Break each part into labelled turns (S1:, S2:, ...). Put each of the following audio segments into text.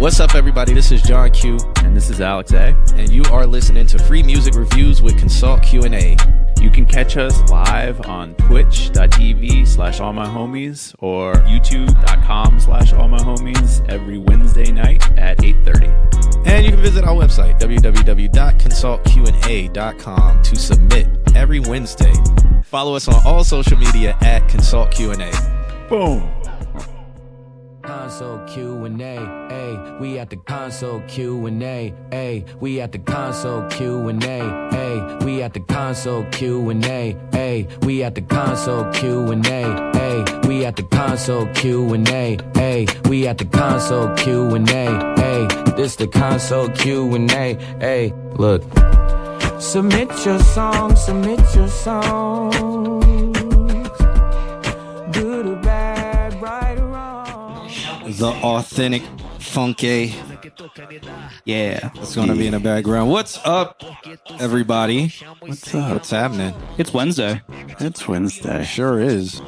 S1: What's up, everybody? This is John Q.
S2: And this is Alex A.
S1: And you are listening to Free Music Reviews with Consult Q&A.
S2: You can catch us live on twitch.tv/allmyhomies or youtube.com/allmyhomies every Wednesday night at 8:30.
S1: And you can visit our website, www.consultqa.com, to submit every Wednesday. Follow us on all social media at Consult Q&A.
S2: Boom.
S3: Console Q&A, ayy, we at the console Q&A, ayy, we at the console Q&A, ayy, we at the console Q&A, ayy, we at the console Q&A, ayy, we at the console Q&A, ayy, we at the console Q&A, ayy, this the console Q&A, ayy, look. Submit your songs, submit your songs, good or bad, right or wrong.
S1: The authentic funky.
S2: Yeah.
S1: It's going to be in the background. What's up, everybody?
S2: What's up?
S1: What's happening?
S2: It's Wednesday.
S4: It's Wednesday.
S1: Sure is.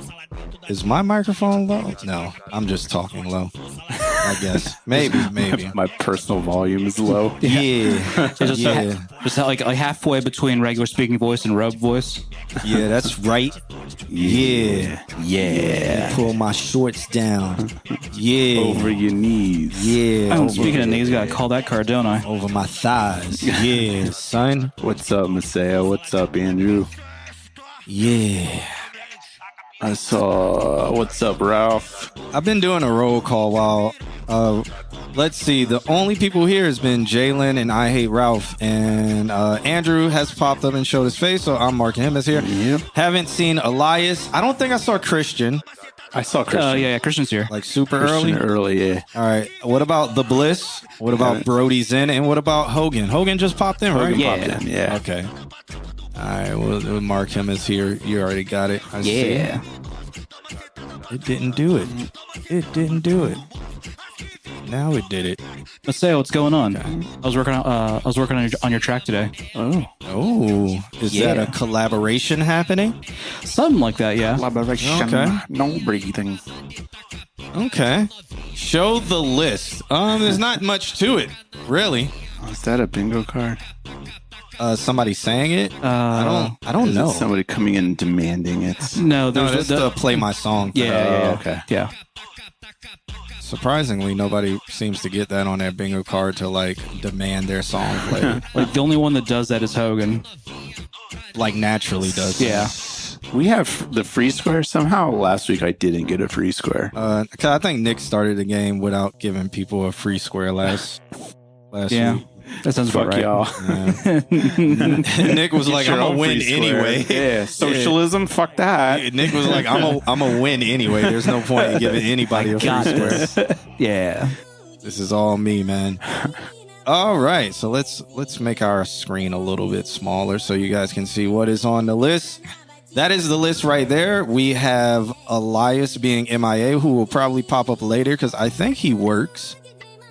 S1: Is my microphone low? No, I'm just talking low. I guess. Maybe.
S4: My personal volume is low.
S1: Yeah.
S2: Just like halfway between regular speaking voice and rub voice.
S1: Yeah, that's right. Yeah. Pull my shorts down. Yeah.
S4: Over your knees.
S1: Yeah.
S2: Oh, speaking of knees, gotta call that card, don't I?
S1: Over my thighs. Yeah, son.
S4: What's up, Maseo? What's up, Andrew?
S1: Yeah.
S4: I saw. What's up, Ralph?
S1: I've been doing a roll call while, let's see, the only people here has been Jalen and I Hate Ralph, and Andrew has popped up and showed his face, so I'm marking him as here.
S4: Yep.
S1: Haven't seen Elias. I don't think I saw Christian,
S4: I saw Christian.
S2: Yeah, Christian's here.
S1: like super
S4: Christian
S1: early.
S4: yeah.
S1: All right. What about The Bliss? What about Brody's in? And what about Hogan? Hogan just popped in, right?
S4: Hogan
S2: Yeah.
S4: popped in, yeah.
S1: Okay. All right. We'll mark him as here. You already got it. I see.
S2: Yeah.
S1: It didn't do it. It didn't do it. Now it did it.
S2: Maseo, what's going on? I was working on your track today.
S4: Oh.
S1: Oh, is that a collaboration happening?
S2: Something like that, yeah.
S4: Collaboration.
S1: Okay.
S4: No breathing.
S1: Okay. Show the list. There's not much to it, really.
S4: Oh, is that a bingo card?
S1: Somebody saying it? I don't
S4: Is
S1: know.
S4: it somebody coming in and demanding it?
S2: No,
S1: No,
S2: there's
S1: that's the play my song thing.
S2: yeah.
S4: Okay.
S2: Yeah.
S1: Surprisingly, nobody seems to get that on their bingo card to like demand their song played.
S2: Like the only one that does that is Hogan.
S1: Like naturally does.
S2: Yeah.
S4: We have the free square. Somehow last week I didn't get a free square.
S1: 'Cause I think Nick started the game without giving people a free square last
S2: Yeah.
S1: week.
S2: That sounds about
S4: Fuck
S2: right.
S4: y'all.
S1: Nick was like,
S4: Get
S1: I'm
S4: your
S1: gonna
S4: own
S1: win
S4: free square.
S1: anyway.
S4: Yeah. Socialism. Fuck that.
S1: Nick was like, I'm a win anyway. There's no point in giving anybody a free
S2: Got
S1: square.
S2: this. Yeah.
S1: This is all me, man. All right, so let's make our screen a little bit smaller so you guys can see what is on the list. That is the list right there. We have Elias being MIA, who will probably pop up later because I think he works.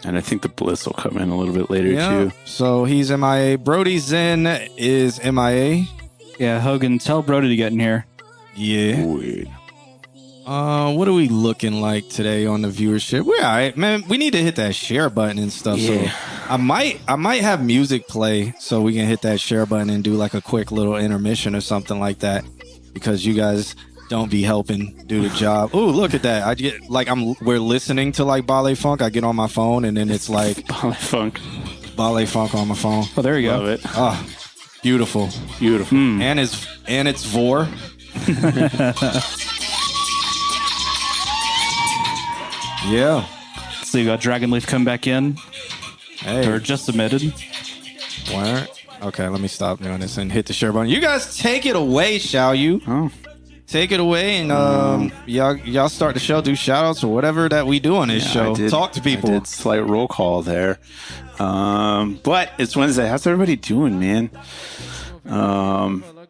S4: And I think the Bliss will come in a little bit later too.
S1: So he's MIA. Brody Zen is MIA.
S2: Yeah, Hogan, tell Brody to get in here.
S1: Yeah.
S4: Weird.
S1: What are we looking like today on the viewership? We're all right, man. We need to hit that share button and stuff.
S4: Yeah.
S1: So I might have music play so we can hit that share button and do like a quick little intermission or something like that because you guys don't be helping do the job. Oh, look at that. I get like we're listening to like Ballet Funk. I get on my phone and then it's like
S4: Funk.
S1: Ballet Funk on my phone.
S2: Oh, there you
S4: Love
S2: go.
S4: it.
S1: Oh, beautiful.
S4: Beautiful.
S1: And it's Vor. Yeah.
S2: So you got Dragon Leaf come back in.
S1: Hey.
S2: Or just submitted.
S1: Where? Okay, let me stop doing this and hit the share button. You guys take it away, shall you?
S4: Oh.
S1: Take it away and y'all start the show, do shout outs or whatever that we do on this show. Talk to people.
S4: I did slight roll call there. But it's Wednesday. How's everybody doing, man?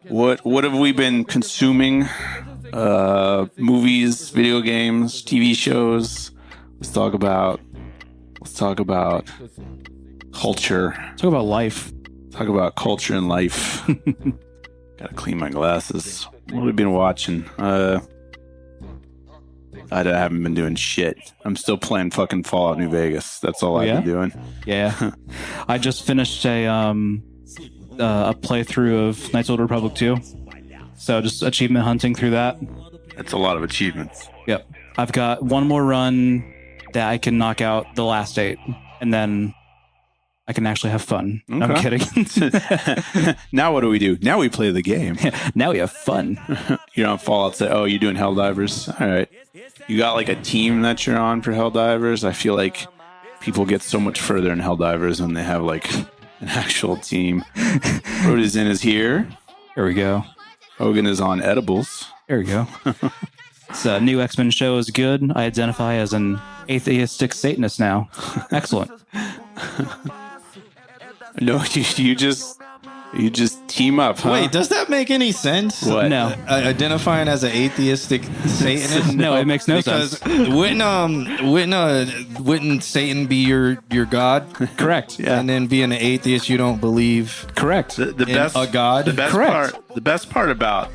S4: What have we been consuming? Movies, video games, TV shows. Let's talk about culture.
S2: Talk about life.
S4: Talk about culture and life. Gotta clean my glasses. What have we been watching? I haven't been doing shit. I'm still playing fucking Fallout New Vegas. That's all I've
S2: yeah?
S4: been doing.
S2: Yeah. I just finished a playthrough of Knights of the Old Republic 2. So just achievement hunting through that.
S4: That's a lot of achievements.
S2: Yep. I've got one more run that I can knock out the last 8, and then I can actually have fun. No, I'm
S4: Okay.
S2: kidding.
S4: Now what do we do? Now we play the game.
S2: Now we have fun.
S4: You're on Fallout. Say, oh, you're doing Helldivers. All right. You got like a team that you're on for Helldivers. I feel like people get so much further in Helldivers when they have like an actual team. Rhodizin is here.
S2: Here we go.
S4: Hogan is on edibles.
S2: There we go. This new X-Men show is good. I identify as an atheistic Satanist now. Excellent.
S4: No, you just team up, huh?
S1: Wait, does that make any sense?
S4: What?
S2: No.
S1: Identifying as an atheistic Satanist?
S2: No, it makes no
S1: because
S2: sense.
S1: wouldn't Satan be your god?
S2: Correct.
S4: Yeah.
S1: And then being an atheist, you don't believe
S2: Correct.
S4: the
S1: in
S4: best
S1: a god?
S4: The best
S2: Correct.
S4: part. The best part about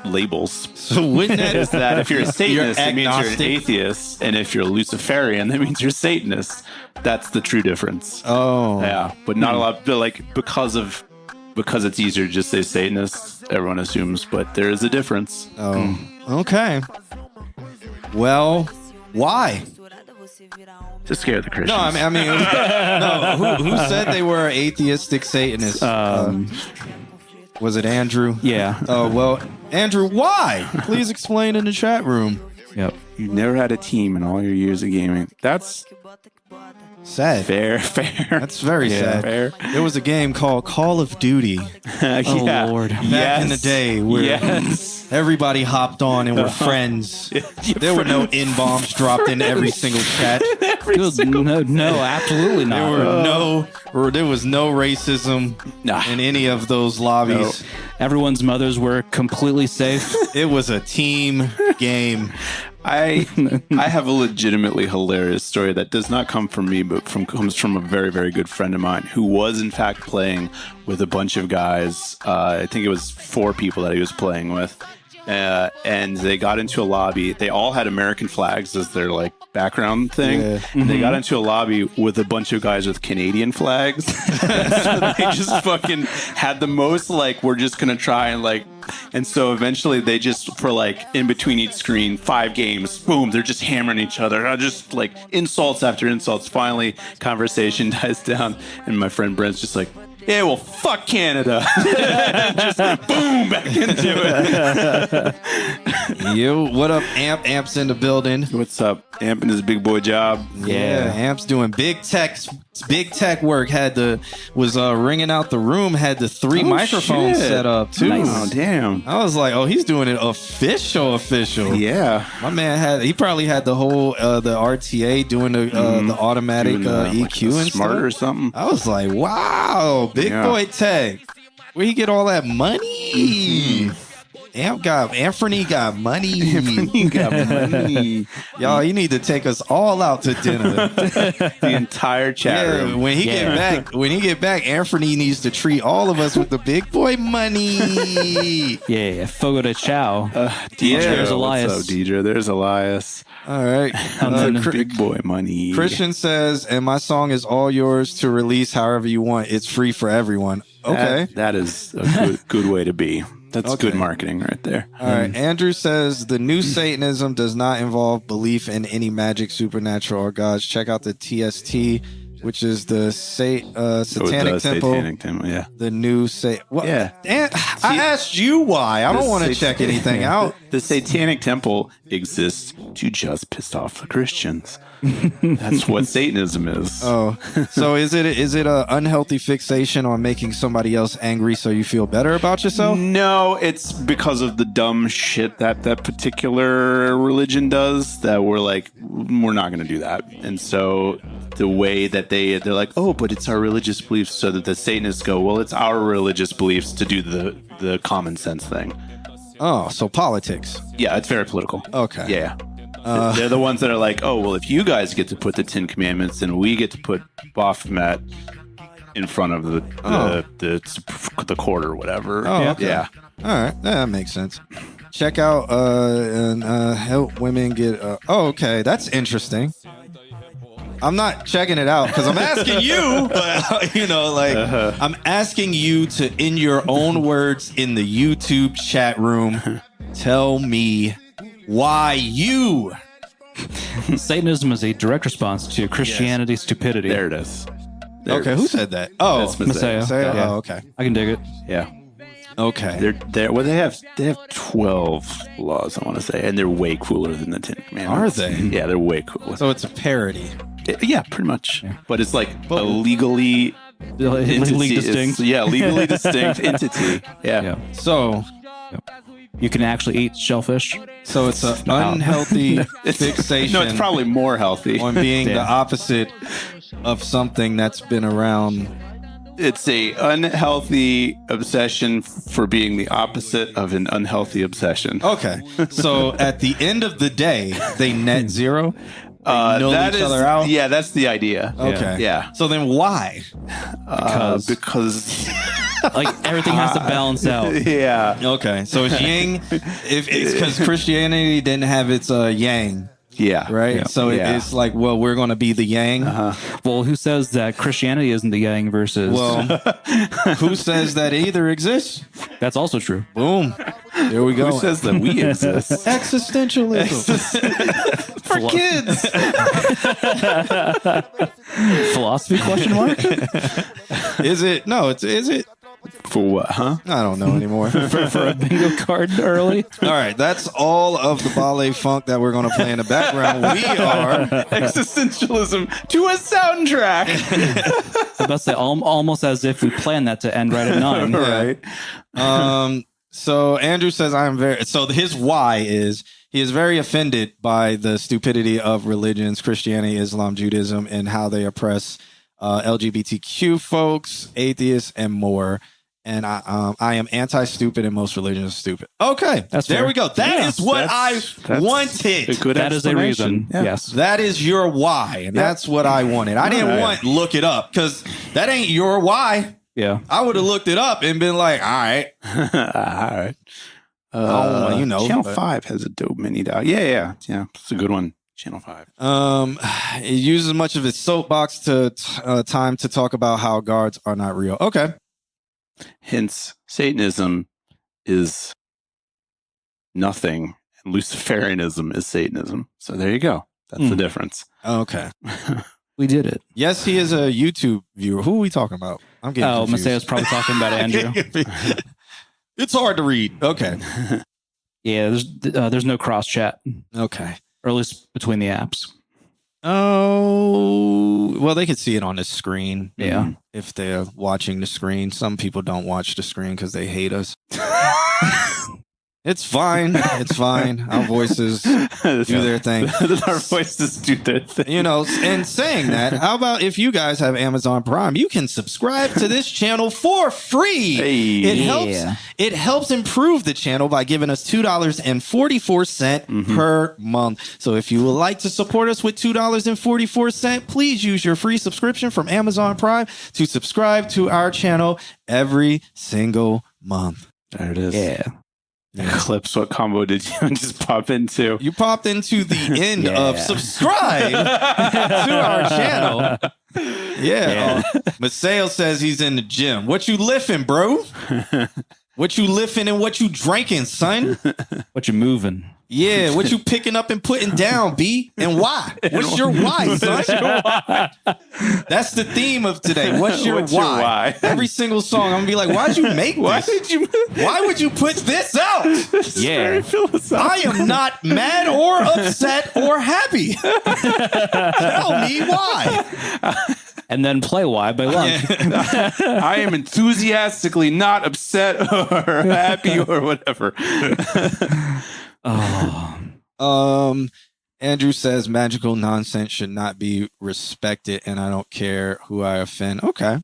S4: labels
S1: So wouldn't that
S4: is that if you're a Satanist,
S1: You're
S4: it means you're an
S1: agnostic?
S4: atheist, and if you're a Luciferian, that means you're Satanist. That's the true difference.
S1: Oh,
S4: Yeah, but not a lot. But like because it's easier to just say Satanist, everyone assumes, but there is a difference.
S1: Oh, okay. Well, why?
S4: To scare the Christians.
S1: No, I mean, no. Who said they were atheistic Satanists? Was it Andrew?
S2: Yeah.
S1: Oh well, Andrew, why? Please explain in the chat room.
S2: Yep.
S4: You've never had a team in all your years of gaming. That's
S1: Sad.
S4: fair.
S1: That's very sad.
S4: Fair.
S1: There was a game called Call of Duty
S4: Yeah.
S2: Lord.
S1: back in the day where
S4: Yes.
S1: everybody hopped on and were friends. There were no N-bombs dropped in every single chat.
S2: Good. No, absolutely not.
S1: There was no racism
S4: Nah.
S1: in any of those lobbies.
S2: Everyone's mothers were completely safe.
S1: It was a team game.
S4: I have a legitimately hilarious story that does not come from me, but comes from a very, very good friend of mine who was in fact playing with a bunch of guys. I think it was 4 people that he was playing with. And they got into a lobby. They all had American flags as their like background thing.
S1: Yeah.
S4: And they got into a lobby with a bunch of guys with Canadian flags. So they just fucking had the most like, we're just gonna try and like, and so eventually they just, for like in between each screen, 5 games, boom, they're just hammering each other. Just like insults after insults. Finally, conversation dies down, and my friend Brent's just like, yeah, well, fuck Canada. Just boom, back into it.
S1: Yo, what up, Amp? Amp's in the building.
S4: What's up? Amp and his big boy job.
S1: Yeah, Amp's doing big tech work. Was ringing out the room. Had the 3 microphones
S4: shit.
S1: set up too.
S4: Oh, damn.
S1: I was like, oh, he's doing it official.
S4: Yeah.
S1: My man he probably had the whole the RTA doing the automatic
S4: Doing, like,
S1: EQ
S4: a
S1: and
S4: smart
S1: stuff.
S4: or something.
S1: I was like, wow, big
S4: Yeah.
S1: boy tech. Where he get all that money? Anthony got money.
S4: You got money.
S1: Y'all, you need to take us all out to dinner.
S4: The entire chat
S1: Yeah,
S4: room.
S1: when he get back, Anthony needs to treat all of us with the big boy money.
S2: Yeah. Fogo de Chao.
S4: Deidre,
S2: There's Elias.
S4: What's up, Deidre? There's Elias.
S1: All right.
S4: Big boy money.
S1: Christian says, and my song is all yours to release however you want. It's free for everyone. Okay.
S4: That is a good way to be. That's good marketing right there.
S1: All right. Andrew says the new Satanism does not involve belief in any magic, supernatural, or gods. Check out the TST, which is the Satanic Temple.
S4: Satanic Temple, yeah.
S1: The new What?
S4: Yeah.
S1: And I asked you why. I don't want to check anything out.
S4: The Satanic Temple exists to just piss off the Christians. That's what Satanism is.
S1: Oh, so is it a unhealthy fixation on making somebody else angry so you feel better about yourself?
S4: No, it's because of the dumb shit that particular religion does that we're like, we're not going to do that. And so the way that they're like, oh, but it's our religious beliefs, so that the Satanists go, well, it's our religious beliefs to do the common sense thing.
S1: Oh, so politics.
S4: Yeah, it's very political.
S1: Okay.
S4: Yeah. They're the ones that are like, oh, well, if you guys get to put the 10 Commandments, then we get to put Baphomet in front of the court or whatever.
S1: Oh, okay.
S4: Yeah.
S1: All right. That makes sense. check out and help women get. Oh, okay, that's interesting. I'm not checking it out because I'm asking you, but I'm asking you to, in your own words, in the YouTube chat room, tell me why you.
S2: Satanism is a direct response to Christianity's stupidity.
S4: There it is.
S1: Okay, who said that? Oh,
S4: That's Messiah.
S2: Yeah.
S1: Oh, okay.
S2: I can dig it.
S4: Yeah.
S1: Okay.
S4: Well, they have 12 laws, I want to say, and they're way cooler than the Ten Commandments.
S1: Are they?
S4: Yeah, they're way cooler.
S1: So it's a parody.
S4: Yeah, pretty much. But it's like a legally
S2: Legally distinct.
S4: legally distinct entity. Yeah.
S2: So you can actually eat shellfish.
S1: So it's an unhealthy fixation.
S4: No, it's probably more healthy.
S1: on being the
S2: Yeah.
S1: opposite of something that's been around.
S4: It's a unhealthy obsession for being the opposite of an unhealthy obsession.
S1: Okay. So at the end of the day, they net zero. Null
S4: that
S1: each
S4: is-
S1: other out.
S4: Yeah, that's the idea.
S1: Okay.
S4: Yeah.
S1: So then why?
S4: Because
S2: Like everything has to balance out.
S4: yeah.
S1: Okay. So it's yang. If it's because Christianity didn't have its yang,
S4: Yeah.
S1: right?
S2: Yeah.
S1: So
S4: Yeah.
S1: it's like, well, we're going to be the yang.
S2: Well, who says that Christianity isn't the yang versus?
S1: Well, who says that either exists?
S2: that's also true.
S1: Boom. There we go.
S4: Who says that we exist?
S1: Existentialism for kids?
S2: Philosophy question mark?
S1: Is it? No. Is it?
S4: For what, huh?
S1: I don't know anymore.
S2: For a bingo card early?
S1: All right, that's all of the ballet funk that we're going to play in the background. We are
S4: Existentialism to a soundtrack.
S2: I must say, almost as if we planned that to end right at 9.
S4: Right.
S1: So Andrew says I am very. So his why is he is very offended by the stupidity of religions, Christianity, Islam, Judaism, and how they oppress LGBTQ folks, atheists, and more. And I am anti-stupid, and most religions are stupid. Okay,
S2: That's
S1: there
S2: fair.
S1: we go. That is what
S4: That's
S1: I wanted.
S4: A good
S2: That is a
S4: explanation.
S2: reason.
S4: Yeah.
S2: Yes.
S1: That is your why, and that's what I wanted. I didn't want look it up because that ain't your why.
S2: Yeah.
S1: I would have looked it up and been like, all right,
S4: All right.
S1: Oh, you know,
S4: Channel
S1: but-
S4: 5 has a dope mini dial. Yeah. It's a good one. Channel 5.
S1: it uses much of its soapbox to time to talk about how guards are not real. Okay,
S4: Hence, Satanism is nothing, and Luciferianism is Satanism. So there you go. That's the difference.
S1: okay.
S2: We did it.
S1: Yes, he is a YouTube viewer. Who are we talking about? I'm getting
S2: Oh,
S1: confused.
S2: Maceo's probably talking about Andrew.
S1: It's hard to read. Okay,
S2: Yeah, there's no cross chat,
S1: okay.
S2: or at least between the apps.
S1: Oh, well, they could see it on the screen.
S2: Yeah.
S1: If they're watching the screen. Some people don't watch the screen because they hate us. It's fine. It's fine. Our voices do their thing.
S4: Our voices do their thing.
S1: You know, and saying that, how about if you guys have Amazon Prime, you can subscribe to this channel for free.
S4: Hey.
S1: It helps improve the channel by giving us $2.44 per month. So if you would like to support us with $2.44, please use your free subscription from Amazon Prime to subscribe to our channel every single month.
S4: There it is.
S2: Yeah.
S4: Eclipse, what combo did you just pop into?
S1: You popped into the end of subscribe to our channel. Yeah. Maceo says he's in the gym. What you lifting, bro? What you lifting and what you drinking, son?
S2: What you moving?
S1: Yeah, what you picking up and putting down, B? And why? What's your why, son? That's the theme of today. What's your why? Every single song, I'm gonna be like, why'd you make this? Why would you put this out?
S2: Yeah.
S1: I am not mad or upset or happy. Tell me why.
S2: And then play Why by Lunk.
S4: I am enthusiastically not upset or happy or whatever.
S1: Andrew says magical nonsense should not be respected, and I don't care who I offend. Okay.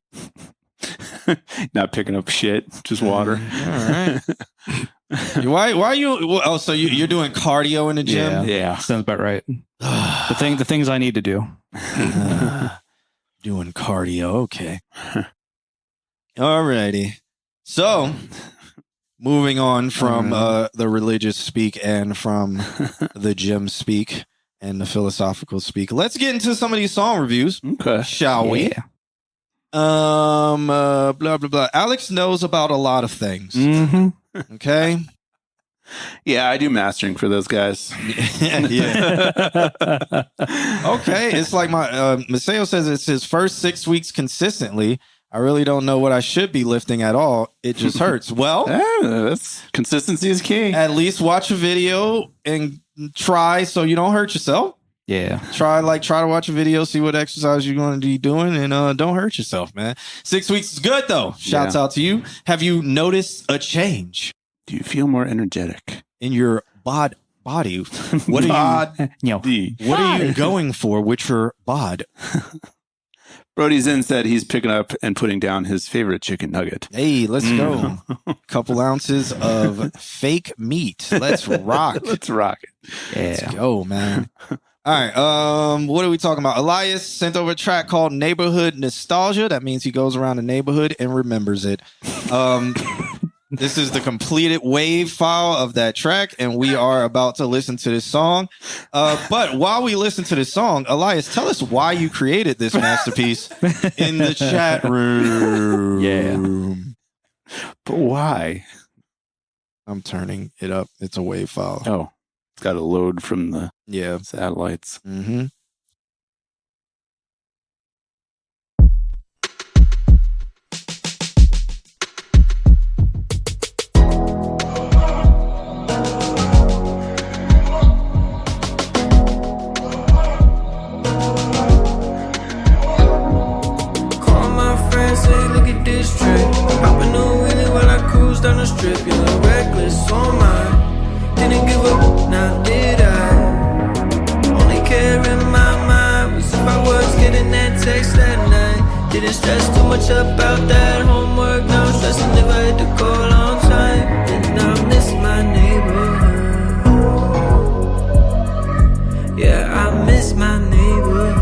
S4: Not picking up shit, just water.
S1: All right. Why are you? Oh, so you're doing cardio in the gym?
S4: Yeah.
S2: Sounds about right. The things I need to do.
S1: Doing cardio. Okay. Alrighty. So moving on from the religious speak and from the gym speak and the philosophical speak. Let's get into some of these song reviews,
S4: Okay.
S1: shall we? Blah blah blah. Alex knows about a lot of things.
S4: Mm-hmm.
S1: Okay.
S4: Yeah, I do mastering for those guys.
S1: Yeah. Okay. It's like my Maseo says it's his first 6 weeks consistently. I really don't know what I should be lifting at all. It just hurts. Well,
S4: That's consistency is key.
S1: at least watch a video and try so you don't hurt yourself.
S2: Yeah.
S1: Try to watch a video, see what exercise you're going to be doing, and don't hurt yourself, man. 6 weeks is good though. Shouts out to you. Have you noticed a change
S4: Do you feel more energetic?
S1: in your body? What are
S2: You know,
S1: what are you going for with your bod?
S4: Brody Zinn said he's picking up and putting down his favorite chicken nugget.
S1: Hey, let's go. Couple ounces of fake meat. Let's rock.
S4: Let's rock it.
S1: Let's go, man. All right. What are we talking about? Elias sent over a track called Neighborhood Nostalgia. That means he goes around the neighborhood and remembers it. This is the completed wave file of that track, and we are about to listen to this song. But while we listen to this song, Elias, tell us why you created this masterpiece in the chat room.
S2: Yeah.
S4: But why?
S1: I'm turning it up. It's a wave file.
S4: Oh, it's got to load from the
S1: Yeah.
S4: satellites.
S1: Mm-hmm.
S5: Call my friends, say, look at this trip. Popping a wheelie while I cruise down the strip. You look reckless on mine. Didn't give up, now did I? Only care in my mind was if I was getting that text that night. Didn't stress too much about that homework. Now I'm stressing if I had to call on time. And I miss my neighborhood. Yeah, I miss my neighborhood.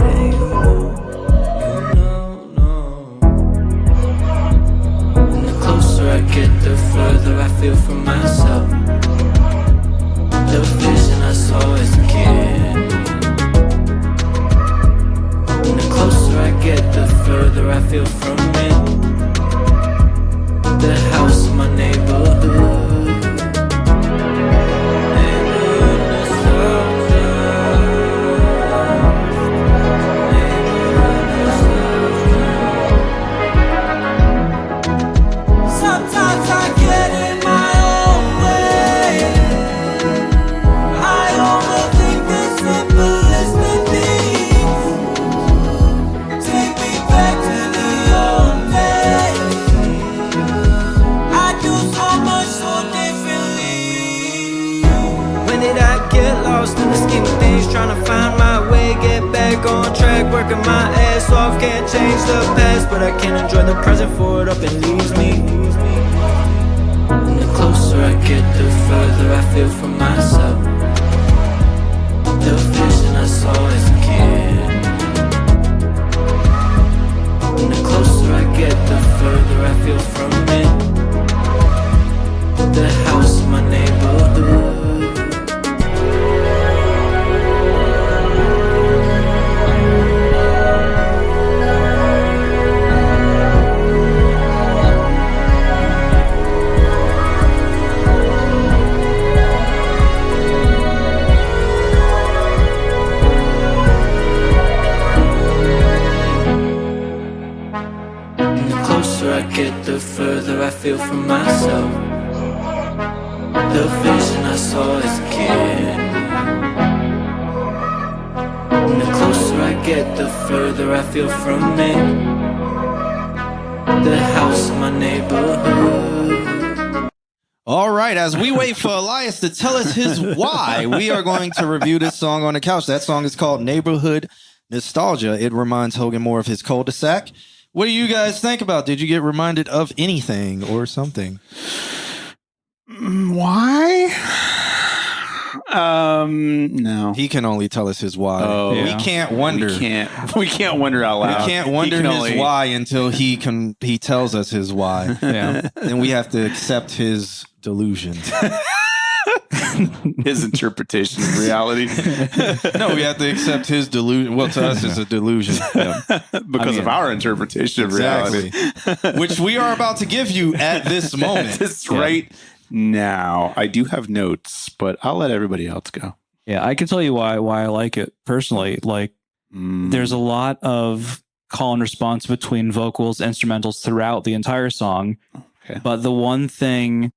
S5: And you know. And the closer I get, the further I feel from myself. The vision I saw as a kid. And the closer I get, the further I feel from it. The house in my neighborhood. Neighborhood nostalgia. Neighborhood nostalgia. Sometimes I get in my own way. I overthink the simplest of things. Take me back to the old days. I do so much so differently. When did I get lost in the scheme of things? Trying to find my way, get back on track. Working my ass off, can't change the past, but I can enjoy the present for it up and leaves me. And the closer I get, the further I feel from myself. The vision I saw as a kid. And the closer I get, the further I feel from it. The house in my neighborhood. And the closer I get, the further I feel from myself. The vision I saw as a kid. And the closer I get, the further I feel from it. The house in my neighborhood.
S1: All right, as we wait for Elias to tell us his why, we are going to review this song on the couch. That song is called Neighborhood Nostalgia. It reminds Hogan more of his cul-de-sac. What do you guys think about? Did you get reminded of anything or something?
S4: Why? No.
S1: He can only tell us his why.
S4: Oh.
S1: We
S2: Yeah.
S1: can't wonder.
S4: We can't wonder out
S1: We
S4: loud.
S1: can't wonder
S4: He can
S1: his
S4: only-
S1: why until he tells us his why.
S2: Yeah.
S1: Then we have to accept his delusion.
S4: His interpretation of reality
S1: No, we have to accept his delusion. Well, to us, it's a delusion.
S4: because of our interpretation of reality.
S1: Exactly. Which we are about to give you at this moment.
S4: This right now. I do have notes, but I'll let everybody else go.
S2: Yeah, I can tell you why I like it personally. Like, there's a lot of call and response between vocals, instrumentals throughout the entire song.
S4: Okay.
S2: But the one thing,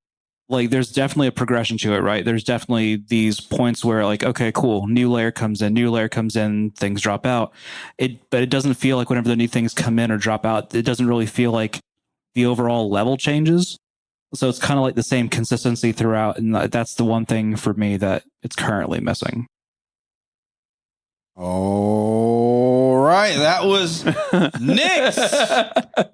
S2: like, there's definitely a progression to it, right? There's definitely these points where, like, okay, cool, new layer comes in, things drop out. But it doesn't feel like whenever the new things come in or drop out, it doesn't really feel like the overall level changes. So it's kind of like the same consistency throughout, and that's the one thing for me that it's currently missing.
S1: All right, that was Nick's.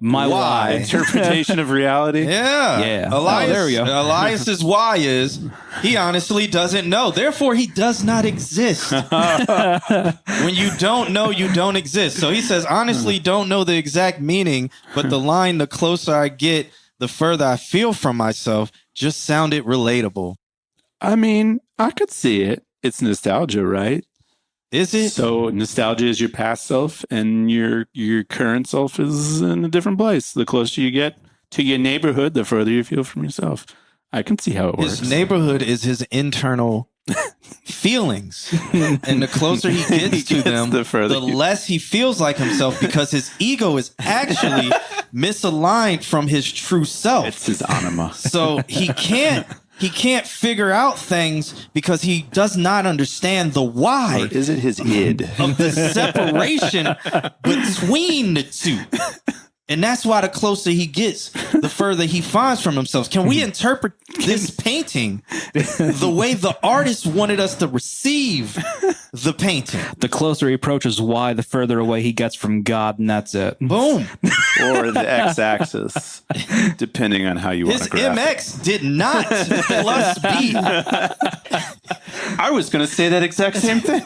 S2: My
S1: Why?
S2: why.
S4: Interpretation of reality.
S1: Yeah.
S2: Yeah.
S1: Elias,
S2: Oh, there we go.
S1: Elias's why is he honestly doesn't know. Therefore, he does not exist. When you don't know, you don't exist. So he says, honestly, don't know the exact meaning, but the line, the closer I get, the further I feel from myself, just sounded relatable.
S4: I mean, I could see it. It's nostalgia, right?
S1: Is it?
S4: So nostalgia is your past self, and your current self is in a different place. The closer you get to your neighborhood, the further you feel from yourself. I can see how it works.
S1: His neighborhood is his internal feelings. And the closer he gets to
S4: gets
S1: them,
S4: the
S1: the
S4: further he-
S1: less he feels like himself because his ego is actually misaligned from his true self.
S4: It's his anima.
S1: So he can't figure out things because he does not understand the why
S4: Or is it his id?
S1: of the separation between the two. And that's why the closer he gets, the further he finds from himself. Can we interpret this painting the way the artist wanted us to receive the painting?
S2: The closer he approaches why, the further away he gets from God, and that's it.
S1: Boom.
S4: Or the x-axis, depending on how you want
S1: His
S4: to graph it.
S1: MX did not plus B.
S4: I was going to say that exact same thing.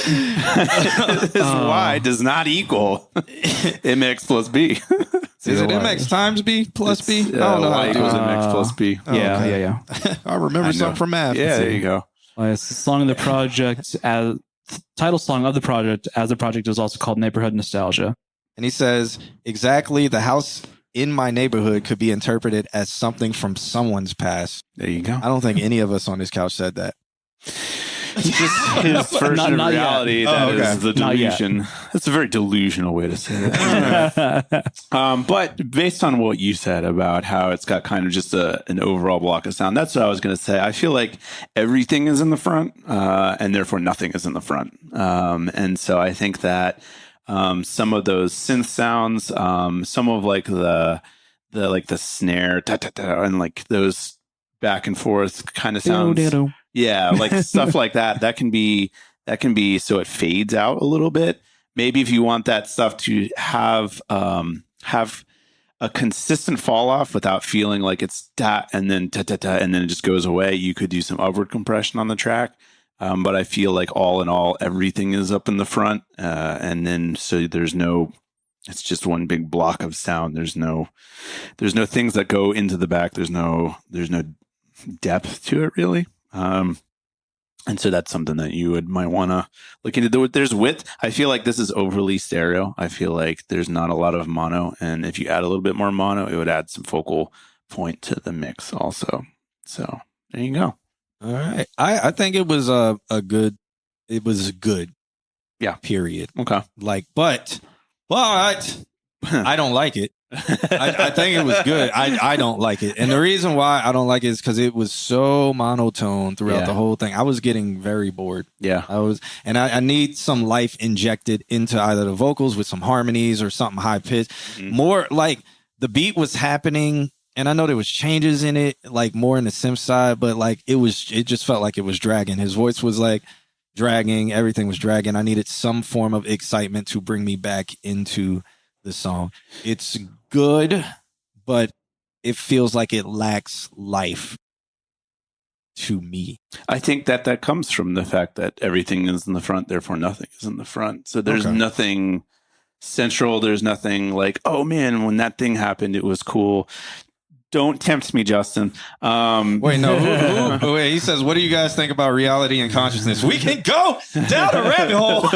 S4: His y does not equal mx plus b.
S1: Is it MX times B plus B? I don't know how
S4: y
S1: to do
S4: equals
S1: it.
S4: mx plus b.
S2: Yeah,
S1: okay.
S2: yeah.
S1: I remember
S4: I know.
S1: something from math.
S4: Yeah, there you go.
S2: It's the song of the project, as title song of the project, as the project is also called Neighborhood Nostalgia.
S1: And he says, exactly, the house in my neighborhood could be interpreted as something from someone's past.
S4: There you go.
S1: I don't think any of us on this couch said that.
S4: Just his version
S2: Not
S4: of
S2: yet.
S4: reality.
S1: Oh,
S4: That
S1: okay.
S4: is the
S2: Not yet.
S4: delusion. That's a very delusional way to say it. But based on what you said about how it's got kind of just an overall block of sound, that's what I was going to say. I feel like everything is in the front, and therefore nothing is in the front. And so I think that some of those synth sounds, some of like the snare, and like those back and forth kind of sounds. Yeah, like stuff like that. That can be so it fades out a little bit. Maybe if you want that stuff to have a consistent fall off without feeling like it's da and then da da da and then it just goes away, you could do some upward compression on the track. But I feel like all in all, everything is up in the front, and then so it's just one big block of sound. There's no things that go into the back. There's no depth to it really. And so that's something that you might want to look into. There's width. I feel like this is overly stereo. I feel like there's not a lot of mono. And if you add a little bit more mono, it would add some focal point to the mix also. So there you go.
S1: All right. I think it was a good.
S4: Yeah.
S1: Period.
S4: Okay.
S1: Like, but I don't like it. I think it was good. I don't like it. And the reason why I don't like it is because it was so monotone throughout
S4: Yeah.
S1: the whole thing. I was getting very bored.
S4: Yeah.
S1: I need some life injected into either the vocals with some harmonies or something high pitched. More like the beat was happening, and I know there was changes in it, like more in the synth side, but like it just felt like it was dragging. His voice was like dragging, everything was dragging. I needed some form of excitement to bring me back into the song. It's good, but it feels like it lacks life. to me.
S4: I think that comes from the fact that everything is in the front, therefore nothing is in the front. So there's
S1: Okay.
S4: nothing central. There's nothing like, oh man, when that thing happened, it was cool. Don't tempt me, Justin.
S1: Wait, no. Wait, he says, what do you guys think about reality and consciousness? We can go down a rabbit hole.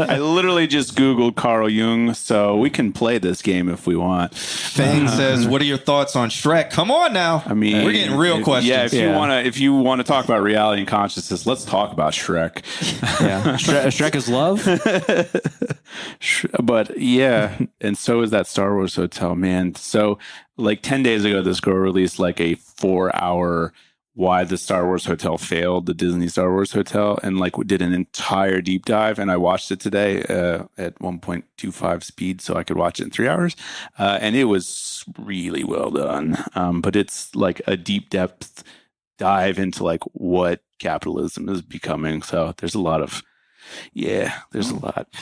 S4: I literally just Googled Carl Jung, so we can play this game if we want.
S1: Fang says, what are your thoughts on Shrek? Come on now.
S4: I mean,
S1: we're getting real questions.
S4: Yeah, if you wanna talk about reality and consciousness, let's talk about Shrek.
S2: Yeah. Shrek is love.
S4: But yeah, and so is that Star Wars hotel, man. So like 10 days ago, this girl released like a 4-hour why the Star Wars hotel failed, the Disney Star Wars hotel, and like did an entire deep dive. And I watched it today at 1.25 speed, so I could watch it in 3 hours. And it was really well done. But it's like a deep depth dive into like what capitalism is becoming. So there's a lot.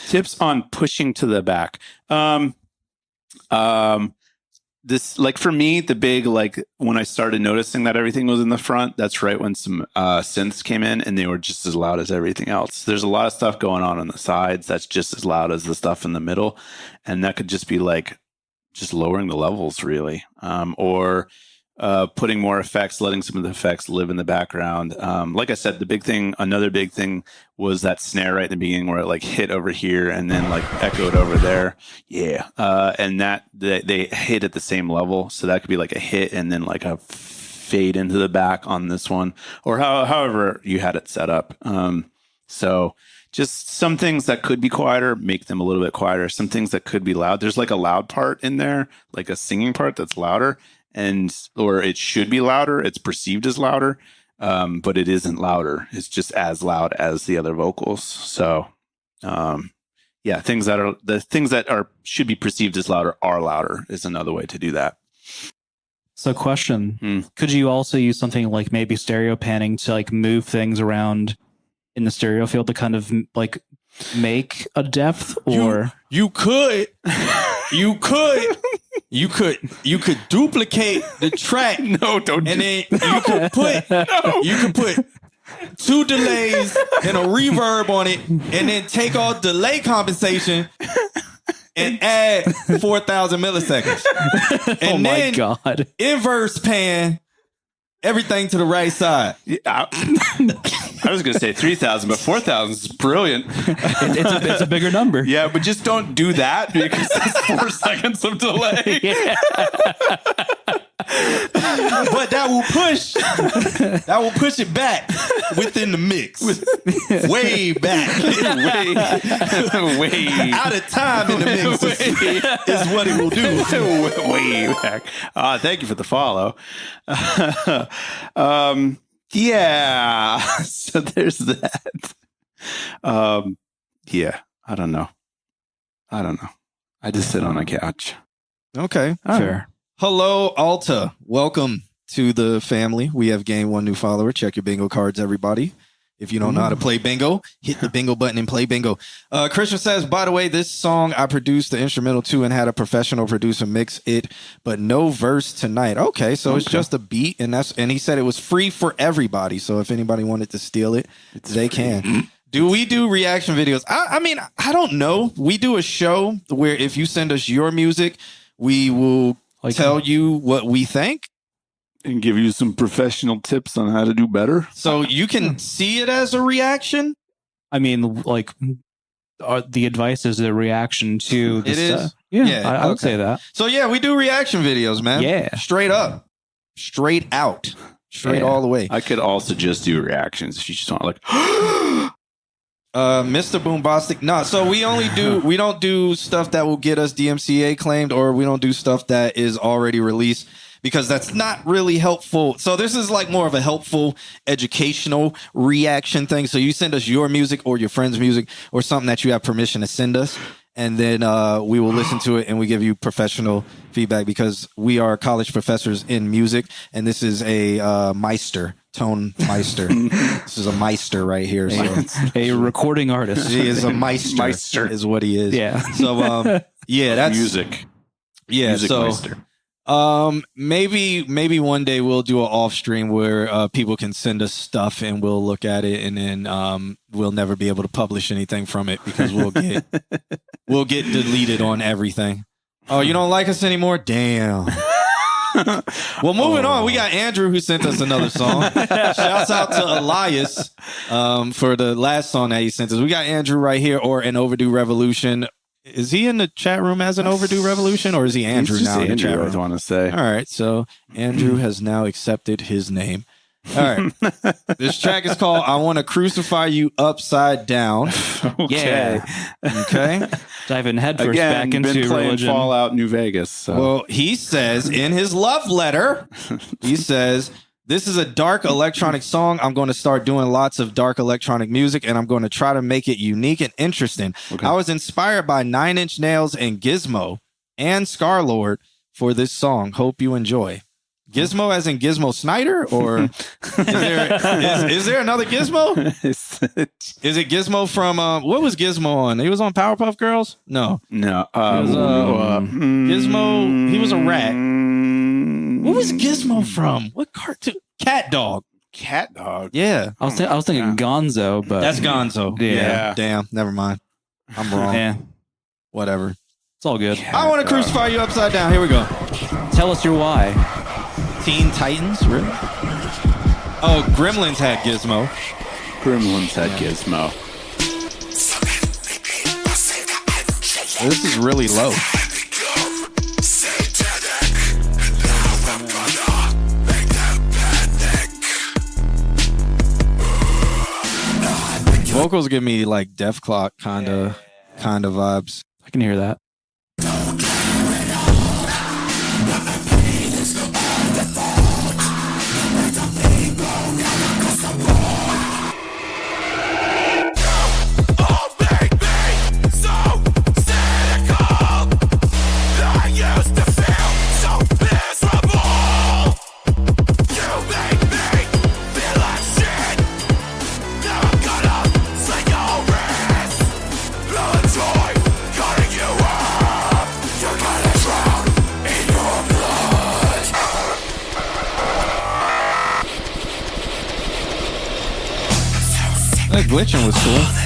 S4: Tips on pushing to the back. This, like for me, the big, like when I started noticing that everything was in the front, that's right when some synths came in and they were just as loud as everything else. There's a lot of stuff going on the sides that's just as loud as the stuff in the middle. And that could just be like just lowering the levels really. Or putting more effects, letting some of the effects live in the background. Like I said, another big thing was that snare right in the beginning where it like hit over here and then like echoed over there. Yeah. And that they hit at the same level. So that could be like a hit and then like a fade into the back on this one or however you had it set up. So just some things that could be quieter, make them a little bit quieter. Some things that could be loud. There's like a loud part in there, like a singing part that's louder. Or it should be louder. It's perceived as louder, but it isn't louder. It's just as loud as the other vocals. So, things that should be perceived as louder are louder is another way to do that.
S2: So question, could you also use something like maybe stereo panning to like move things around in the stereo field to kind of like make a depth or
S1: you could duplicate the track.
S4: No, don't.
S1: And then you could put 2 delays and a reverb on it, and then take off delay compensation and add 4,000 milliseconds. And
S2: oh my
S1: then
S2: god,
S1: inverse pan everything to the right side.
S4: I was going to say 3,000, but 4,000 is brilliant.
S2: It's a bigger number.
S4: Yeah, but just don't do that because it's 4 seconds of delay.
S2: Yeah.
S1: But that will push it back within the mix. Way back.
S4: way
S1: out of time in the mix is what it will do.
S4: Way back. Thank you for the follow. Yeah. So there's that. Yeah. I don't know. I just sit on a couch.
S1: Okay.
S2: Fair.
S1: Hello, Alta. Welcome to the family. We have gained one new follower. Check your bingo cards, everybody. If you don't know how to play bingo, hit the bingo button and play bingo. Christian says, by the way, this song I produced the instrumental to and had a professional producer mix it, but no verse tonight. Okay, so it's just a beat, and he said it was free for everybody. So if anybody wanted to steal it, they can. Do we do reaction videos? I mean, I don't know. We do a show where if you send us your music, we will tell you what we think.
S4: And give you some professional tips on how to do better.
S1: So you can see it as a reaction?
S2: I mean, like, the advice is a reaction to the
S1: It is?
S2: stuff. Yeah, I would
S1: okay.
S2: say that.
S1: So yeah, we do reaction videos, man.
S2: Yeah.
S1: Straight up. Straight out. Straight all the way.
S4: I could also just do reactions if you just want like
S1: Mr. Boombastic. No, so we don't do stuff that will get us DMCA claimed, or we don't do stuff that is already released, because that's not really helpful. So this is like more of a helpful educational reaction thing. So you send us your music or your friend's music or something that you have permission to send us, and then we will listen to it and we give you professional feedback, because we are college professors in music, and this is a Meister. Tone Meister. This is a Meister right here. So.
S2: A recording artist.
S1: He is a Meister.
S4: Meister
S1: is what he is.
S2: Yeah.
S1: So yeah, that's
S4: music.
S1: Yeah.
S4: Music
S1: so
S4: Meister.
S1: Maybe one day we'll do an off stream where people can send us stuff and we'll look at it, and then we'll never be able to publish anything from it because we'll get deleted on everything. Oh, you don't like us anymore? Damn. Well, moving on, we got Andrew who sent us another song. Shouts out to Elias for the last song that he sent us. We got Andrew right here, or An Overdue Revolution. Is he in the chat room as An Overdue Revolution, or is he Andrew
S4: He's just
S1: now in the
S4: Andrew,
S1: chat room?
S4: I want to say.
S1: All right, so Andrew has now accepted his name. All right. This track is called I Want to Crucify You Upside Down.
S4: Okay.
S1: Okay.
S2: Diving headfirst
S4: Again,
S2: back into
S4: been playing
S2: religion.
S4: Fallout New Vegas. So.
S1: Well, he says in his love letter, he says, this is a dark electronic song. I'm going to start doing lots of dark electronic music, and I'm going to try to make it unique and interesting.
S4: Okay.
S1: I was inspired by Nine Inch Nails and Gizmo and Scar-Lord for this song. Hope you enjoy. Gizmo as in Gizmo Snyder? Or is there another Gizmo? Is it Gizmo from, what was Gizmo on? He was on Powerpuff Girls? No.
S4: No.
S1: Gizmo, he was a rat. What was Gizmo from? What cartoon? Cat Dog.
S4: Cat Dog.
S1: Yeah.
S2: I was thinking Gonzo, but
S1: That's Gonzo.
S2: Yeah.
S1: Damn. Never mind. I'm wrong.
S2: yeah,
S1: Whatever.
S2: it's all good.
S1: I want to crucify you upside down. Here we go.
S2: Tell us your why.
S1: Teen Titans? Really? Oh, Gremlins had Gizmo.
S4: Gremlins had Gizmo.
S1: This is really low. Vocals give me like Def Clock kind of vibes.
S2: I can hear that.
S1: That glitching was cool.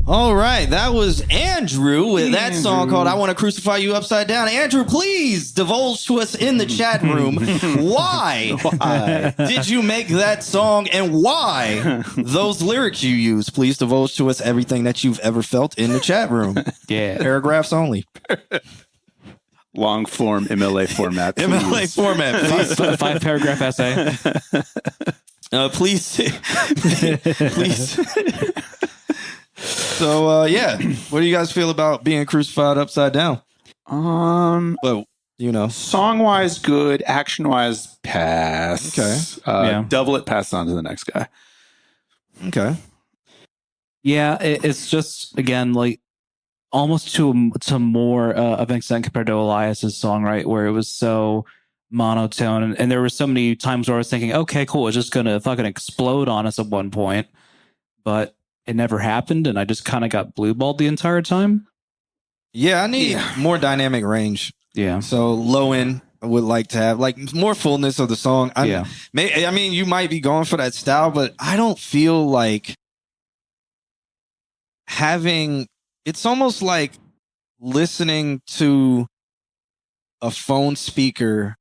S1: All right, that was Andrew with that song called I Want to Crucify You Upside Down. Andrew, please divulge to us in the chat room why did you make that song and why those lyrics you use. Please divulge to us everything that you've ever felt in the chat room.
S2: Yeah.
S1: Paragraphs only.
S4: Long form MLA format. please.
S1: MLA format, please.
S2: Five paragraph essay.
S1: Please. Please. So, yeah. What do you guys feel about being crucified upside down? Well, you know.
S4: Song wise, good. Action wise, pass.
S1: Okay.
S2: Yeah.
S4: Double it, pass on to the next guy.
S1: Okay.
S2: Yeah, it's just again like almost to more of an extent compared to Elias's song, right? Where it was so monotone, and there were so many times where I was thinking, okay, cool, it's just gonna fucking explode on us at one point, but it never happened, and I just kind of got blue balled the entire time.
S1: Yeah, I need more dynamic range.
S2: Yeah,
S1: So low end, I would like to have like more fullness of the song. I mean, you might be going for that style, but I don't feel like having. It's almost like listening to a phone speaker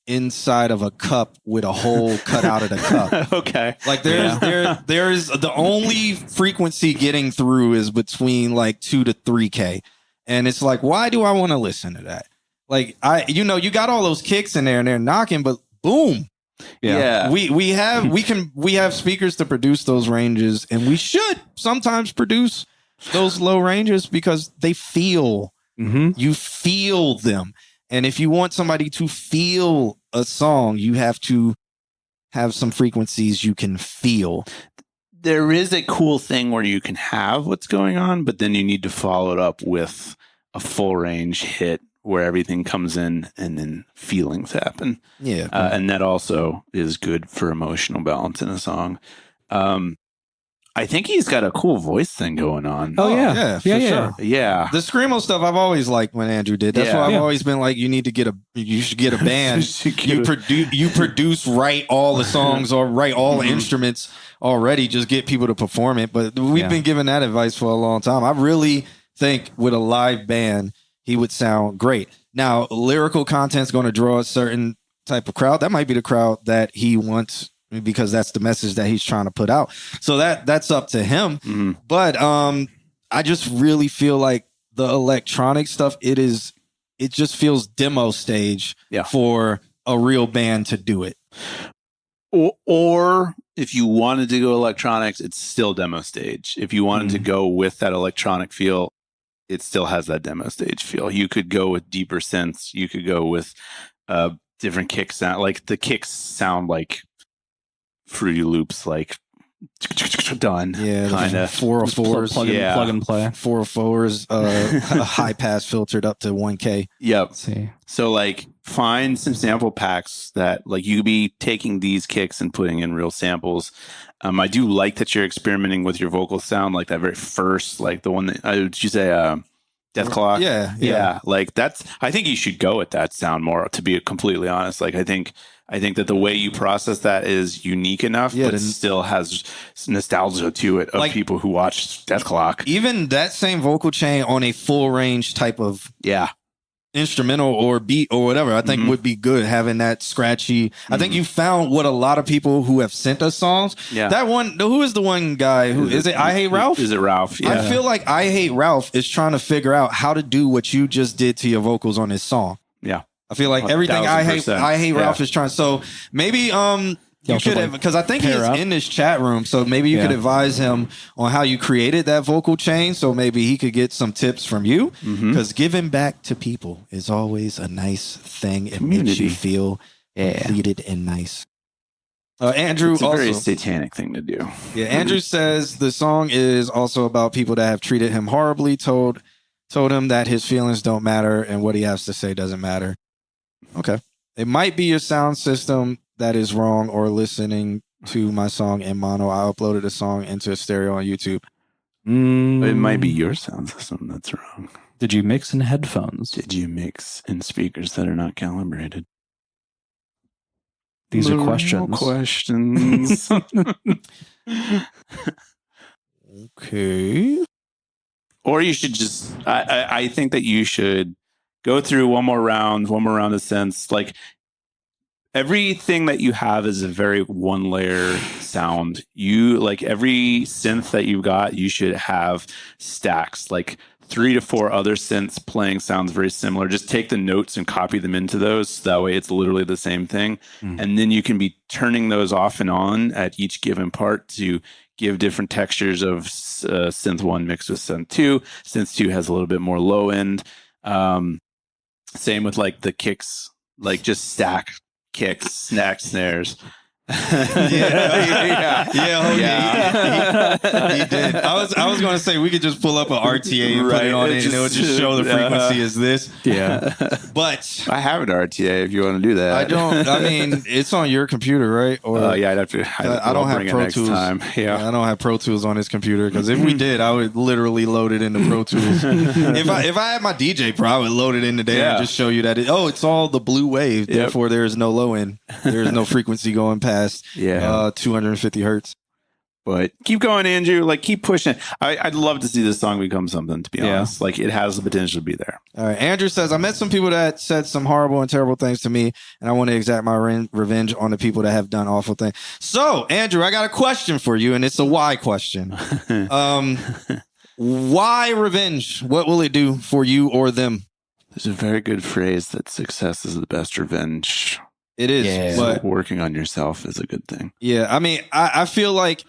S1: inside of a cup with a hole cut out of the cup.
S4: Okay.
S1: Like there's the only frequency getting through is between like 2 to 3K. And it's like, why do I want to listen to that? Like, you got all those kicks in there and they're knocking, but boom.
S4: Yeah.
S1: We have speakers to produce those ranges, and we should sometimes produce those low ranges because they feel, you feel them. And if you want somebody to feel a song, you have to have some frequencies you can feel.
S4: There is a cool thing where you can have what's going on, but then you need to follow it up with a full range hit where everything comes in and then feelings happen.
S1: Yeah.
S4: And that also is good for emotional balance in a song. I think he's got a cool voice thing going on.
S2: Oh, yeah.
S1: Yeah, for
S2: Yeah.
S1: sure.
S4: Yeah.
S1: The screamo stuff I've always liked when Andrew did. That's
S4: Yeah.
S1: why I've
S2: Yeah.
S1: always been like, you should get a band. you produce, write all the songs or write all the instruments already. Just get people to perform it. But we've been giving that advice for a long time. I really think with a live band, he would sound great. Now, lyrical content's going to draw a certain type of crowd. That might be the crowd that he wants, because that's the message that he's trying to put out. So that's up to him. But I just really feel like the electronic stuff, it just feels demo stage for a real band to do it.
S4: Or if you wanted to go electronics, it's still demo stage. If you wanted to go with that electronic feel, it still has that demo stage feel. You could go with deeper synths. You could go with different kick sound. Like the kicks sound like Fruity Loops, like done.
S1: Yeah,
S4: kind of
S1: 404s.
S2: Plug and play.
S1: 404s, a high pass filtered up to 1K.
S4: Yep.
S2: Let's see.
S4: So like find some sample packs that like you could be taking these kicks and putting in real samples. I do like that you're experimenting with your vocal sound, like that very first, like the one that did you say Death Clock? Yeah. Like I think you should go with that sound more, to be completely honest. Like I think that the way you process that is unique enough, but still has nostalgia to it of
S1: like,
S4: people who watched Death Clock.
S1: Even that same vocal chain on a full range type of instrumental or beat or whatever, I think would be good, having that scratchy. I think you found what a lot of people who have sent us songs. Yeah. That one, who is the one guy who is it? I Hate Ralph?
S4: Is it Ralph? Yeah.
S1: I feel like I Hate Ralph is trying to figure out how to do what you just did to your vocals on this song.
S4: Yeah.
S1: I feel like everything
S4: 1000%.
S1: I hate Ralph is trying. So maybe you could have, because I think he's in this chat room. So maybe you could advise him on how you created that vocal chain. So maybe he could get some tips from you. Because giving back to people is always a nice thing. It makes you feel completed and nice. Andrew,
S4: it's a
S1: also
S4: very satanic thing to do.
S1: Yeah, Andrew says the song is also about people that have treated him horribly, told him that his feelings don't matter and what he has to say doesn't matter. Okay. It might be your sound system that is wrong, or listening to my song in mono. I uploaded a song into a stereo on YouTube.
S4: It might be your sound system that's wrong.
S2: Did you mix in headphones?
S4: Did you mix in speakers that are not calibrated?
S2: These are questions.
S1: Okay.
S4: Or you should just, I think that you should go through one more round of synths. Like everything that you have is a very one layer sound. You like every synth that you've got, you should have stacks, like 3 to 4 other synths playing sounds very similar. Just take the notes and copy them into those. So that way it's literally the same thing. And then you can be turning those off and on at each given part to give different textures of synth 1 mixed with synth 2. Synth 2 has a little bit more low end. Same with like the kicks, like just stack kicks, snares.
S1: He did. I was going to say we could just pull up an RTA and put it on it, and it would just show the frequency as this.
S2: Yeah,
S1: but
S4: I have an RTA if you want to do that.
S1: I don't. I mean, it's on your computer, right? Or
S4: yeah, I'd have to.
S1: I don't have Pro Tools.
S4: Yeah,
S1: I don't have Pro Tools on this computer, because if we did, I would literally load it into Pro Tools. if I had my DJ Pro, I would load it into there and just show you that it's all the blue wave. Therefore, there is no low end. There is no frequency going past 250 hertz.
S4: But keep going, Andrew. Like, keep pushing. I'd love to see this song become something, to be honest. Like, it has the potential to be there.
S1: All right. Andrew says, I met some people that said some horrible and terrible things to me, and I want to exact my revenge on the people that have done awful things. So, Andrew, I got a question for you, and it's a why question. Why revenge? What will it do for you or them?
S4: There's a very good phrase that success is the best revenge.
S1: It is,
S2: Yeah.
S1: but
S4: So working on yourself is a good thing.
S1: yeah, I mean, I feel like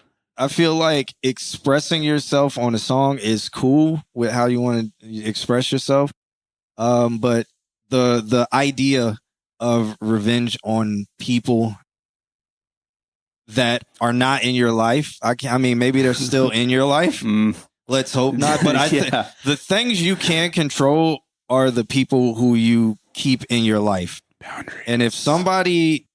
S1: expressing yourself on a song is cool with how you want to express yourself. But the idea of revenge on people that are not in your life, I mean, maybe they're still in your life. Let's hope not. But
S4: Yeah.
S1: the things you can control are the people who you keep in your life.
S4: Boundaries.
S1: And if somebody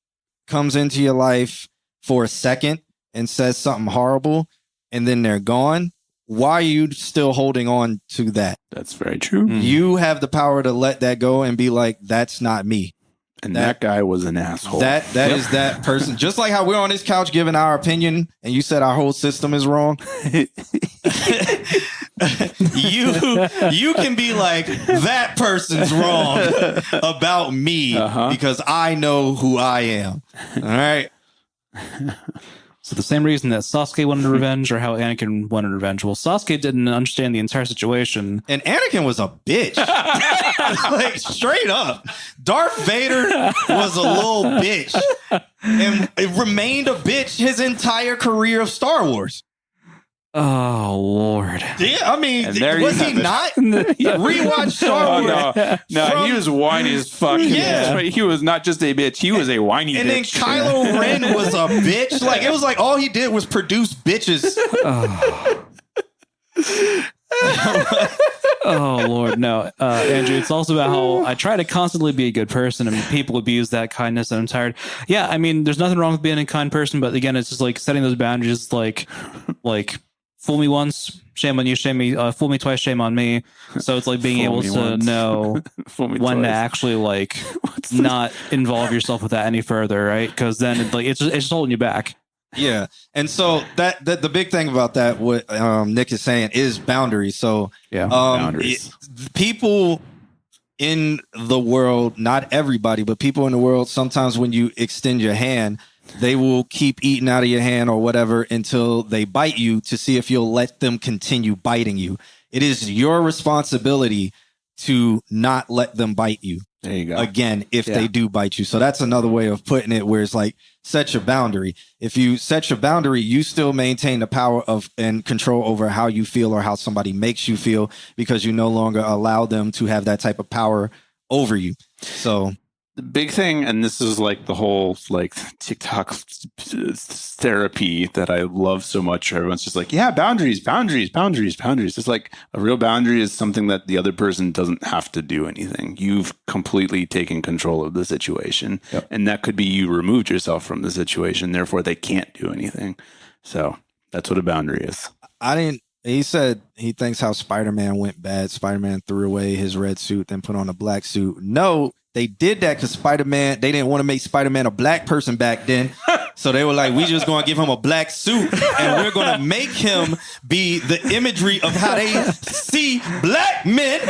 S1: comes into your life for a second and says something horrible and then they're gone, why are you still holding on to that?
S4: That's very true.
S1: You have the power to let that go and be like, that's not me.
S4: And that guy was an asshole.
S1: That is that person. Just like how we're on this couch giving our opinion and you said our whole system is wrong. you can be like, that person's wrong about me because I know who I am. All right.
S2: So the same reason that Sasuke wanted revenge or how Anakin wanted revenge. Well, Sasuke didn't understand the entire situation.
S1: And Anakin was a bitch. Like, straight up. Darth Vader was a little bitch. And it remained a bitch his entire career of Star Wars.
S2: Oh, Lord.
S1: Yeah, I mean,
S4: And there
S1: was
S4: you
S1: he
S4: have it.
S1: not? Rewatch Star
S4: Oh,
S1: Wars.
S4: no,
S1: From-
S4: he was whiny as fuck.
S1: Yeah.
S4: He was not just a bitch. He was a whiny
S1: And then
S4: bitch.
S1: Kylo Ren was a bitch. Like, it was like all he did was produce bitches.
S2: Oh, Lord. No, Andrew, it's also about how I try to constantly be a good person and people abuse that kindness and I'm tired. Yeah, I mean, there's nothing wrong with being a kind person, but again, it's just like setting those boundaries, like fool me once, shame on you, fool me twice, shame on me. So it's like being
S4: Fool
S2: able
S4: me
S2: to
S4: once.
S2: know
S4: Fool me
S2: when to
S4: twice.
S2: actually like not involve yourself with that any further, right? Because then it's just holding you back.
S1: Yeah. And so that the big thing about that, what Nick is saying, is boundaries. So
S2: Yeah.
S4: Boundaries.
S1: people in the world, not everybody, but people in the world, sometimes when you extend your hand, they will keep eating out of your hand or whatever until they bite you to see if you'll let them continue biting you. It is your responsibility to not let them bite you
S4: There you go.
S1: again if they do bite you. So that's another way of putting it, where it's like, set your boundary. If you set your boundary, you still maintain the power of and control over how you feel or how somebody makes you feel, because you no longer allow them to have that type of power over you. So
S4: The big thing, and this is like the whole like TikTok therapy that I love so much. Everyone's just like, yeah, boundaries. It's like a real boundary is something that the other person doesn't have to do anything. You've completely taken control of the situation.
S2: Yep.
S4: And that could be you removed yourself from the situation. Therefore, they can't do anything. So that's what a boundary is.
S1: he said he thinks how Spider-Man went bad. Spider-Man threw away his red suit, then put on a black suit. No, they did that because Spider-Man, they didn't want to make Spider-Man a black person back then. So they were like, we just going to give him a black suit and we're going to make him be the imagery of how they see black men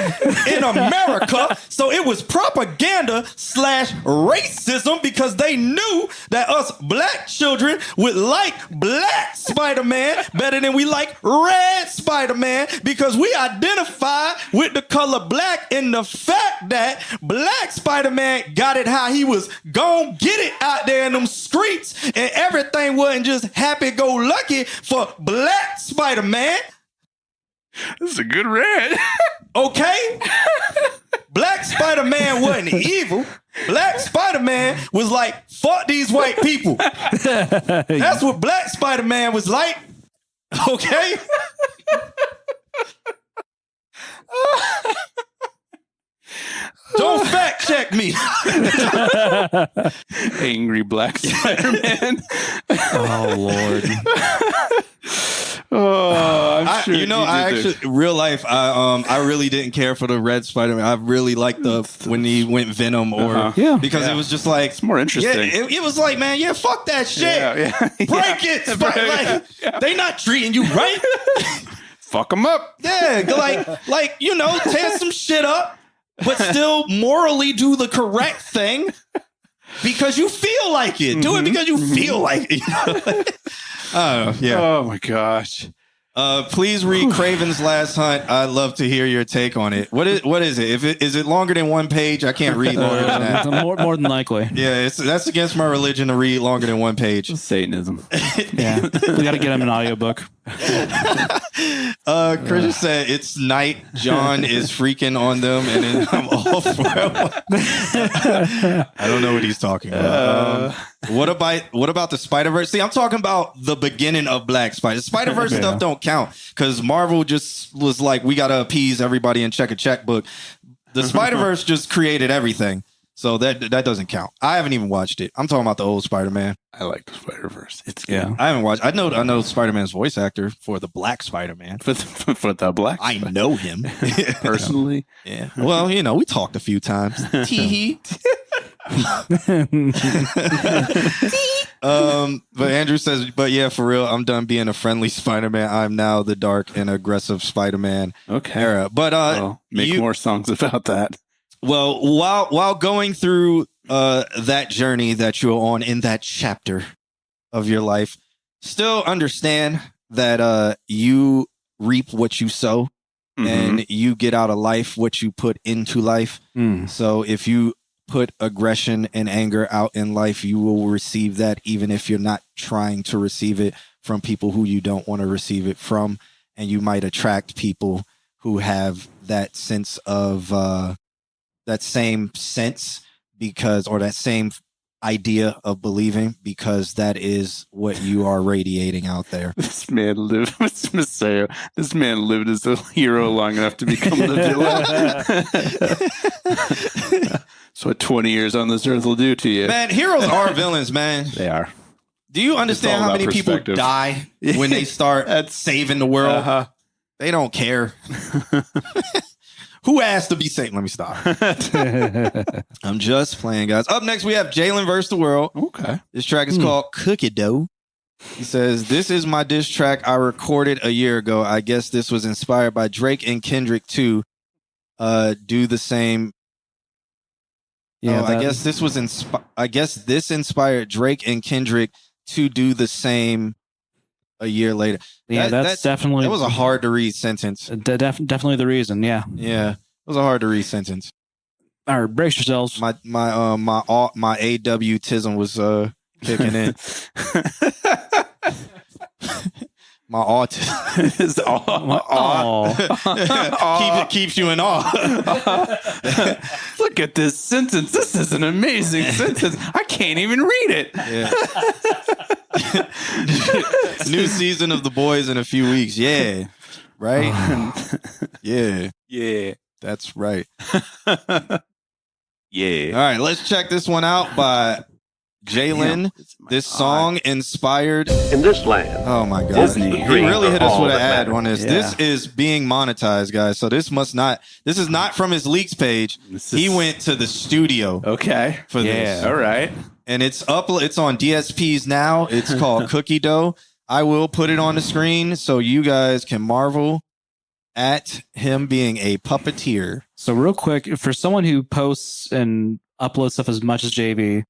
S1: in America. So it was propaganda / racism, because they knew that us black children would like black Spider-Man better than we like red Spider-Man, because we identify with the color black and the fact that black Spider-Man got it how he was gon' get it out there in them streets, and everything wasn't just happy-go-lucky for black Spider-Man.
S4: This is a good red.
S1: Okay? Black Spider-Man wasn't evil. Black Spider-Man was like, fuck these white people. That's what Black Spider-Man was like. Okay? Don't fact check me.
S4: Angry black Spider-Man.
S2: Oh, Lord.
S4: Oh, I'm sure.
S1: I
S4: did
S1: actually, real life, I really didn't care for the red Spider-Man. I really liked when he went Venom, or
S2: Yeah.
S1: because it was just like,
S4: It's more interesting.
S1: yeah, it was like, man, yeah, fuck that shit.
S4: Yeah.
S1: Break it. Like, they not treating you right.
S4: Fuck them up.
S1: Yeah, like tear some shit up, but still morally do the correct thing because you feel like it. Do it because you feel like it. I don't know. Yeah.
S4: Oh my gosh.
S1: Please read Craven's Last Hunt. I'd love to hear your take on it. What is it? Is it longer than one page? I can't read longer than that.
S2: More than likely.
S1: Yeah, that's against my religion to read longer than one page.
S4: Satanism.
S2: Yeah, we got to get him an audiobook.
S1: Christian said it's night. John is freaking on them, and then I'm all for it. I don't know what he's talking about. What about the Spider-Verse? See, I'm talking about the beginning of Black Spider. The Spider-Verse stuff don't count because Marvel just was like, we gotta appease everybody and check a checkbook. The Spider-Verse just created everything, so that doesn't count. I haven't even watched it. I'm talking about the old Spider-Man.
S4: I like the Spider-Verse. It's good.
S2: Yeah.
S1: I haven't watched. I know Spider-Man's voice actor for the Black Spider-Man.
S4: For the Black
S1: I know him
S4: personally.
S1: Yeah. Well, we talked a few times. Tee But Andrew says, but yeah, for real, I'm done being a friendly Spider-Man. I'm now the dark and aggressive Spider-Man era. But
S4: make more songs about that.
S1: Well, while going through that journey that you're on in that chapter of your life, still understand that you reap what you sow, and you get out of life what you put into life. So if you put aggression and anger out in life, you will receive that, even if you're not trying to receive it from people who you don't want to receive it from. And you might attract people who have that sense of that same sense or that same idea of believing, because that is what you are radiating out there.
S4: This man lived as a hero long enough to become the villain. That's what 20 years on this earth will do to you.
S1: Man, heroes are villains, man.
S4: They are.
S1: Do you understand how many people
S4: perspective.
S1: die when they start saving the world? They don't care. Who asked to be saved? Let me stop. I'm just playing, guys. Up next, we have Jalen vs. the World.
S4: Okay.
S1: This track is called Cookie Dough. He says, this is my diss track I recorded a year ago. I guess this was inspired by Drake and Kendrick to do the same. Yeah, I guess this was this inspired Drake and Kendrick to do the same a year later.
S2: Yeah, that's definitely.
S1: That was a hard to read sentence.
S2: Definitely the reason. Yeah.
S1: Yeah, it was a hard to read sentence.
S2: All right, brace yourselves.
S1: My AW-tism was kicking in. My autism is keeps you in awe.
S4: Look at this sentence. This is an amazing sentence. I can't even read it.
S1: Yeah. New season of The Boys in a few weeks. Yeah. Right? Yeah.
S4: Yeah.
S1: That's right.
S4: Yeah.
S1: All right, let's check this one out by Jalen. This song inspired
S6: in this land.
S1: Oh my God.
S4: Disney.
S1: He really hit us with an ad
S6: matters.
S1: on this.
S4: Yeah.
S1: This is being monetized, guys. So this is not from his leaks page. He went to the studio
S4: Okay.
S1: for this.
S4: All right.
S1: And it's on DSPs now. It's called Cookie Dough. I will put it on the screen so you guys can marvel at him being a puppeteer.
S2: So real quick, for someone who posts and uploads stuff as much as JV,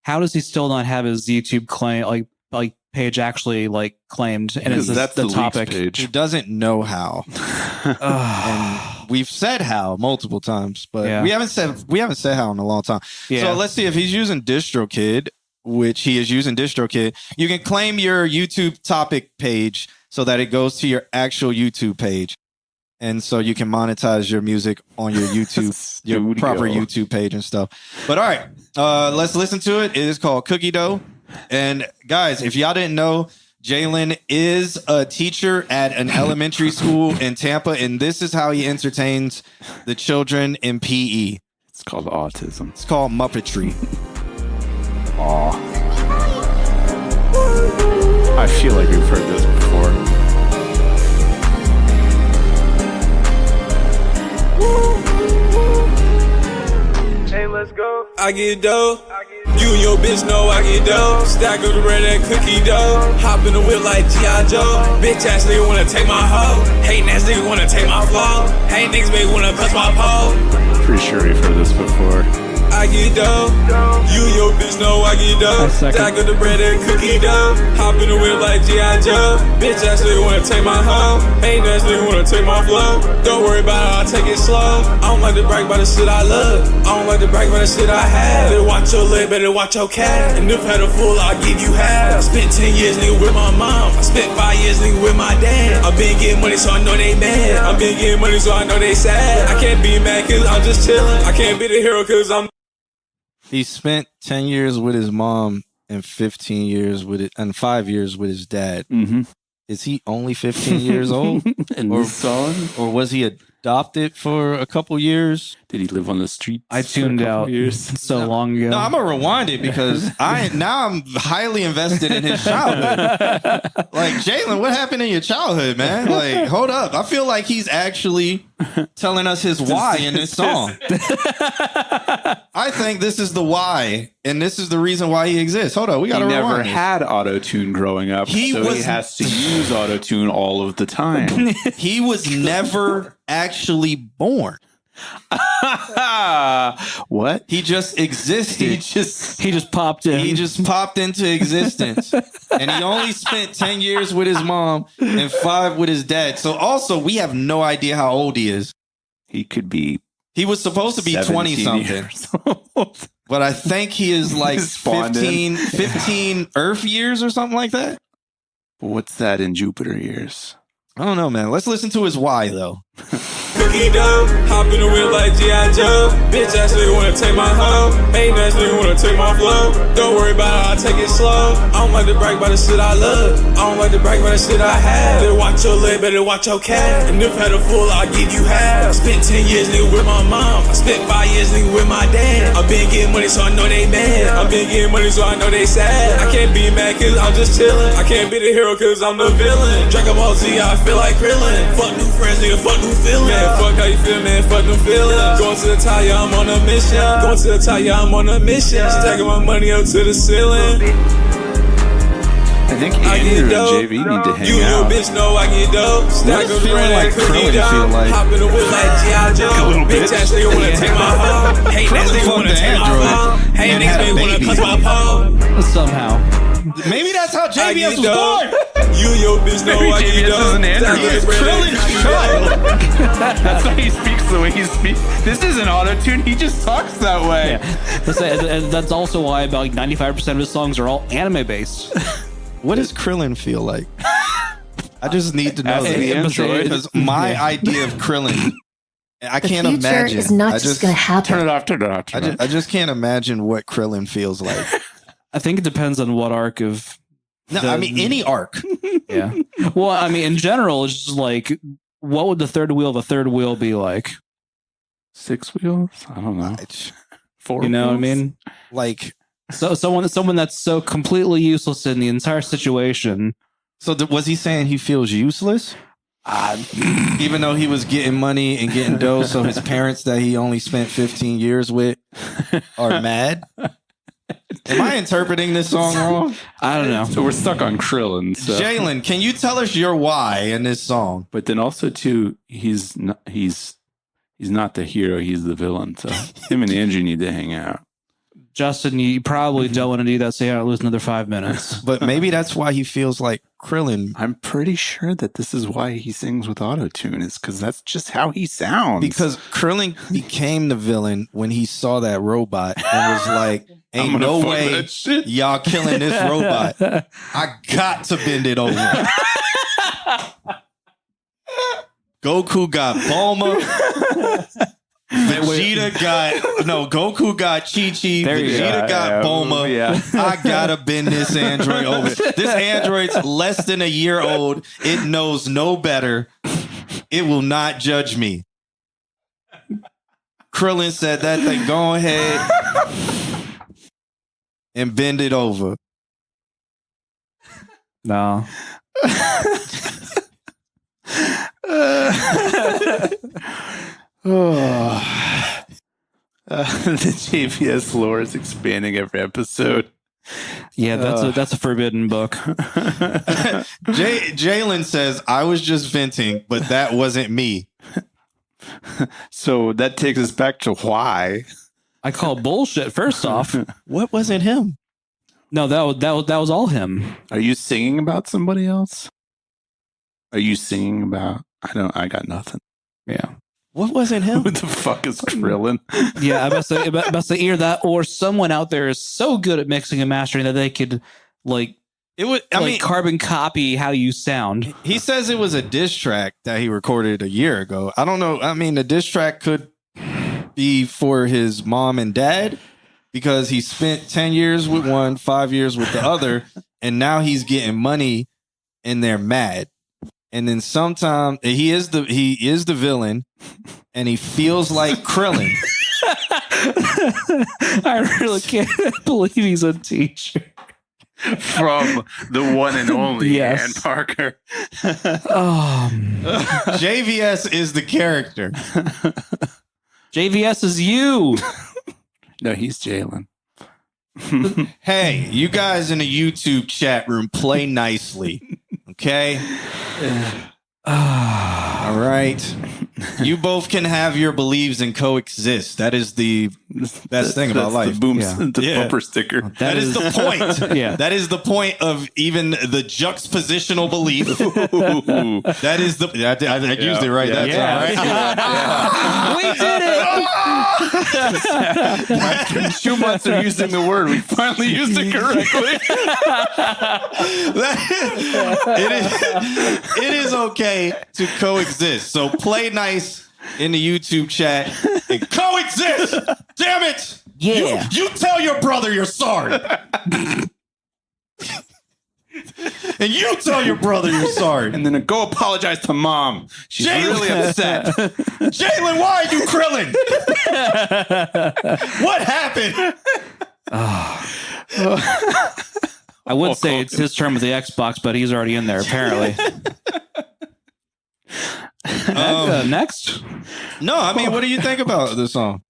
S2: how does he still not have his YouTube claim like page actually like claimed? And is
S4: that's
S2: the
S4: the
S2: topic?
S1: He doesn't know how. And we've said how multiple times, but
S2: Yeah.
S1: we haven't said how in a long time.
S2: Yeah.
S1: So let's see if he's using DistroKid, which he is using DistroKid. You can claim your YouTube topic page so that it goes to your actual YouTube page. And so you can monetize your music on your YouTube, your proper YouTube page and stuff. But all right, let's listen to it. It is called Cookie Dough. And guys, if y'all didn't know, Jalen is a teacher at an elementary school in Tampa, and this is how he entertains the children in PE.
S4: It's called autism.
S1: It's called Muppetry.
S4: I feel like we've heard this before.
S5: Hey, let's go. I get dough. You and your bitch know I get dough. Stack up the bread and cookie dough. Hop in the whip like G.I. Joe. Bitch ass nigga wanna take my hoe. Hating ass nigga wanna take my flow. Hate niggas make wanna touch my pole.
S4: Pretty sure we've heard this before.
S5: I get dough. You and your bitch know I get dough. Stack up the bread and cookie dough. Hop in the whip like G.I. Joe. Bitch ass nigga wanna take my hoe. Ain't ass nigga wanna take my flow. Don't worry about it, I'll take it slow. I don't like to brag about the shit I love. I don't like to brag about the shit I have. Better watch your leg, better watch your cat. And if had a fool, I'll give you half. I spent 10 years nigga with my mom. I spent 5 years nigga with my dad. I've been getting money so I know they mad. I've been getting money so I know they sad. I can't be mad cause I'm just chillin'. I can't be the hero cause I'm
S1: He spent 10 years with his mom and 15 years with it and 5 years with his dad.
S4: Mm-hmm.
S1: Is he only 15 years old?
S4: In
S1: Or-
S4: this song,
S1: Or was he adopted for a couple years?
S4: did he live on the streets?
S2: I tuned
S4: for a couple
S2: out
S4: years.
S2: so long ago.
S1: No, I'm gonna rewind it because I'm highly invested in his childhood. Like, Jalen, what happened in your childhood, man? Like, hold up. I feel like he's actually telling us his why in this song. I think this is the why, and this is the reason why he exists. Hold up, we
S4: He
S1: gotta
S4: never
S1: rewind this.
S4: had auto-tune growing up,
S1: He
S4: so he
S1: was-
S4: has to use auto-tune all of the time.
S1: He was never actually born.
S4: What?
S1: He just existed.
S4: He just
S2: he just popped in.
S1: He just popped into existence. And he only spent 10 years with his mom and 5 with his dad. So also, we have no idea how old he is.
S4: he could be
S1: He was supposed to be 20 something,
S4: years old.
S1: but I think he is like
S4: He's spawned in.
S1: 15 Earth years or something like that.
S4: What's that in Jupiter years?
S1: I don't know, man. Let's listen to his why, though.
S5: cookie dough. Hop in the whip like G.I. Joe. Bitch ass nigga wanna take my hoe. Ain't ass nigga wanna take my flow. Don't worry about it, I'll take it slow. I don't like to brag about the shit I love. I don't like to brag about the shit I have. Better watch your leg, better watch your cat. And if had a fool, I'll give you half. I spent 10 years nigga with my mom. I spent 5 years nigga with my dad. I've been getting money so I know they mad. I've been getting money so I know they sad. I can't be mad cause I'm just chillin'. I can't be the hero cause I'm the villain. Dragon Ball Z, I feel like Krillin. Fuck new friends, nigga, fuck new feelings. Man, fuck how you feel, man, fuck new feelings. Going to the top, yeah, I'm on a mission. Going to the top, yeah, I'm on a mission. Stacking my money up to the ceiling.
S4: I think
S5: I
S4: Andrew
S5: get
S4: and
S5: dope.
S4: JV need to hang
S5: You
S4: out.
S5: bitch know I get dope. Stack
S1: does
S5: up
S1: feeling
S5: bread,
S1: like
S5: cookie
S1: Krillin
S5: dough.
S1: feel like?
S5: Hop in the whip like G.I. Joe.
S4: little
S5: Bitch
S4: bitch.
S5: ass nigga wanna take my hoe. Hate
S1: Krillin
S5: ass nigga
S1: fucked
S5: wanna
S1: the
S5: take my
S1: android
S5: phone. Hate
S1: and
S5: niggas
S1: had a
S5: nigga wanna
S1: baby.
S5: touch my pole.
S2: Somehow.
S1: Maybe that's how
S5: I
S1: JBS
S5: get
S1: was born.
S5: dope. You your bitch know I
S4: JBS
S5: get
S4: is
S5: dope.
S4: an android.
S5: Stack up
S1: It's
S5: bread,
S1: Krillin's
S5: cookie
S1: child.
S5: dough.
S4: That's why he speaks the way he speaks. This isn't auto-tune. He just talks that way.
S2: Yeah. That's also why about like 95% of his songs are all anime based.
S1: What does Krillin feel like? I just need to know
S4: As
S1: that.
S4: the android.
S1: Because my idea of Krillin, I
S6: The
S1: can't
S6: future
S1: imagine.
S6: is not
S1: I
S6: just going to happen.
S4: Turn it off. Turn it off. Turn it off.
S1: I just can't imagine what Krillin feels like.
S2: I think it depends on what arc of.
S1: No, I mean any arc.
S2: Yeah. Well, I mean, in general, it's just like, what would the third wheel of a third wheel be like?
S4: 6 wheels? I don't know. 4
S2: You know what I
S4: wheels?
S2: mean?
S1: Like,
S2: So someone that's so completely useless in the entire situation.
S1: so was he saying he feels useless? Even though he was getting money and getting dough, so his parents that he only spent 15 years with are mad? Am I interpreting this song wrong?
S2: I don't know.
S4: So we're stuck on Krillin. So.
S1: Jalen, can you tell us your why in this song?
S4: But then also too, he's not the hero. He's the villain. So him and Andrew need to hang out.
S2: Justin, you probably don't want to do that, so you gotta lose another 5 minutes.
S1: But maybe that's why he feels like Krillin,
S4: I'm pretty sure that this is why he sings with auto-tune, is because that's just how he sounds.
S1: because Krillin became the villain when he saw that robot and was like,
S4: I'm
S1: ain't
S4: gonna
S1: no
S4: fuck
S1: way
S4: that shit.
S1: y'all killing this robot. I got to bend it over. Goku got Bulma. Goku got Chi-Chi.
S2: There you go.
S1: Vegeta got Bulma.
S4: Yeah.
S1: I gotta bend this android over. This android's less than a year old. It knows no better. It will not judge me. Krillin said that thing, go ahead and bend it over.
S2: No.
S4: The JPS lore is expanding every episode.
S2: Yeah, that's a forbidden book.
S1: Jalen says, I was just venting, but that wasn't me.
S4: So that takes us back to why.
S2: I call bullshit. First off,
S1: What wasn't him?
S2: no, that was all him.
S4: Are you singing about somebody else? Are you singing about? I got nothing.
S2: Yeah,
S1: What wasn't him?
S4: Who the fuck is Krillin?
S2: yeah. About to either that or someone out there is so good at mixing and mastering that they could like
S1: It was. I mean,
S2: carbon copy how you sound.
S1: he says it was a diss track that he recorded a year ago. I don't know. I mean, the diss track could be for his mom and dad because he spent 10 years with one, 5 years with the other, and now he's getting money and they're mad. And then sometimes he is the villain and he feels like Krillin.
S2: I really can't believe he's a teacher.
S4: From the one and only
S2: Yes.
S4: Ann Parker.
S1: JVS is the character.
S2: JVS is you.
S4: No, he's Jalen.
S1: Hey, you guys in the YouTube chat room, play nicely. Okay? All right. You both can have your beliefs and coexist. That is the best thing about life.
S4: The boom,
S2: Yeah.
S4: the
S1: Yeah.
S4: bumper sticker.
S1: That is the point.
S2: Yeah.
S1: That is the point of even the juxtapositional belief.
S4: Ooh.
S1: That is the. I used it right that time, right?
S2: We did it.
S4: After 2 months of using the word, we finally used it correctly.
S1: It is okay to coexist. So play nice in the YouTube chat and coexist. Damn it!
S2: Yeah.
S1: You tell your brother you're sorry. And you tell your brother you're sorry.
S4: And then go apologize to mom. She's
S1: Jalen.
S4: really upset.
S1: Jalen, why are you Krillin? What happened?
S2: I would say it's his term with the Xbox, but he's already in there apparently. Next,
S1: No, I mean, what do you think about the song?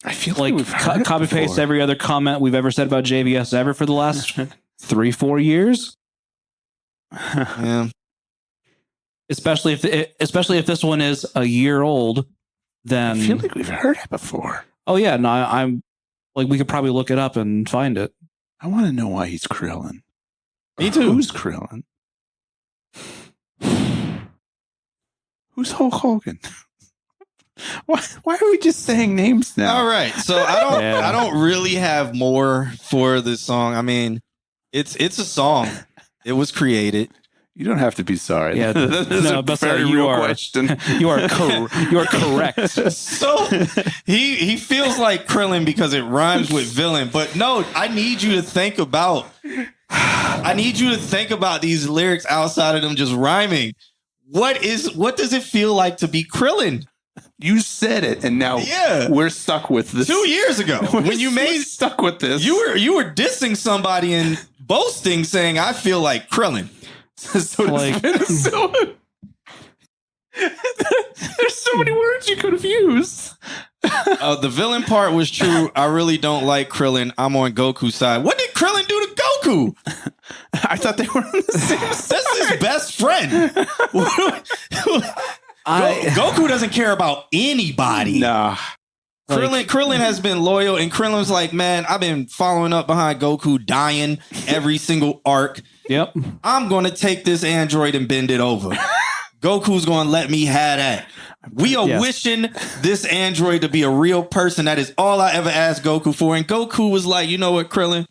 S4: I feel
S2: like
S4: we've heard it
S2: copy paste
S4: before.
S2: every other comment we've ever said about JVS ever for the last 3-4 years.
S1: Yeah.
S2: Especially if this one is a year old, then
S4: I feel like we've heard it before.
S2: oh yeah, no, I'm like we could probably look it up and find it.
S4: I want to know why he's Krillin.
S1: Me too.
S4: Who's Krillin? Who's Hulk Hogan? Why are we just saying names now?
S1: All right. So I
S2: Yeah.
S1: don't really have more for this song. I mean, it's a song. It was created.
S4: You don't have to be sorry.
S2: Yeah,
S4: that is
S2: no,
S4: a
S2: but
S4: very
S2: you
S4: real
S2: are-
S4: question.
S2: You are correct.
S1: So he feels like Krillin because it rhymes with villain. But no, I need you to think about these lyrics outside of them just rhyming. What does it feel like to be Krillin?
S4: You said it, and now
S1: Yeah.
S4: we're stuck with this.
S1: 2 years ago, when you
S4: We're
S1: made
S4: stuck with this,
S1: you were dissing somebody and boasting, saying, "I feel like Krillin."
S4: so
S2: Like-
S4: Venezuela. There's so many words you could have used.
S1: The villain part was true. I really don't like Krillin. I'm on Goku's side. What did Krillin do to Goku?
S4: I thought they were on the same side.
S1: That's his best friend. Goku doesn't care about anybody.
S4: Nah.
S1: Krillin has been loyal, and Krillin's like, man, I've been following up behind Goku, dying every single arc.
S2: Yep.
S1: I'm going to take this android and bend it over. Goku's going to let me have that. We are
S2: Yes.
S1: wishing this android to be a real person. That is all I ever asked Goku for. And Goku was like, you know what, Krillin?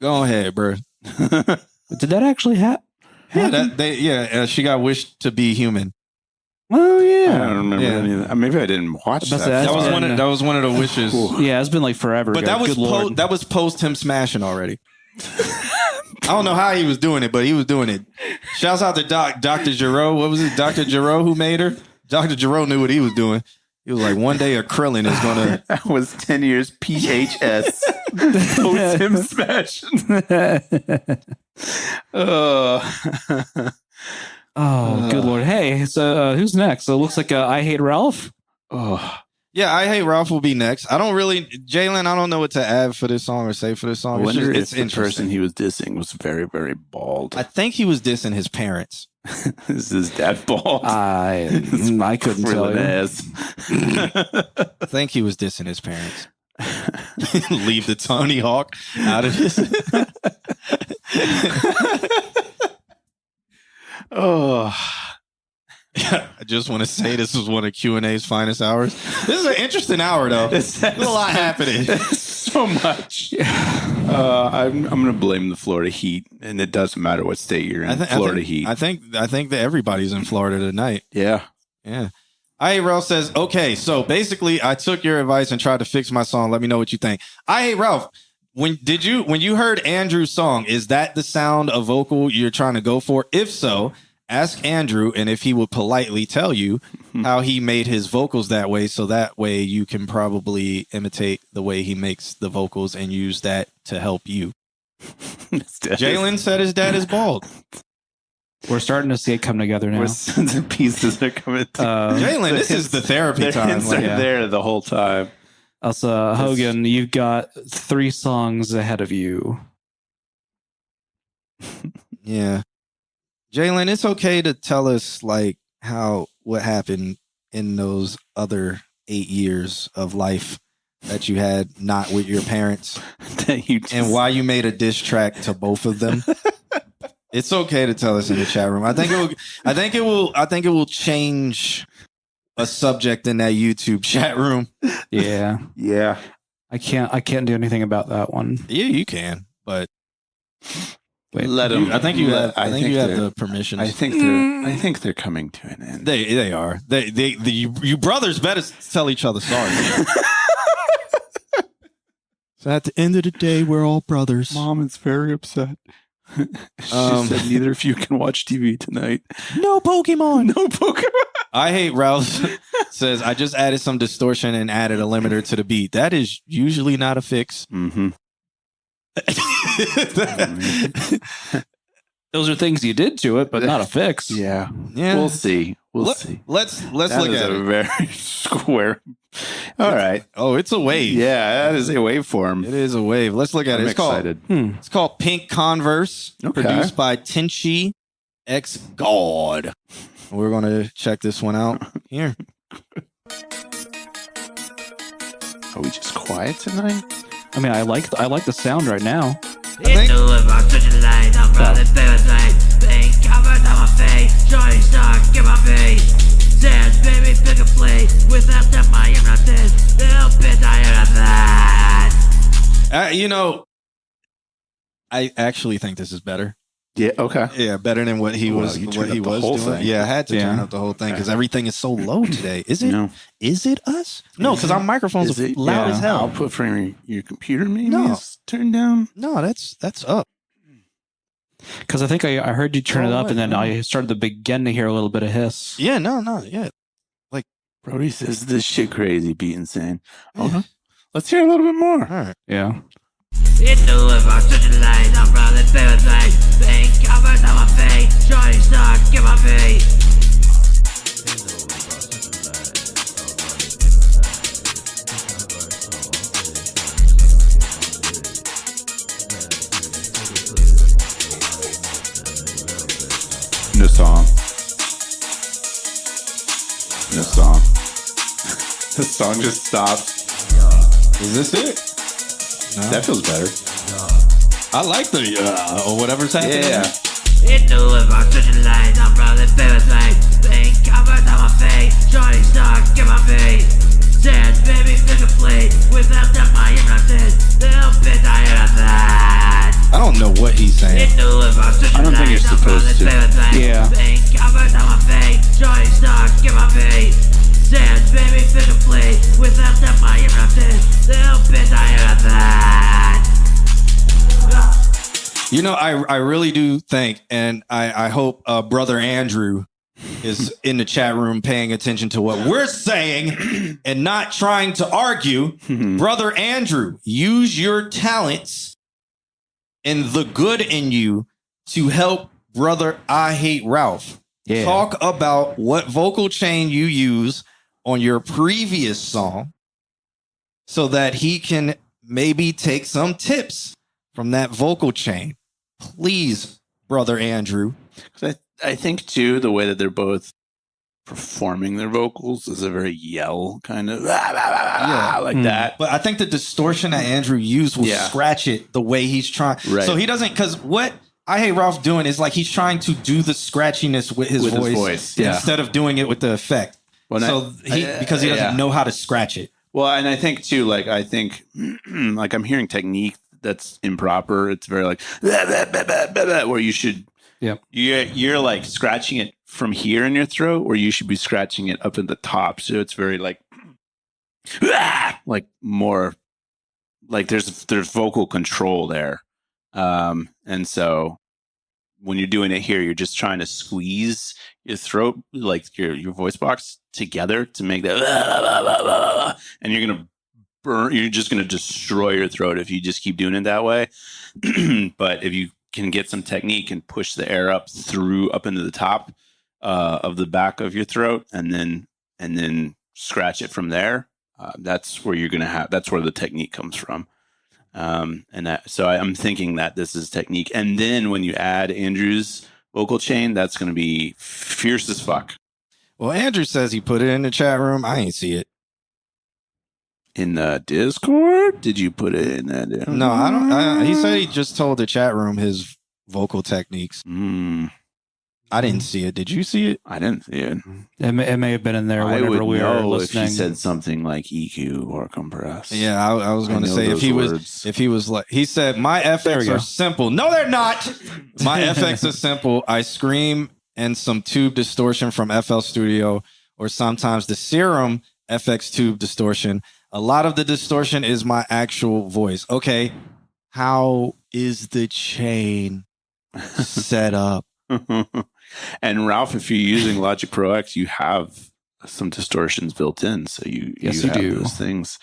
S1: Go ahead, bro.
S2: Did that actually happen?
S1: She got wished to be human.
S2: Oh
S4: I
S2: yeah.
S4: don't remember
S1: Yeah.
S4: any of that. Maybe I didn't watch
S2: That's-
S4: that.
S1: That was
S2: been-
S1: that was one of the wishes.
S2: Yeah, it's been like forever.
S1: But
S2: ago.
S1: that was
S2: Good Lord.
S1: that was post him smashing already. I don't know how he was doing it, but he was doing it. Shouts out to Dr. Giro. What was it? Dr. Giro who made her? Dr. Giro knew what he was doing. He was like, one day a Krillin is gonna.
S4: That was 10 years PHS. Post him smashing.
S2: Oh, good Lord. Hey, so who's next? So it looks like I Hate Ralph.
S4: Oh.
S1: Yeah, I Hate Ralph will be next. I don't really, Jalen. I don't know what to add for this song or say for this
S4: I
S1: song.
S4: wonder if
S1: It's
S4: the person
S1: interesting.
S4: he was dissing was very, very bald.
S1: I think he was dissing his parents.
S4: Is his dad bald?
S2: I couldn't tell
S4: Krillin
S2: you.
S4: ass.
S1: I think he was dissing his parents. Leave the Tony Hawk out of this.
S4: Oh,
S1: I just want to say this was one of Q&A's finest hours. This is an interesting hour, though. There's a lot happening.
S4: so much. I'm going to blame the Florida Heat, and it doesn't matter what state you're in. Florida Heat.
S1: I think that everybody's in Florida tonight.
S4: Yeah.
S1: Yeah. I Hate Ralph says, okay, so basically I took your advice and tried to fix my song. Let me know what you think. I Hate Ralph. When you heard Andrew's song, is that the sound of vocal you're trying to go for? If so, ask Andrew, and if he would politely tell you how he made his vocals that way, so that way you can probably imitate the way he makes the vocals and use that to help you. Jalen said his dad is bald.
S2: We're starting to see it come together now.
S4: The pieces are coming together.
S1: Jalen, this is the therapy time.
S4: They're there the whole time.
S2: Also, Hogan, you've got 3 songs ahead of you.
S1: Yeah. Jalen, it's okay to tell us like what happened in those other 8 years of life that you had not with your parents and why you made a diss track to both of them. It's okay to tell us in the chat room. I think it will change a subject in that YouTube chat room.
S2: Yeah.
S4: Yeah.
S2: I can't do anything about that one.
S1: Yeah, you can, but
S2: Wait,
S4: let them.
S1: I think you have
S4: they're-
S1: the permission.
S4: I think they're coming to an end.
S1: They are. You brothers better tell each other sorry. So at the end of the day, we're all brothers.
S4: Mom is very upset. She said neither of you can watch TV tonight.
S1: No Pokemon.
S4: No Pokemon.
S1: I Hate Ralph says, I just added some distortion and added a limiter to the beat. That is usually not a fix.
S4: Mm-hmm.
S2: Those are things you did to it, but not a fix.
S4: Yeah.
S1: Yeah.
S4: We'll see. We'll see.
S1: Let's
S4: That
S1: look
S4: is
S1: at
S4: a
S1: it.
S4: very square. All right.
S1: Oh, it's a wave.
S4: Yeah, that is a waveform.
S1: It is a wave. Let's look at
S4: I'm
S1: it.
S4: excited.
S1: It's called Pink Converse,
S4: Okay.
S1: produced by Tenchi X God. We're going to check this one out here.
S4: Are we just quiet tonight?
S2: I mean, I like the sound right now.
S1: think- I actually think this is better.
S4: Yeah. Okay.
S1: Yeah, better than what he
S4: Well,
S1: was
S4: you
S1: what
S4: turned
S1: he
S4: up the
S1: was
S4: whole
S1: doing.
S4: thing.
S1: Yeah, I had to turn
S2: Yeah.
S1: up the whole thing because everything is so low today. Is it?
S4: No.
S1: Is it us? No, because our microphones
S4: Is
S1: are
S4: it
S1: loud as hell.
S4: Output from your computer maybe
S1: No.
S4: is turned down.
S1: No, that's up.
S2: Because I think I heard you turn it
S1: Oh,
S2: up, and then
S1: wait.
S2: I started to begin to hear a little bit of hiss.
S1: Yeah, no, yeah.
S4: Brody says this shit crazy, beat insane. Oh,
S1: Mhm.
S4: let's hear a little bit more.
S1: All right.
S2: Yeah.
S4: No song. No song. The song just stopped.
S1: Is this it? No.
S4: That feels better.
S1: I like the or whatever's happening.
S4: Yeah.
S1: I don't know what he's saying.
S4: I don't think you're supposed to.
S2: Yeah.
S1: You know, I really do think, and I hope brother Andrew is in the chat room paying attention to what we're saying and not trying to argue. Brother Andrew, use your talents and the good in you to help brother I Hate Ralph.
S2: Yeah.
S1: Talk about what vocal chain you use on your previous song so that he can maybe take some tips from that vocal chain. Please, brother Andrew.
S4: 'Cause I think too the way that they're both performing their vocals is a very yell kind of like that.
S1: But I think the distortion that Andrew used will
S4: Yeah.
S1: scratch it the way he's trying.
S4: Right.
S1: So he doesn't, because what I hate Ralph doing is like he's trying to do the scratchiness with his voice
S4: yeah.
S1: instead of doing it with the effect.
S4: Well,
S1: So because he doesn't know how to scratch it.
S4: Well, and I think too, like like I'm hearing technique that's improper. It's very like where you should,
S2: Yep.
S4: you're like scratching it from here in your throat, or you should be scratching it up at the top. So it's very like more like there's vocal control there, and so when you're doing it here, you're just trying to squeeze your throat, like your voice box together to make that, and you're gonna burn. You're just gonna destroy your throat if you just keep doing it that way. But if you can get some technique and push the air up into the top of the back of your throat, and then scratch it from there, that's where you're gonna that's where the technique comes from. So I'm thinking that this is technique. And then when you add Andrew's vocal chain, that's going to be fierce as fuck.
S1: Well, Andrew says he put it in the chat room. I ain't see it.
S4: In the Discord? Did you put it in that?
S1: No, I don't. He said he just told the chat room his vocal techniques. I didn't see it. Did you see it?
S4: I didn't see it.
S2: It may have been in there
S4: I
S2: whenever
S4: would
S2: we were
S4: know if
S2: listening.
S4: he said something like EQ or compress.
S1: Yeah, I was going to
S4: know
S1: say
S4: those words.
S1: if he was like, he said my
S2: There we
S1: FX
S2: go.
S1: are simple. No, they're not. My FX are simple. I scream and some tube distortion from FL Studio, or sometimes the Serum FX tube distortion. A lot of the distortion is my actual voice. Okay, how is the chain set up?
S4: And Ralph, if you're using Logic Pro X, you have some distortions built in, so you
S2: Yes, you
S4: have
S2: do.
S4: those things.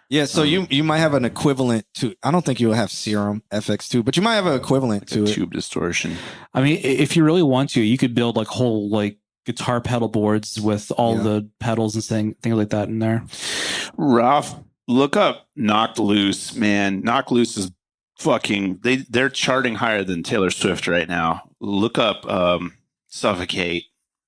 S1: Yeah, so you might have an equivalent to. I don't think you'll have Serum FX2, but you might have an equivalent to it.
S4: Tube distortion.
S2: I mean, if you really want to, you could build like whole like guitar pedal boards with all
S1: Yeah.
S2: the pedals and things like that in there.
S4: Ralph, look up Knocked Loose, man. Knocked Loose is fucking they're charting higher than Taylor Swift right now. Look up Suffocate.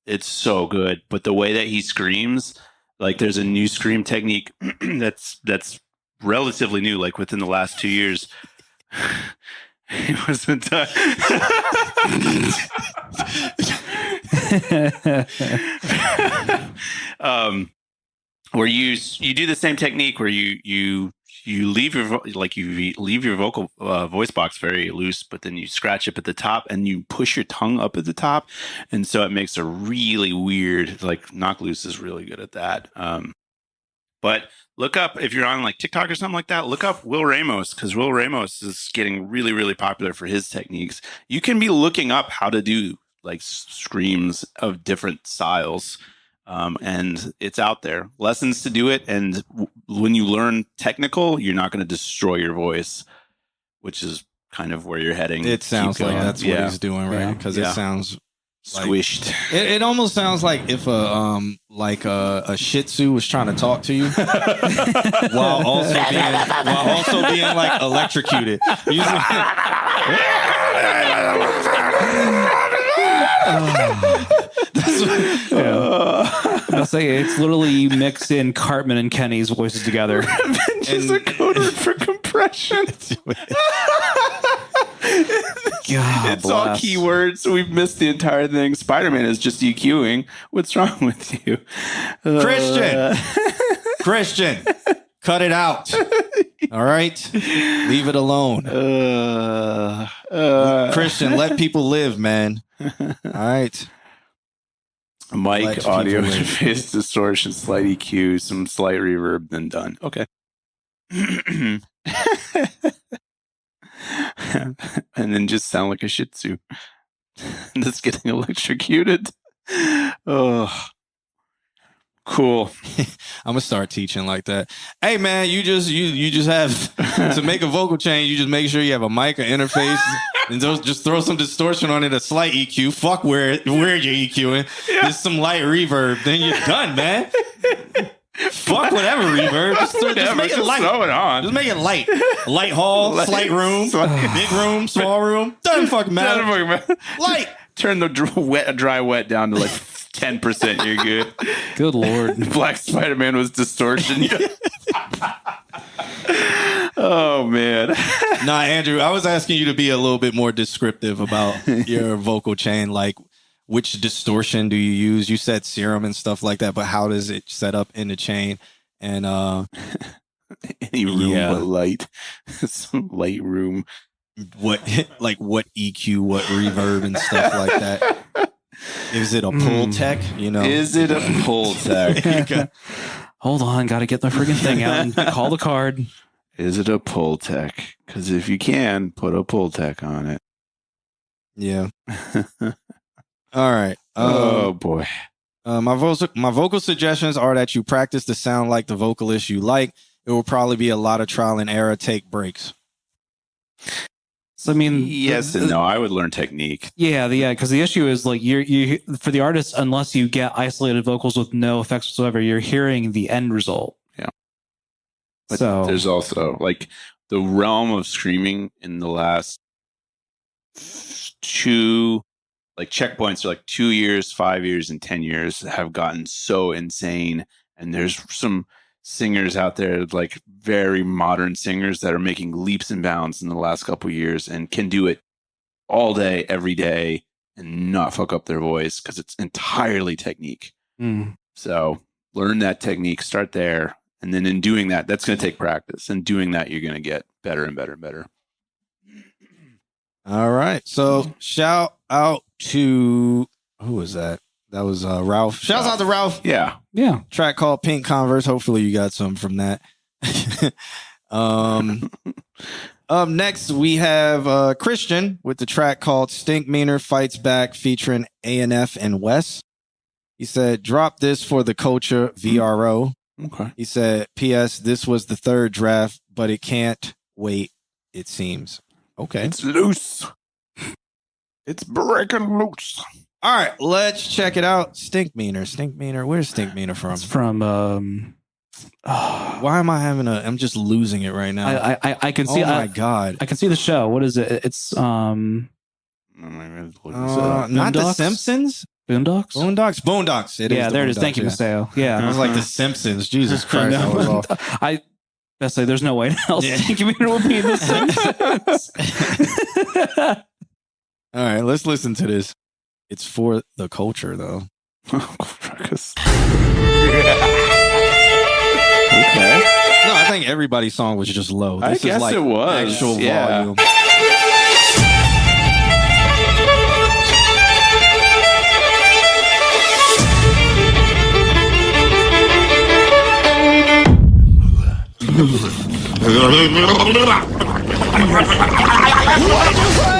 S4: It's so good. But the way that he screams, like there's a new scream technique that's relatively new, like within the last 2 years. It wasn't where you do the same technique where you leave your vocal voice box very loose, but then you scratch up at the top and you push your tongue up at the top, and so it makes a really weird, like Knock Loose is really good at that. But look up, if you're on like TikTok or something like that, look up Will Ramos, because Will Ramos is getting really, really popular for his techniques. You can be looking up how to do like screams of different styles. And it's out there. Lessons to do it. And when you learn technical, you're not going to destroy your voice, which is kind of where you're heading.
S1: It sounds
S4: Keep
S1: like
S4: going.
S1: that's what he's doing, right? Because
S4: Yeah.
S1: it sounds
S4: Squished.
S1: it almost sounds like if a Shih Tzu was trying to talk to you while also being like electrocuted.
S2: I'll say it's literally you mix in Cartman and Kenny's voices together.
S4: Just a code word for compression.
S2: God
S4: It's all
S2: bless.
S4: keywords. We've missed the entire thing. Spider-Man is just EQing. What's wrong with you?
S1: Christian, cut it out. All right, leave it alone. Christian, let people live, man. All right.
S4: Mic,
S1: Let
S4: audio
S1: people live.
S4: interface, distortion, slight EQ, some slight reverb, then done. Okay. And then just sound like a Shih Tzu that's getting electrocuted. Oh, cool.
S1: I'm gonna start teaching like that. Hey man, you just have to make a vocal change. You just make sure you have a mic or interface, and just throw some distortion on it, a slight EQ. Fuck where you're EQing. Just some light reverb. Then you're done, man. Fuck whatever reverb. Just make it light.
S4: Throw it on.
S1: Just make it light. Light hall, slight room, big room, small room. Doesn't fucking matter. Light.
S4: Turn the dry wet down to like 10%, you're good.
S2: Good Lord.
S4: Black Spider-Man was distortion. Oh man.
S1: Nah, Andrew, I was asking you to be a little bit more descriptive about your vocal chain. Like, which distortion do you use? You said serum and stuff like that, but how does it set up in the chain? And
S4: any room but light. Some light room.
S1: what EQ, what reverb and stuff like that? Is it a pull tech? You know,
S4: Is it a pull tech?
S2: Hold on, got to get the friggin' thing out and call the card.
S4: Is it a pull tech? Because if you can, put a pull tech on it.
S1: Yeah. All right.
S4: Oh boy.
S1: My vocal suggestions are that you practice to sound like the vocalist you like. It will probably be a lot of trial and error. Take breaks.
S2: So I mean,
S4: Yes and no. I would learn technique.
S2: yeah, because the issue is like you for the artist, unless you get isolated vocals with no effects whatsoever, you're hearing the end result.
S4: Yeah. But
S2: So
S4: there's also like the realm of streaming in the last 2 like checkpoints are like 2 years, 5 years, and 10 years have gotten so insane. And there's some singers out there, like very modern singers that are making leaps and bounds in the last couple of years and can do it all day, every day, and not fuck up their voice because it's entirely technique. So learn that technique, start there. And then in doing that, that's going to take practice. And doing that, you're going to get better and better and better.
S1: All right. So shout out to who was that? That was Ralph. Shouts out to Ralph.
S4: Yeah.
S2: yeah,
S1: Track called Pink Converse. Hopefully you got some from that. Up next we have Christian with the track called Stink Meaner Fights Back featuring ANF and Wes. He said, drop this for the culture, VRO.
S4: Okay.
S1: He said, P.S. This was the third draft, but it can't wait, it seems. Okay.
S4: It's loose. It's breaking loose.
S1: All right, let's check it out. Stink Meaner. Stink Meaner. Where's Stink Meaner from?
S2: it's from.
S1: Why am I having I'm just losing it right now.
S2: I can see.
S1: Oh my God.
S2: I can see the show. What is it? It's
S1: Not The
S2: Boondocks?
S1: Simpsons?
S2: Boondocks.
S1: Boondocks. It is
S2: Yeah,
S1: the
S2: there it is. Thank you,
S1: Boondocks,
S2: Maseo.
S1: I
S2: Yeah.
S1: was like The Simpsons. Jesus Christ. I was off.
S2: I best say there's no way else.
S1: Yeah.
S2: Computer will be in the Simpsons.
S1: All right, let's listen to this. It's for the culture, though.
S4: Okay.
S1: No, I think everybody's song was just low.
S4: I
S1: This
S4: guess
S1: is like
S4: it was.
S1: actual
S4: Yeah.
S1: volume.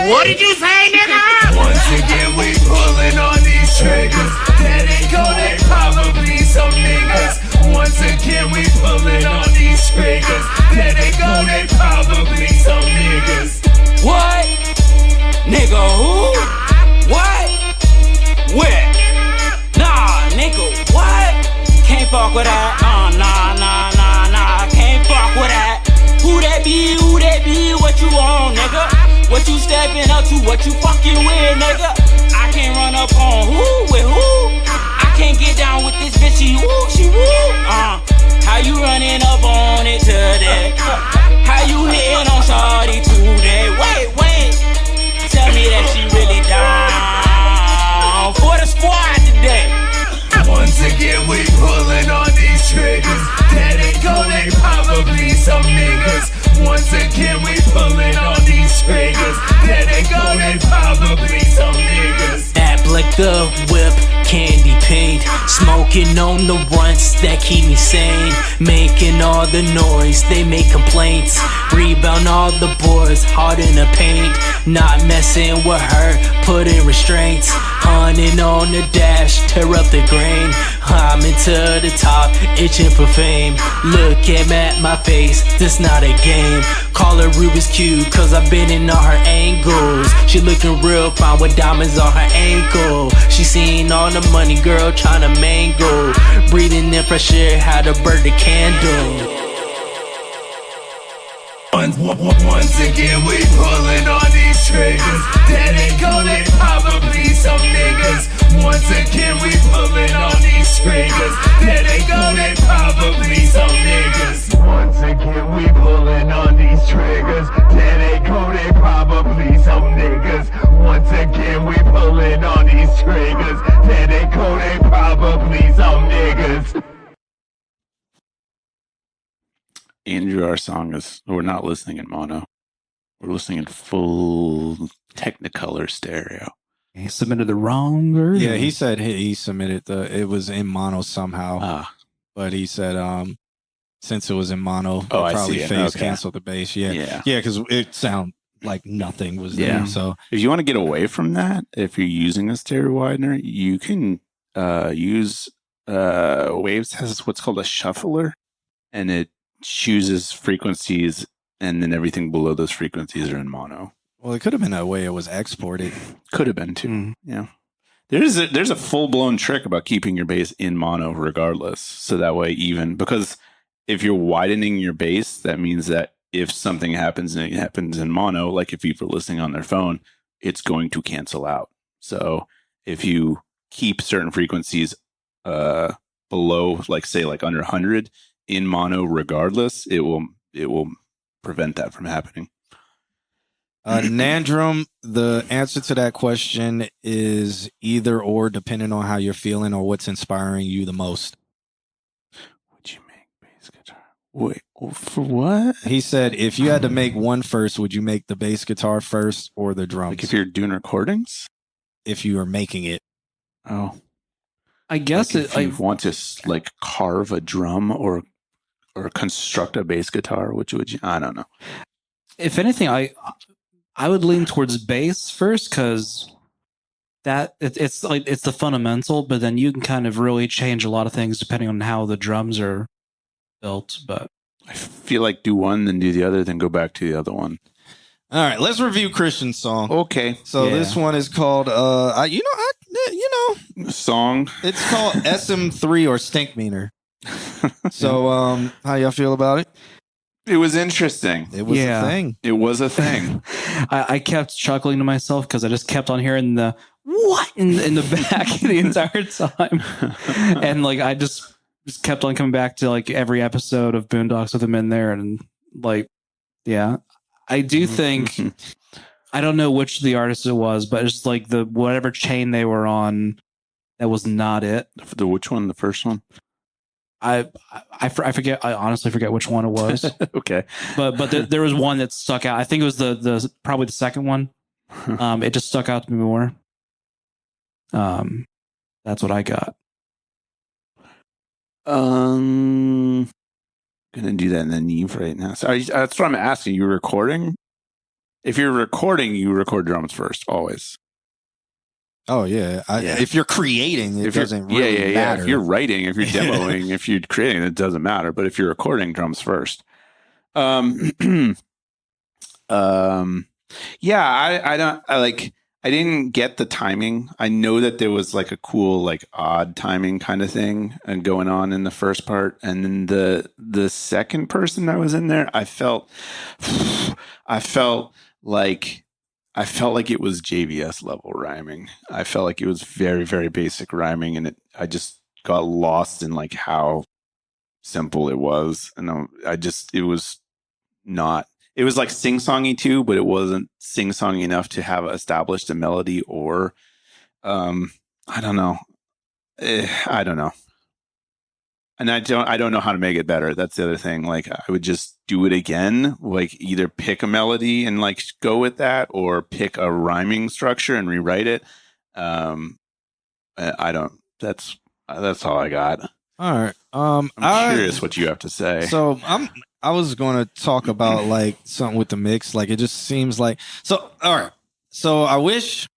S6: What did you say, nigga? Once again, we pulling on these triggers. There they go, they probably some niggas. Once again, we pulling on these triggers. There they go, they probably some niggas. What? Nigga, who? What? Where? Nah, nigga, what? Can't fuck with that. Nah. Can't fuck with that. Who that be? What you on, nigga? What you stepping up to? What you fucking with, nigga? I can't run up on who with who? I can't get down with this bitch. She woo. How you running up on it today? How you hitting on shawty today? Wait. Tell me that she really down for the squad today. Once again, we pulling on these triggers. There they go, they probably some niggas. Once again, we pulling on these triggers. There they go, they probably some niggas. App like the whip, candy paint. Smoking on the runts that keep me sane. Making all the noise, they make complaints. Rebound all the boards, hard in the paint. Not messing with her, putting restraints. Hunting on the dash, tear up the grain. I'm into the top, itching for fame. Looking at my face, this not a game. Call her Rubik's Cube, cause I've been in all her angles. She looking real fine with diamonds on her ankle. She seen all the money, girl tryna mangle. Breathing in fresh air, how to burn the candle. Once again, we pulling on these triggers. That ain't gonna probably some niggas. Once again, we pulling on these triggers. That ain't gonna probably some niggas. Once again, we pulling on these triggers. That ain't gonna probably some niggas. Once again, we pulling on these triggers. That ain't gonna probably some niggas.
S4: Andrew, our song is, we're not listening in mono. We're listening in full Technicolor stereo.
S2: He submitted the wrong version.
S1: Yeah, he said he submitted it was in mono somehow,
S4: Ah,
S1: but he said since it was in mono,
S4: Oh, I
S1: they probably
S4: see it.
S1: phase
S4: Okay.
S1: canceled the bass. Yeah,
S4: yeah.
S1: because it sounded like nothing was there.
S4: Yeah.
S1: So
S4: If you want to get away from that, if you're using a stereo widener, you can use Waves has what's called a shuffler, and it chooses frequencies, and then everything below those frequencies are in mono.
S1: well, it could have been that way it was exported.
S4: Could have been too.
S2: Mm.
S4: Yeah. There's a full blown trick about keeping your bass in mono regardless. So that way, even because if you're widening your bass, that means that if something happens and it happens in mono, like if people are listening on their phone, it's going to cancel out. So if you keep certain frequencies below, like say like under 100 in mono, regardless, it will prevent that from happening.
S1: Nandrum, the answer to that question is either or, depending on how you're feeling or what's inspiring you the most.
S4: Would you make bass guitar? Wait, for what?
S1: He said if you had to make one first, would you make the bass guitar first or the drums?
S4: Like if you're doing recordings?
S1: if you are making it.
S4: Oh,
S2: I guess
S4: like if you want to like carve a drum or construct a bass guitar, which would you? I don't know.
S2: if anything, I would lean towards bass first because it's like it's the fundamental, but then you can kind of really change a lot of things depending on how the drums are built. But
S4: I feel like do one, then do the other, then go back to the other one.
S1: All right, let's review Christian's song.
S4: Okay.
S1: So
S2: Yeah.
S1: this one is called
S4: Song.
S1: it's called SM3 or Stink Meaner. So how y'all feel about it?
S4: It was interesting.
S1: It was
S2: Yeah.
S1: a thing.
S4: It was a thing.
S2: I kept chuckling to myself because I just kept on hearing the what in the back the entire time, and like I just kept on coming back to like every episode of Boondocks with him in there, and like yeah, I do think I don't know which of the artists it was, but it's like the whatever chain they were on, that was not it.
S4: The which one? The first one?
S2: I forget. I honestly forget which one it was.
S4: Okay.
S2: but there was one that stuck out. I think it was the probably the second one. It just stuck out to me more. That's what I got.
S4: Gonna do that in the Neve right now. So that's what I'm asking. You recording? If you're recording, you record drums first, always.
S1: Oh yeah.
S4: Yeah.
S1: If you're creating, it doesn't really matter.
S4: If you're writing, if you're demoing, if you're creating, it doesn't matter. But if you're recording, drums first. Yeah, I didn't get the timing. I know that there was like a cool, like odd timing kind of thing going on in the first part. And then the second person that was in there, I felt like it was JVS level rhyming. I felt like it was very, very basic rhyming, and I just got lost in like how simple it was, and it was not. It was like sing-songy too, but it wasn't sing-songy enough to have established a melody or, I don't know. I don't know. And I don't know how to make it better. That's the other thing. Like I would just do it again, like either pick a melody and like go with that or pick a rhyming structure and rewrite it. That's all I got.
S1: All right.
S4: I'm curious what you have to say.
S1: So I was going to talk about like something with the mix. Like it just seems like so. All right. So I wish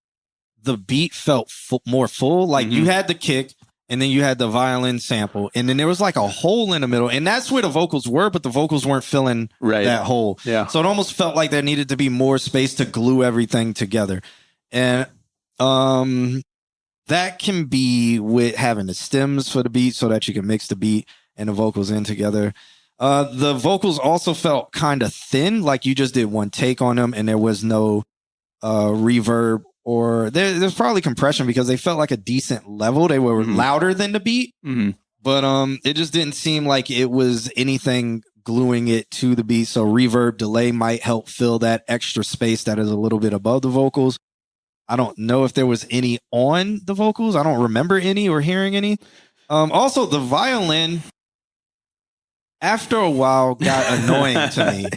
S1: the beat felt more full. Like you had the kick, and then you had the violin sample, and then there was like a hole in the middle, and that's where the vocals were, but the vocals weren't filling that hole.
S4: Yeah.
S1: So it almost felt like there needed to be more space to glue everything together, and that can be with having the stems for the beat so that you can mix the beat and the vocals in together. The vocals also felt kind of thin, like you just did one take on them and there was no reverb, or there's probably compression because they felt like a decent level. They were louder than the beat, but it just didn't seem like it was anything gluing it to the beat. So reverb delay might help fill that extra space that is a little bit above the vocals. I don't know if there was any on the vocals. I don't remember any or hearing any. Also, the violin, after a while, got annoying to me.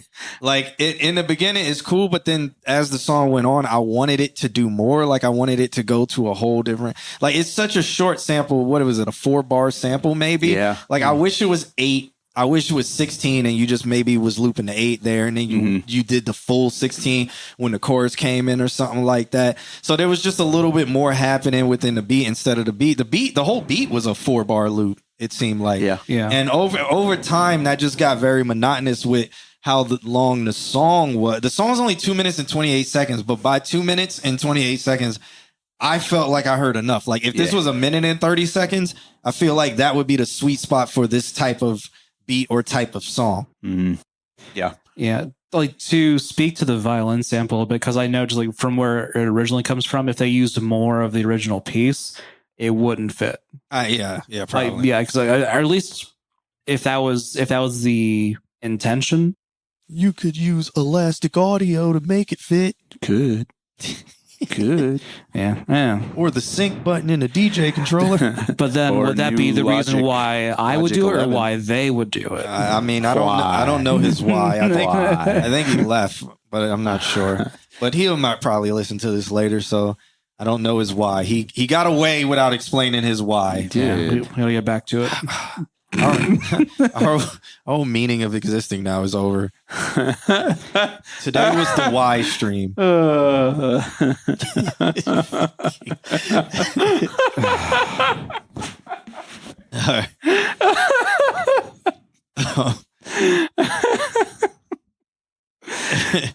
S1: Like, in the beginning, it's cool, but then as the song went on, I wanted it to do more. Like, I wanted it to go to a whole different... Like, it's such a short sample. What was it, a 4-bar sample, maybe?
S4: Yeah.
S1: Like, I wish it was 8. I wish it was 16 and you just maybe was looping the 8 there and then you did the full 16 when the chorus came in or something like that. So there was just a little bit more happening within the beat instead of the beat. The whole beat was a 4-bar loop, it seemed like.
S2: Yeah.
S1: And over time, that just got very monotonous with how long the song was. The song's only 2 minutes and 28 seconds, but by 2 minutes and 28 seconds, I felt like I heard enough. Like if this was 1 minute and 30 seconds, I feel like that would be the sweet spot for this type of beat or type of song.
S2: Yeah. Like, to speak to the violin sample a bit, because I know just like from where it originally comes from, if they used more of the original piece, it wouldn't fit.
S1: Yeah,
S2: Like,
S1: probably.
S2: yeah, because or at least if that was the intention.
S1: You could use elastic audio to make it fit.
S4: Good.
S2: Yeah.
S1: Or the sync button in a DJ controller.
S2: But then
S4: Or
S2: would that be
S4: new
S2: the reason
S4: Logic-
S2: why I would
S4: Logic
S2: do it, or
S4: 11.
S2: why they would do it?
S1: I mean, I don't know his why. I think he left, but I'm not sure. But he might probably listen to this later, so I don't know his why. He got away without explaining his why.
S2: We'll get back to it.
S1: Our whole meaning of existing now is over. Today was the why stream.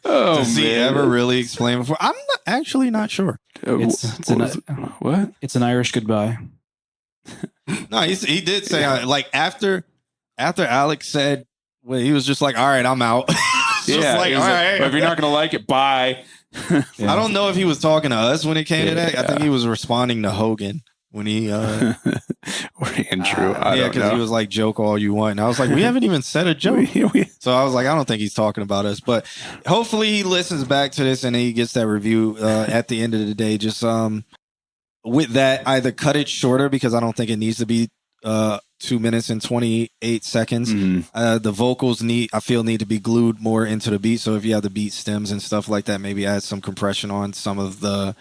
S1: Does he ever really explain before? I'm actually not sure.
S2: It's an Irish goodbye.
S1: No, he did say like after Alex said, well, he was just like, all right, I'm out. Just like, all right.
S4: If you're not gonna like it, bye.
S1: I don't know if he was talking to us when it came to that. I think he was responding to Hogan when he
S4: Or Andrew. I don't
S1: because
S4: know.
S1: he was like, joke all you want. And I was like, we haven't even said a joke. So I was like, I don't think he's talking about us. But hopefully he listens back to this and he gets that review at the end of the day. Just with that, either cut it shorter because I don't think it needs to be 2 minutes and 28 seconds. The vocals need to be glued more into the beat. So if you have the beat stems and stuff like that, maybe add some compression on some of the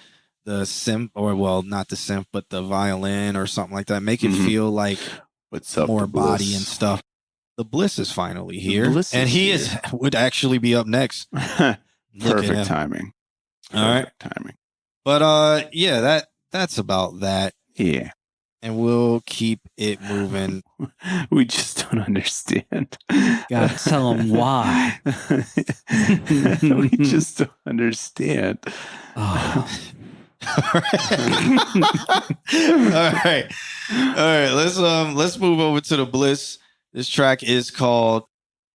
S1: synth, or well, not the synth, but the violin or something like that. Make it feel like
S4: What's up,
S1: more
S4: the Bliss?
S1: body and stuff. The Bliss is finally here,
S4: Bliss
S1: and
S4: is
S1: he
S4: here.
S1: would actually be up next. Look at him.
S4: Perfect timing.
S1: All right.
S4: Perfect timing.
S1: But yeah, that's about that,
S4: Yeah.
S1: and we'll keep it moving.
S4: We just don't understand.
S2: Gotta tell them why.
S4: We just don't understand.
S1: All right. Let's move over to the Bliss. This track is called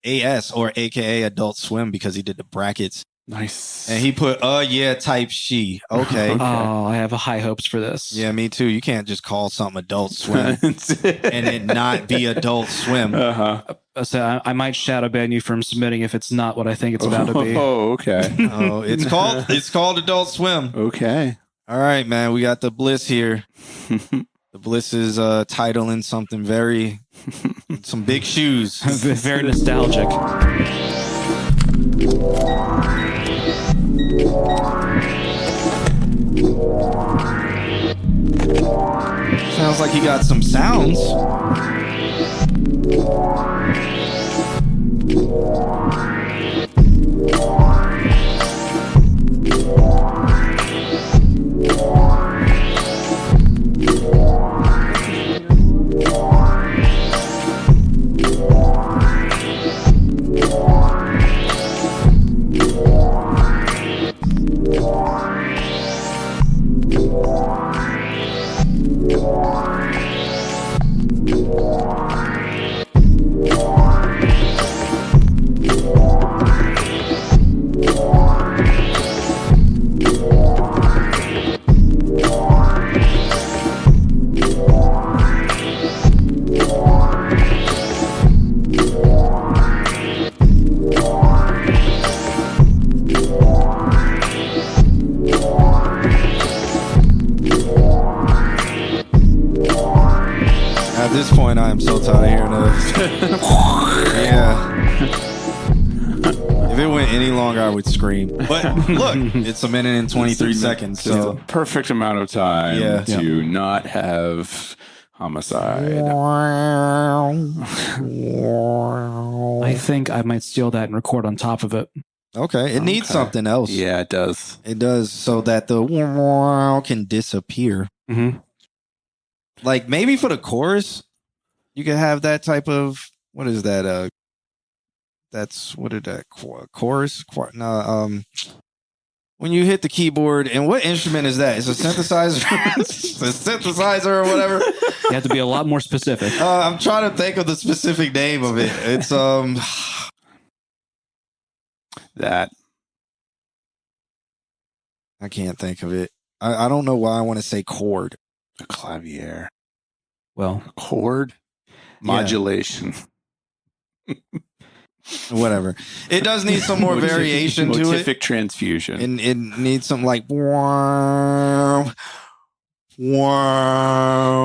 S1: AS, or AKA Adult Swim, because he did the brackets.
S4: Nice.
S1: And he put yeah type she. Okay.
S2: Oh, I have high hopes for this.
S1: Yeah, me too. You can't just call something Adult Swim and it not be Adult Swim.
S2: So I might shadow ban you from submitting if it's not what I think it's about to be.
S4: Oh, okay.
S1: Oh, it's called Adult Swim.
S4: Okay.
S1: All right, man. We got the Bliss here. The Bliss is titling something some big shoes.
S2: Very nostalgic.
S1: Sounds like he got some sounds. this point, I am so tired of hearing those. Yeah. If it went any longer, I would scream. But look, it's a minute and 23 seconds.
S4: It's
S1: So
S4: the perfect amount of time
S1: Yeah.
S4: to not have homicide.
S2: I think I might steal that and record on top of it.
S1: okay, it needs something else.
S4: Yeah, it does.
S1: It does, so that the can disappear.
S2: Mm-hmm.
S1: Like maybe for the chorus, you could have that type of what is that? That's what is that? Chorus? When you hit the keyboard, and what instrument is that? It's a synthesizer. It's a synthesizer or whatever.
S2: You have to be a lot more specific.
S1: I'm trying to think of the specific name of it. It's
S4: That.
S1: I can't think of it. I don't know why I want to say chord.
S4: A clavier.
S2: Well,
S4: Chord. Modulation.
S1: Whatever. It does need some more variation to it.
S4: Motific transfusion.
S1: And it needs some like wow.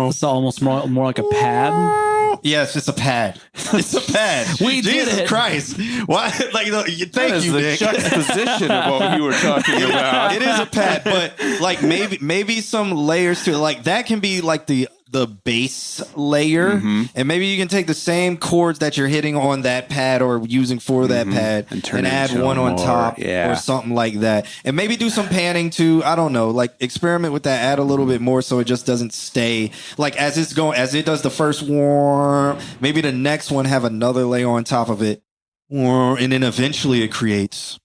S2: it's almost more like a pad.
S1: Yes, it's a pad. It's a pad.
S2: We did
S1: Jesus
S2: it.
S1: Christ. Why? Like, thank you,
S4: the
S1: Nick.
S4: juxtaposition of what you were talking about.
S1: It is a pad, but like maybe some layers to it. Like that can be like the base layer, and maybe you can take the same chords that you're hitting on that pad or using for that pad
S4: And turn
S1: and
S4: it
S1: add
S4: into
S1: one on
S4: more,
S1: top
S4: yeah.
S1: or something like that, and maybe do some panning too. I don't know, like experiment with that, add a little bit more so it just doesn't stay like as it does the first one. Maybe the next one have another layer on top of it, and then eventually it creates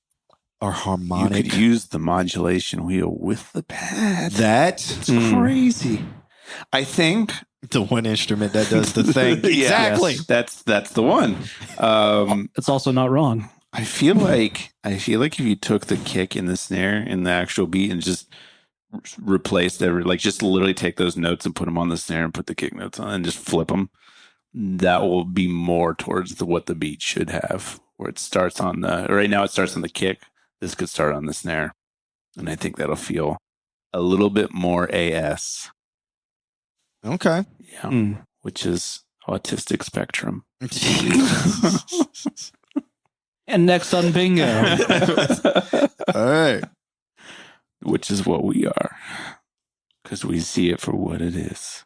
S1: a
S4: You
S1: harmonic.
S4: could use the modulation wheel with the pad.
S1: That's
S4: It's crazy. I think
S1: the one instrument that does the thing. Exactly.
S4: Yes, that's the one.
S2: It's also not wrong.
S4: I feel like if you took the kick and the snare and the actual beat and just replaced just literally take those notes and put them on the snare and put the kick notes on and just flip them, that will be more towards what the beat should have. Where it starts on right now it starts on the kick. This could start on the snare, and I think that'll feel a little bit more AS.
S1: Okay.
S4: Yeah, which is autistic spectrum.
S2: And next on bingo.
S1: All right.
S4: Which is what we are, because we see it for what it is.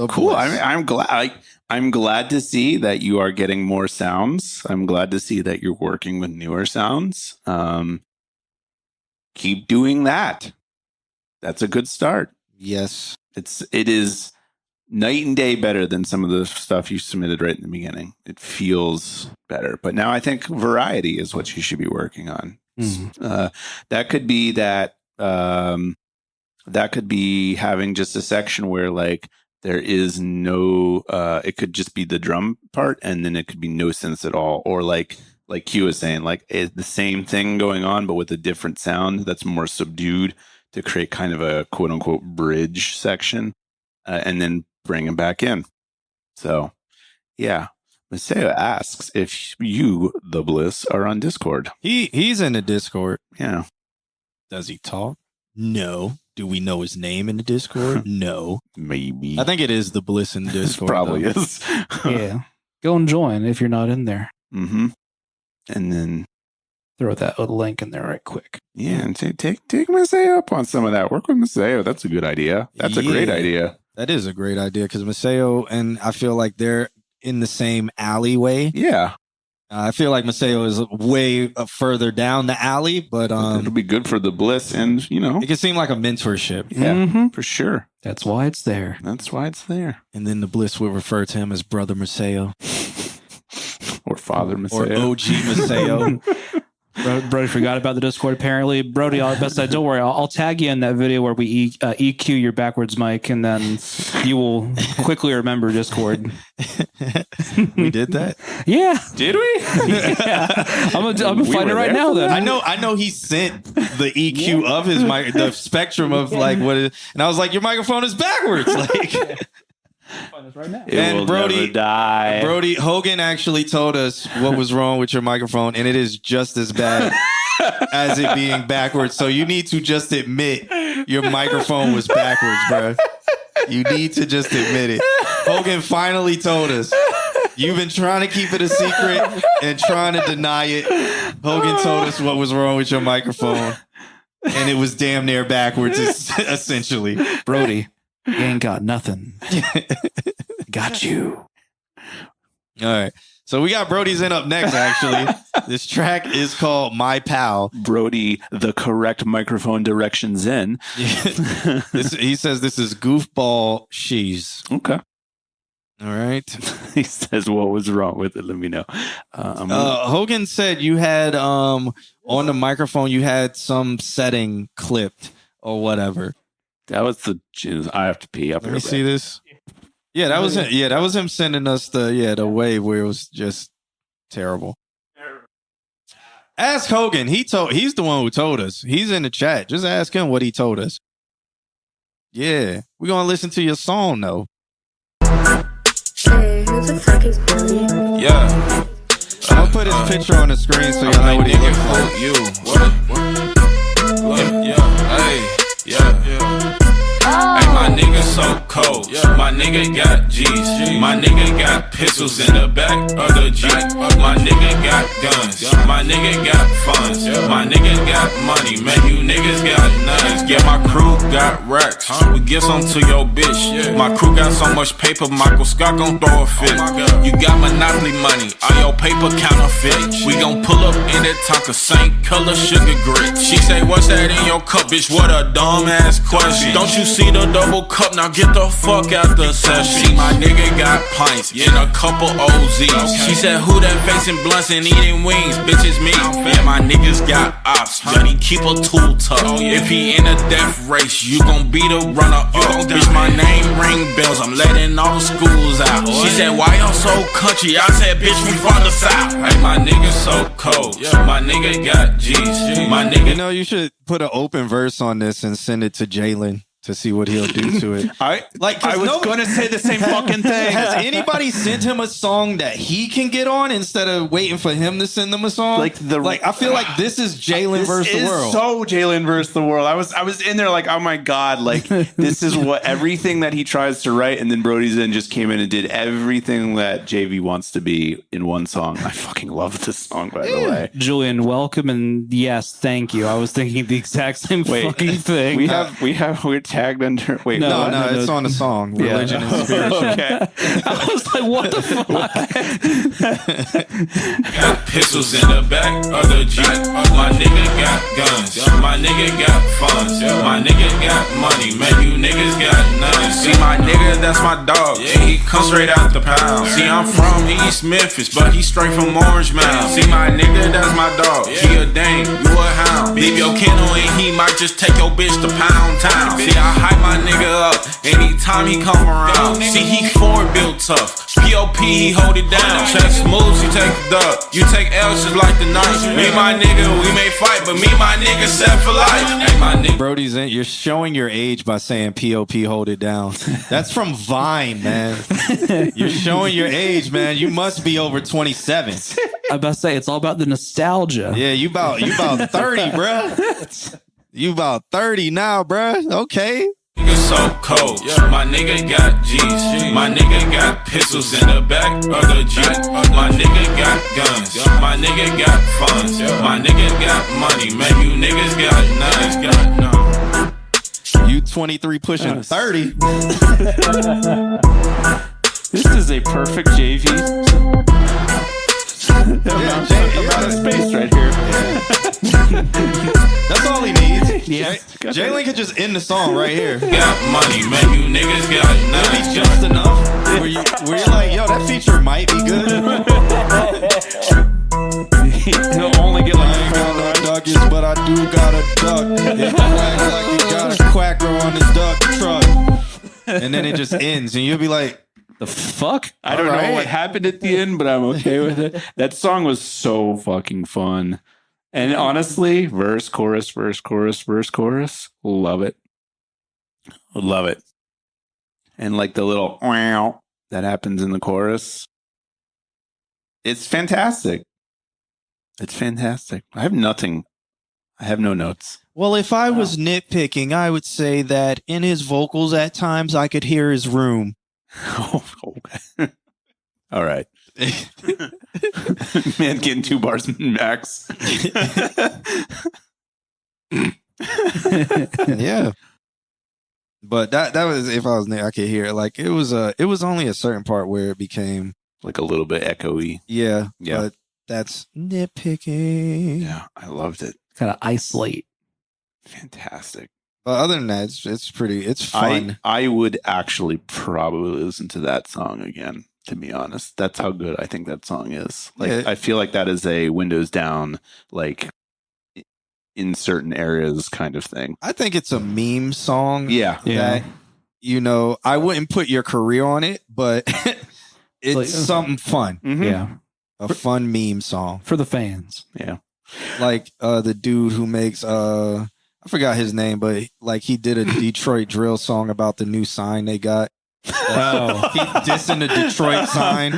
S4: Cool. I'm glad. I'm glad to see that you are getting more sounds. I'm glad to see that you're working with newer sounds. Keep doing that. That's a good start.
S1: Yes.
S4: It is night and day better than some of the stuff you submitted right in the beginning. It feels better, but now I think variety is what you should be working on. That could be that. That could be having just a section where like there is no. It could just be the drum part, and then it could be no synths at all, or like Q was saying, like it's the same thing going on, but with a different sound that's more subdued to create kind of a quote unquote bridge section, and then bring him back in. So, yeah. Maseo asks if you, the Bliss, are on Discord.
S1: He's in the Discord.
S4: Yeah.
S1: Does he talk? No. Do we know his name in the Discord? No.
S4: Maybe.
S1: I think it is the Bliss in the Discord.
S4: Probably
S1: though.
S4: is.
S2: Yeah. Go and join if you're not in there.
S4: Mm-hmm. And then,
S2: Throw that little link in there right quick.
S4: yeah, and take Maseo up on some of that. Work with Maseo. That's a good idea. That's a great
S1: Yeah.
S4: idea.
S1: That is a great idea because Maseo and I feel like they're in the same alleyway.
S4: Yeah.
S1: I feel like Maseo is way further down the alley, but
S4: It'll be good for the Bliss and,
S1: it can seem like a mentorship.
S4: yeah, for sure.
S2: That's why it's there.
S4: That's why it's there.
S1: And then the Bliss will refer to him as Brother Maseo
S4: Or Father
S1: or
S4: Maseo.
S1: OG Maseo.
S2: Brody forgot about the Discord. Apparently, Brody, don't worry. I'll tag you in that video where we EQ your backwards mic, and then you will quickly remember Discord.
S1: We did that.
S2: Yeah,
S4: Did we?
S2: yeah. I'm gonna
S4: We
S2: find
S4: were
S2: it right
S4: there
S2: now.
S4: for
S2: Then
S1: I know he sent the EQ of his mic, the spectrum of like what it, and I was like, your microphone is backwards. Like
S2: find this right now.
S4: It
S1: And
S4: will
S1: Brody-
S4: never die.
S1: Brody Hogan actually told us what was wrong with your microphone, and it is just as bad as it being backwards. So you need to just admit your microphone was backwards, bro. You need to just admit it. Hogan finally told us. You've been trying to keep it a secret and trying to deny it. Hogan told us what was wrong with your microphone. And it was damn near backwards, essentially.
S2: Brody, you ain't got nothing. Got you.
S1: All right. So we got Brody's in up next, actually. This track is called My Pal.
S4: Brody, the correct microphone directions in.
S1: He says this is Goofball She's.
S4: Okay.
S1: All right.
S4: He says, what was wrong with it? Let me know.
S1: Hogan said you had on the microphone, you had some setting clipped or whatever.
S4: That was I have to pee.
S1: Let me see this. Yeah, that was it. Yeah, that was him sending us the wave where it was just terrible. Ask Hogan. He's the one who told us. He's in the chat. Just ask him what he told us. Yeah, we're gonna listen to your song though.
S7: Hey, who the fuck is Billy?
S6: Yeah.
S1: I'll put his picture on the screen so y'all know what he looks like.
S6: You. What? Yeah. Hey. Yeah. Hey, my nigga so cold. My nigga got G's. My nigga got pistols in the back of the Jeep. My nigga got guns. My nigga got funds. My nigga got money. Man, you niggas got nuts. Yeah, my crew got racks. We get some to your bitch. My crew got so much paper, Michael Scott gon' throw a fit. You got monopoly money. All your paper counterfeit. We gon' pull up in that Tonka, same color sugar grit. She say, what's that in your cup, bitch? What a dumb ass question. Don't you see the double cup? Now get the fuck out the session. See, my nigga got pints and a couple OZs. She said, who that facing blunts and eating wings? Bitch, it's me. Yeah, my niggas got ops. Johnny, keep a tool tuck. If he in a death race, you gon' be the runner up. Bitch, my name ring bells. I'm letting all the schools out. She said, why y'all so country? I said, bitch, we from the south. Hey, my nigga so cold. My nigga got G's. My nigga.
S1: You know, you should put an open verse on this and send it to Jalen to see what he'll do to it.
S4: I was going to say the same fucking thing.
S1: Has anybody sent him a song that he can get on instead of waiting for him to send them a song? I feel like this is Jalen versus the world.
S4: So Jalen versus the world. I was in there like, oh my god, like this is what everything that he tries to write, and then Brody's in just came in and did everything that JV wants to be in one song. I fucking love this song, by the way.
S2: Julian, welcome, and yes, thank you. I was thinking the exact same fucking thing.
S4: We're tagged under. Wait,
S1: no, it's on the song. Religion and spiritual.
S4: Okay.
S2: I was like, what the fuck?
S6: Got pistols in the back of the Jeep. My nigga got guns. My nigga got funds. My nigga got money. Man, you niggas got none. See, my nigga, that's my dog. Yeah, he comes straight out the pound. See, I'm from East Memphis, but he straight from Orange Mound. See, my nigga, that's my dog. He a dame, you a hound. Leave your kennel and he might just take your bitch to Pound Town. See, I hype my nigga up anytime he come around. See, he forward built tough. POP, he hold it down. Checks moves, you take the dub. You take L's just like the knife. Me, my nigga, we may fight, but me, my nigga, set for life. Hey, my nigga.
S1: Brody's in. You're showing your age by saying POP, hold it down. That's from Vine, man. You're showing your age, man. You must be over 27.
S2: I'm about to say, it's all about the nostalgia.
S1: Yeah, you about 30, bruh. You about 30 now, bruh. Okay.
S6: Nigga so cold. My nigga got G's. My nigga got pistols in the back of the Jeep. My nigga got guns. My nigga got funds. My nigga got money. Man, you niggas got none.
S1: You 23 pushing 30.
S4: This is a perfect JV. Amount of space right here.
S1: That's all he needs.
S2: Yeah.
S1: Jalen could just end the song right here.
S6: Got money, man, you niggas got
S1: That'd be
S6: none.
S1: just enough. Where you're like, yo, that feature might be good.
S4: He'll only get
S1: I
S4: like
S1: ain't got no duckies, but I do got a duck. It quacks like you got a quacker on his duck truck. And then it just ends, and you'll be like,
S2: The fuck?
S4: I don't
S1: All
S4: know
S1: right.
S4: what happened at the end, but I'm okay with it. That song was so fucking fun. And honestly, verse, chorus, verse, chorus, verse, chorus. Love it. Love it. And like the little wow that happens in the chorus. It's fantastic. It's fantastic. I have nothing I have no notes.
S1: Well, if I was nitpicking, I would say that in his vocals at times I could hear his room.
S4: Oh, okay. All right. Man getting 2 bars max.
S1: Yeah. But that was, if I was Nick, I could hear it. Like it was only a certain part where it became,
S4: Like a little bit echoey.
S1: yeah.
S4: Yeah.
S1: But that's nitpicking.
S4: Yeah, I loved it.
S2: Kind of isolate.
S4: Fantastic.
S1: But other than that, it's fun.
S4: I would actually probably listen to that song again, to be honest. That's how good I think that song is. Like,
S1: Yeah.
S4: I feel like that is a Windows down, like, in certain areas kind of thing.
S1: I think it's a meme song.
S4: Yeah.
S1: That, you know, I wouldn't put your career on it, but it's
S2: Like,
S1: something fun.
S4: Mhm.
S2: Yeah.
S1: A fun meme song.
S2: For the fans.
S4: Yeah.
S1: Like the dude who makes I forgot his name, but like he did a Detroit drill song about the new sign they got.
S2: Oh.
S1: He dissing the Detroit sign.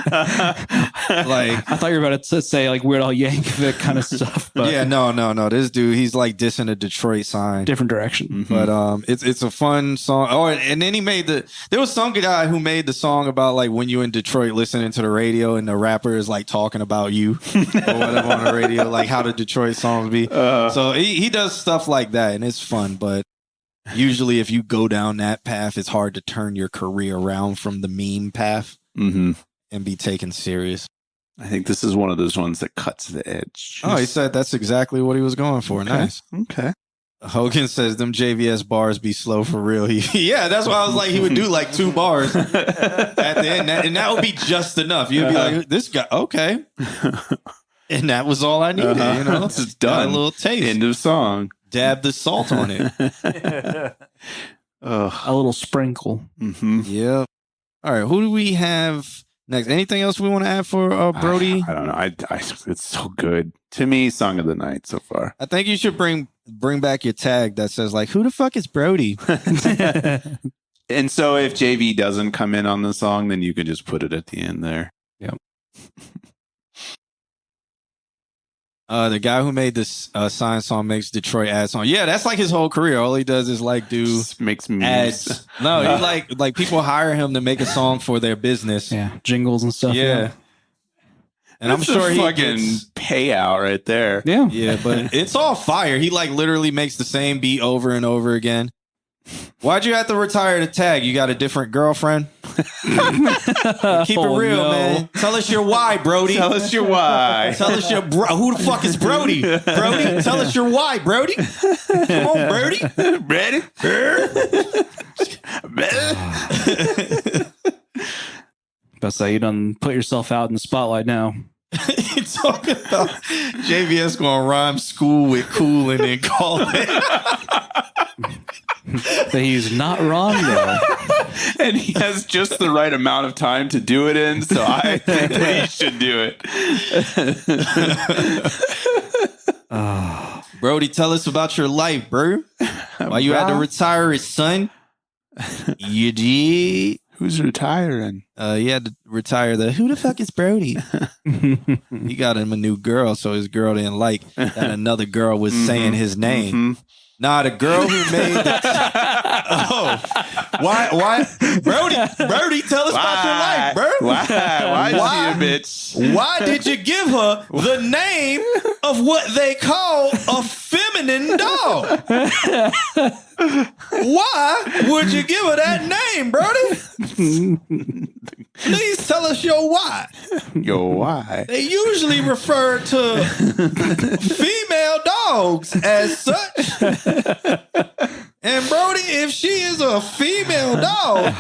S1: Like,
S2: I thought you were about to say like Weird Al Yankovic kind of stuff, but
S1: yeah, no. This dude, he's like dissing the Detroit sign.
S2: different direction.
S4: Mhm.
S1: But it's a fun song. Oh, and then he made there was some guy who made the song about like when you in Detroit listening to the radio and the rapper is like talking about you or whatever on the radio, like how the Detroit songs be. So he does stuff like that and it's fun. But usually if you go down that path, it's hard to turn your career around from the meme path
S4: Mhm.
S1: and be taken serious.
S4: I think this is one of those ones that cuts the edge.
S1: Oh, he said that's exactly what he was going for.
S4: Okay.
S1: Nice.
S4: Okay.
S1: Hogan says them JVS bars be slow for real. Yeah, that's why I was like, he would do like 2 bars at the end, and that would be just enough. You'd be like, this guy, okay. And that was all I needed, you know?
S4: It's just
S1: Got
S4: done.
S1: a little taste.
S4: End of song.
S1: Dab the salt on it.
S4: Ugh.
S2: A little sprinkle.
S4: Mm-hmm.
S1: Yep. All right, who do we have next? Anything else we want to add for Brody?
S4: I don't know. I it's so good. To me, song of the night so far.
S1: I think you should bring back your tag that says like, who the fuck is Brody?
S4: And so if JV doesn't come in on the song, then you can just put it at the end there.
S1: The guy who made this sign song makes Detroit ad song. Yeah, that's like his whole career. All he does is like do
S4: Just makes memes.
S1: ads. No, he like people hire him to make a song for their business.
S2: Yeah. Jingles and stuff.
S1: Yeah. And
S4: That's
S1: I'm sure
S4: a
S1: he
S4: fucking
S1: gets,
S4: payout right there.
S2: Yeah.
S1: yeah, but it's all fire. He like literally makes the same beat over and over again. Why'd you have to retire the tag? You got a different girlfriend? Keep it real, man. Tell us your why, Brody.
S4: Tell us your why.
S1: Tell us your who the fuck is Brody? Brody, tell us your why, Brody. Come on, Brody.
S4: Ready?
S2: But so you done put yourself out in the spotlight now.
S1: You talking about JVS going to rhyme school with cool and then call it.
S2: But he's not wrong though.
S4: And he has just the right amount of time to do it in, so I think that he should do it.
S1: Brody, tell us about your life, bro. Why you had to retire his son? You did.
S4: Who's retiring?
S1: He had to retire who the fuck is Brody? He got him a new girl, so his girl didn't like that another girl was saying his name.
S4: Mhm.
S1: Nah, the girl who made the why Brody, tell us about your life, bro.
S4: Why is she a bitch?
S1: Why did you give her the name of what they call a feminine dog? Why would you give her that name, Brody? Please tell us your why.
S4: Yo, why?
S1: They usually refer to female dogs as such. And Brody, if she is a female dog,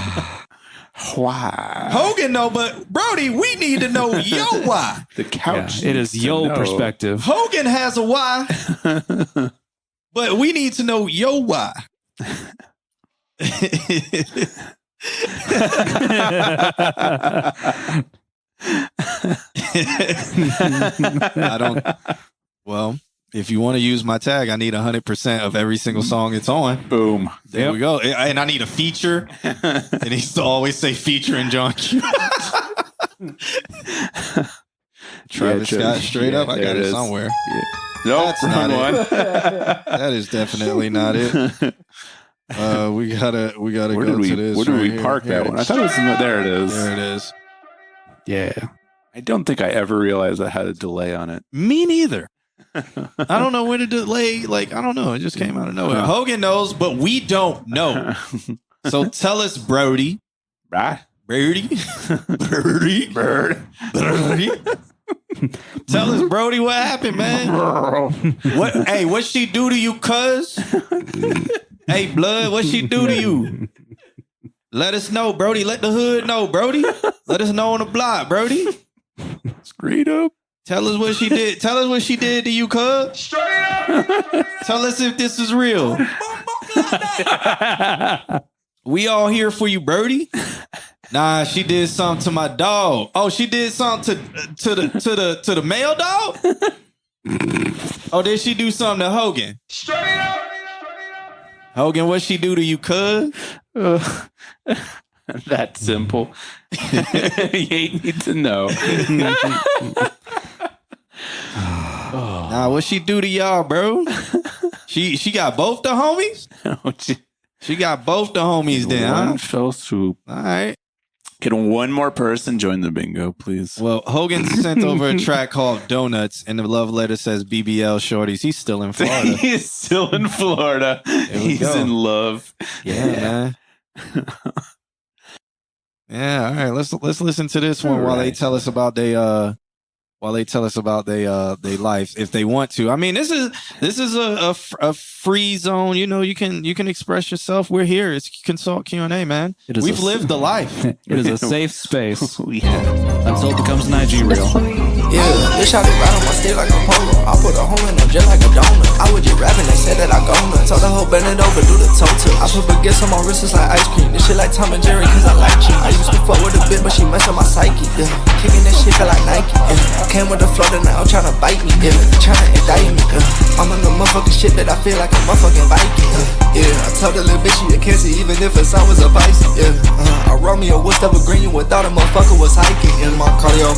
S4: Why?
S1: Hogan know, but Brody, we need to know your why.
S4: The couch.
S2: It is
S4: needs to
S2: yo
S4: know.
S2: perspective.
S1: Hogan has a why, but we need to know your why. I don't. Well, if you want to use my tag, I need 100% of every single song it's on.
S4: Boom.
S1: There we go. And I need a feature. And he used to always say featuring John Q. Travis Scott, straight up. I got
S4: there
S1: it
S4: is.
S1: somewhere.
S4: Yeah. Nope,
S1: That's not
S4: wrong
S1: it. That is definitely not it. We gotta
S4: Where
S1: go
S4: did we
S1: to this.
S4: where did
S1: right
S4: we
S1: here.
S4: park
S1: Here
S4: that
S1: it
S4: one? I
S1: is.
S4: thought it was there. It is.
S1: There it is.
S2: Yeah.
S4: I don't think I ever realized I had a delay on it.
S1: Me neither. I don't know when to delay. Like, I don't know. It just came out of nowhere. Hogan knows, but we don't know. So tell us, Brody.
S4: Right?
S1: Brody. Brody. Tell us, Brody, what happened, man? What? Hey, what she do to you, cuz? Hey, blood, what she do to you? Let us know, Brody. Let the hood know, Brody. Let us know on the block, Brody.
S4: Straight up.
S1: Tell us what she did. Tell us what she did to you, cuz.
S6: Straight up.
S1: Tell us if this is real. We all here for you, Brody. Nah, she did something to my dog. Oh, she did something to the male dog? Oh, did she do something to Hogan?
S6: Straight up.
S1: Hogan, what she do to you, cuz?
S4: That simple. You need to know.
S1: Nah, what she do to y'all, bro? She got both the homies? She got both the homies then, huh?
S4: One fell swoop.
S1: All right.
S4: Can one more person join the bingo, please?
S1: Well, Hogan sent over a track called Donuts, and the love letter says BBL Shorties. He's still in Florida.
S4: He's still in Florida.
S1: we
S4: He's
S1: go.
S4: in love.
S1: Yeah, man. Yeah, all right. Let's listen to this one while they tell us about they life if they want to. I mean, this is a free zone. You know, you can express yourself. We're here. It's Consult Q&A, man. We've lived the life.
S2: It is a safe space
S4: Yeah.
S2: until it becomes an IG reel.
S7: Yeah, this shot it right on my stick like a polo. I put a hole in them just like a donut. I was just rapping, they said that I go nuts. Told the whole bend it over, do the toe tip. I put baguettes on my wrists, it's like ice cream. This shit like Tom and Jerry, cause I like cheese. I used to fuck with a bitch, but she messed up my psyche. Yeah, kicking that shit feel like Nike. Yeah, came with the flow, and now tryna bite me. Yeah, tryna indict me. Yeah, I'm on the motherfucking shit that I feel like a motherfucking Viking. Yeah, I told the little bitch she a cancer, even if her son was a Pisces. Yeah, I roll me a West Evergreen, you would thought a motherfucker was hiking. In my cardio,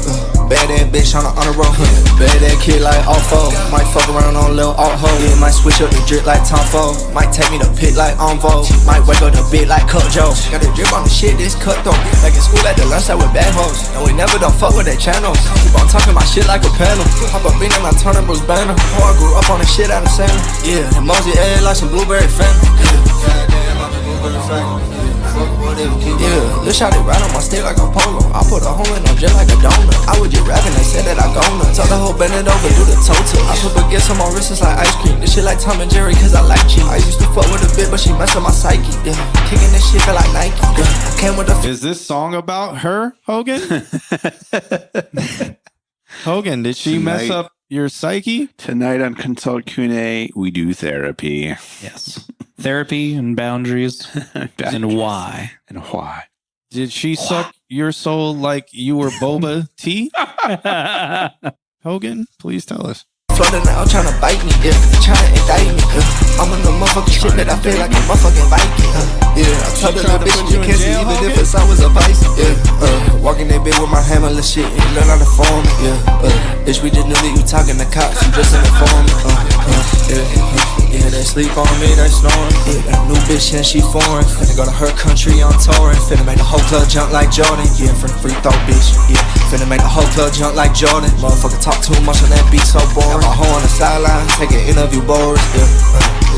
S7: bad ass bitch on the honor roll. Bad ass kid like all-four. Might fuck around on a little alt-ho. Yeah, might switch up the drip like Tom Ford. Might take me to pit like Envo. Might wake up the bit like Cut Joe. Got the drip on the shit, this cutthroat. Like in school at the lunch side with bad hoes. And we never don't fuck with their channels. Keep on talking my shit like a panel. Hop up in and I turn up Bruce Banner. Oh, I grew up on the shit out of Santa. Yeah, and Mosey egg like some blueberry family. Goddamn, I'm a blueberry family. Yeah, this shot it right on my stick like a polo. I put a hole in them just like a donut. I was just rapping, they said that I go nuts. Told the whole bend it over, do the toe tip. I put baguettes on my wrists, it's like ice cream. This shit like Tom and Jerry, cause I like cheese. I used to fuck with a bitch, but she messed up my psyche. Yeah, kicking this shit feel like Nike. Yeah, came with the
S1: Is this song about her, Hogan? Hogan, did she mess
S4: Tonight-
S1: up your psyche?
S4: Tonight on Consult Q&A, we do therapy.
S2: Yes. Therapy and boundaries and why.
S4: And why?
S1: Did she suck your soul like you were boba tea? Hogan, please tell us.
S7: floating now tryna bite me, yeah, tryna indict me, yeah. I'm on the motherfucking shit that I feel like a motherfucking Viking, yeah. I told the little bitch you can't see even if it's I was a Pisces, yeah. Walking that bitch with my hammer and shit, and learn how to form it, yeah. Bitch, we just knew that you talking to cops, you just in the form, yeah, they sleep on me, they snoring. Yeah, that new bitch and she foreign. Finna go to her country on touring. Finna make the whole club jump like Jordan. Yeah, from the free throw, bitch. Yeah, finna make the whole club jump like Jordan. Motherfucker talk too much on that beat, so boring. Got my hoe on the sideline, taking interview boards.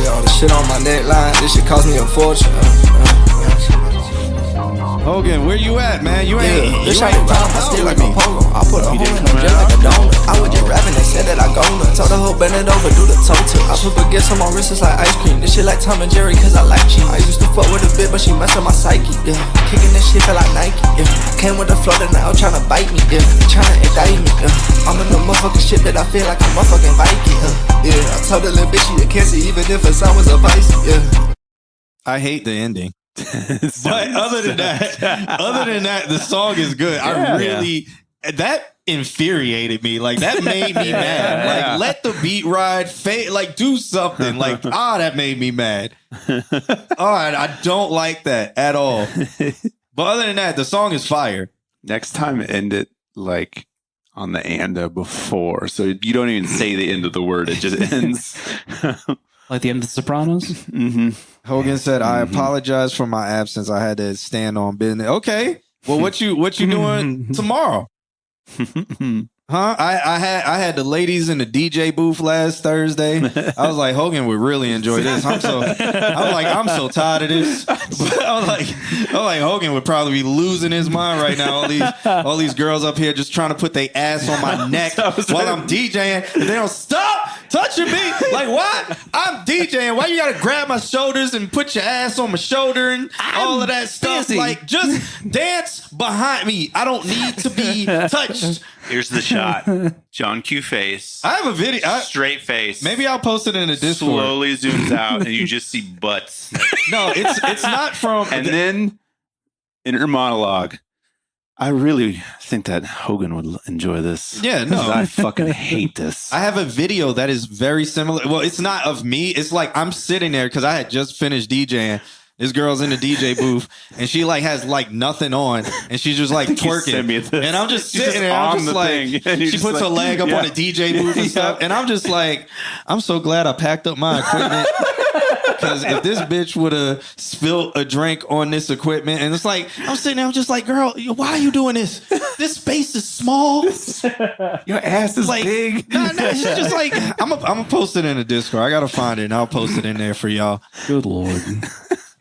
S7: Yeah, all the shit on my neckline. This shit cost me a fortune.
S1: Hogan, where you at, man? You ain't.
S7: Yeah, this
S1: you
S7: shot
S1: ain't
S7: it right on my stick like a polo. I put a hole in them just like a donut. I was just rapping, they said that I go nuts. Told the whole bend it over, do the toe tip. I put baguettes on my wrist, it's like ice cream. This shit like Tom and Jerry, cause I like cheese. I used to fuck with a bitch, but she messed up my psyche. Yeah, kicking this shit feel like Nike. Yeah, came with the flow that now tryna bite me. Yeah, tryna indict me. Yeah, I'm in the motherfucking shit that I feel like a motherfucking Viking. Yeah, I told the little bitch she a cancer, even if her son was a Pisces. Yeah.
S1: I hate the ending. But other than that, the song is good. I really that infuriated me. Like that made me mad. Like let the beat ride, like do something. Like that made me mad. I don't like that at all. But other than that, the song is fire.
S4: Next time, end it like on the anda before, so you don't even say the end of the word; it just ends.
S2: Like the end of The Sopranos.
S4: Mm-hmm.
S1: Hogan said, "I apologize for my absence. I had to stand on business." Okay. Well, what you doing tomorrow? Huh? I had the ladies in the DJ booth last Thursday. I was like, Hogan would really enjoy this. I'm so tired of this. But I was like Hogan would probably be losing his mind right now. All these girls up here just trying to put their ass on my neck while I'm DJing, and they don't stop touching me. Like, what? I'm DJing. Why you gotta grab my shoulders and put your ass on my shoulder and all of that stuff?
S2: busy.
S1: Like, just dance behind me. I don't need to be touched.
S4: Here's the shot: John Q face,
S1: I have a video.
S4: straight face.
S1: Maybe I'll post it in the Discord.
S4: slowly zooms out, and you just see butts.
S1: No, it's not from.
S4: And then inner monologue. I really think that Hogan would enjoy this.
S1: Yeah, no.
S4: I fucking hate this.
S1: I have a video that is very similar. Well, it's not of me. It's like I'm sitting there because I had just finished DJing. This girl's in the DJ booth and she like has like nothing on and she's just like
S4: you
S1: twerking.
S4: sent me this.
S1: And I'm just
S4: She's
S1: sitting
S4: just
S1: there. I'm
S4: on
S1: just
S4: the
S1: like,
S4: thing. And you're
S1: she
S4: just
S1: puts her
S4: like-
S1: leg up
S4: yeah.
S1: on the DJ booth and stuff. And I'm just like, I'm so glad I packed up my equipment. Because if this bitch would have spilled a drink on this equipment, and it's like, I'm sitting there, I'm just like, girl, why are you doing this? This space is small.
S4: Your ass is
S1: Like,
S4: big.
S1: No, she's just like, I'm gonna post it in the Discord. I gotta find it and I'll post it in there for y'all.
S2: Good Lord.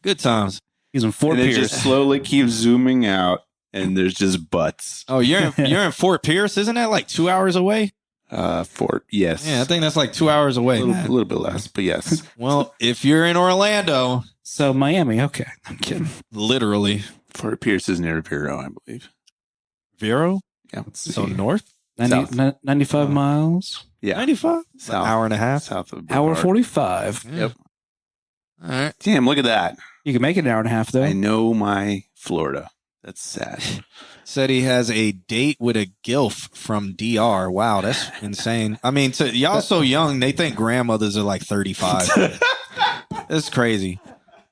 S1: Good times.
S2: He's in Fort
S4: And it
S2: Pierce.
S4: just slowly keeps zooming out, and there's just butts.
S1: Oh, you're in Fort Pierce, isn't that like 2 hours away?
S4: Fort, yes.
S1: Yeah, I think that's like 2 hours away.
S4: a little bit less, but yes.
S1: Well, if you're in Orlando,
S2: So Miami. Okay. I'm kidding.
S1: literally
S4: Fort Pierce is near Vero, I believe.
S1: Vero,
S4: Yeah.
S1: so north
S2: 95 miles.
S4: Yeah.
S1: 95,
S4: South.
S1: an hour and a half.
S4: South of
S2: Hour
S4: Brevard.
S2: 45.
S1: Yeah. All right.
S4: Damn, look at that.
S2: You can make it an hour and a half, though.
S4: I know my Florida. That's sad.
S1: Said he has a date with a gilf from DR. Wow, that's insane. I mean, y'all so young, they think grandmothers are like 35. That's crazy.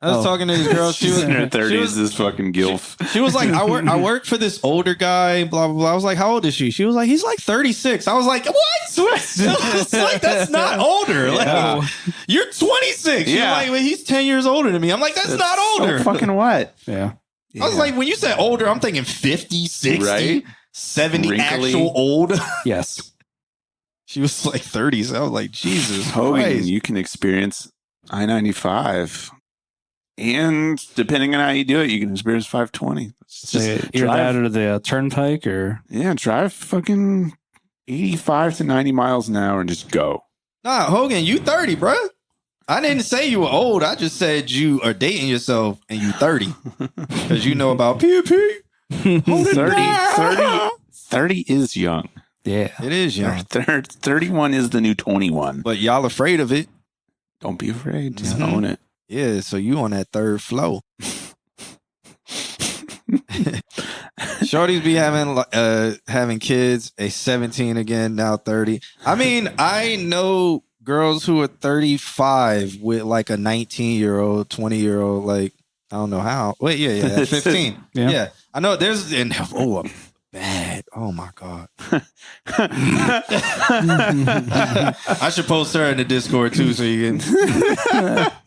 S1: I was talking to this girl. She was
S4: in her
S1: she
S4: 30s,
S1: was-
S4: this fucking gilf.
S1: She was like, I work for this older guy, blah, blah, blah. I was like, how old is she? She was like, he's like 36. I was like, what? I was like, that's not older. Like, you're 26. You're
S4: Yeah.
S1: like, well, he's 10 years older than me. I'm like, that's not older.
S4: So fucking what?
S2: Yeah.
S1: I was like, when you said older, I'm thinking 50, 60,
S4: Right?
S1: 70
S4: Wrinkly.
S1: actual old.
S2: Yes.
S1: She was like 30. So I was like, Jesus
S4: Hogan,
S1: Christ.
S4: you can experience I-95. And depending on how you do it, you can experience 520. It's
S2: So you're
S4: drive,
S2: out of the turnpike or
S4: yeah, drive fucking 85 to 90 miles an hour and just go.
S1: Nah, Hogan, you 30, bro. I didn't say you were old. I just said you are dating yourself and you 30. Because you know about PP.
S4: 30 is young.
S2: yeah.
S1: It is young.
S4: 31 is the new 21.
S1: But y'all afraid of it.
S4: Don't be afraid. Just
S1: Mhm.
S4: own it.
S1: Yeah, so you on that third flow. Shorties be having kids, a 17 again, now 30. I mean, I know girls who are 35 with like a 19-year-old, 20-year-old, like, I don't know how. Wait, yeah, at 15.
S2: Yeah.
S1: Yeah. I know there's I'm bad. Oh my God. I should post her in the Discord too, so you can.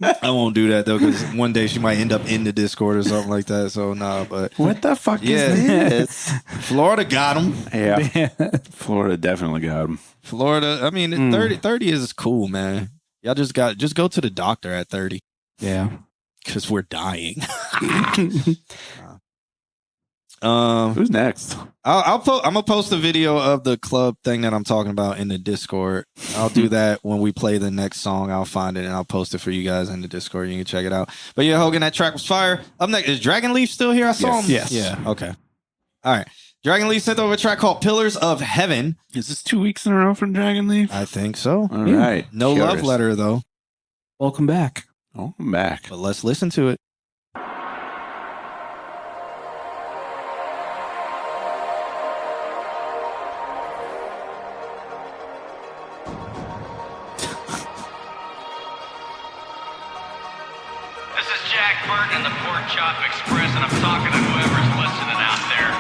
S1: I won't do that though, because one day she might end up in the Discord or something like that. So nah, but
S4: What the fuck
S1: Yeah.
S4: is this?
S1: Florida got him.
S4: Yeah. Florida definitely got him.
S1: Florida. I mean, 30 is cool, man. Y'all just go to the doctor at 30
S2: Yeah.
S1: because we're dying.
S4: Who's next?
S1: I'm gonna post a video of the club thing that I'm talking about in the Discord. I'll do that when we play the next song. I'll find it and I'll post it for you guys in the Discord. You can check it out. But yeah, Hogan, that track was fire. Up next, is Dragon Leaf still here? I saw him.
S2: Yes.
S1: Yeah. Okay. All right. Dragon Leaf sent over a track called Pillars of Heaven.
S4: Is this 2 weeks in a row from Dragon Leaf?
S1: I think so.
S4: All right.
S1: No
S4: Curious.
S1: love letter though.
S2: Welcome back.
S4: Oh, I'm back.
S1: But let's listen to it.
S8: This is Jack Burton in the Pork Chop Express, and I'm talking to whoever's listening out there.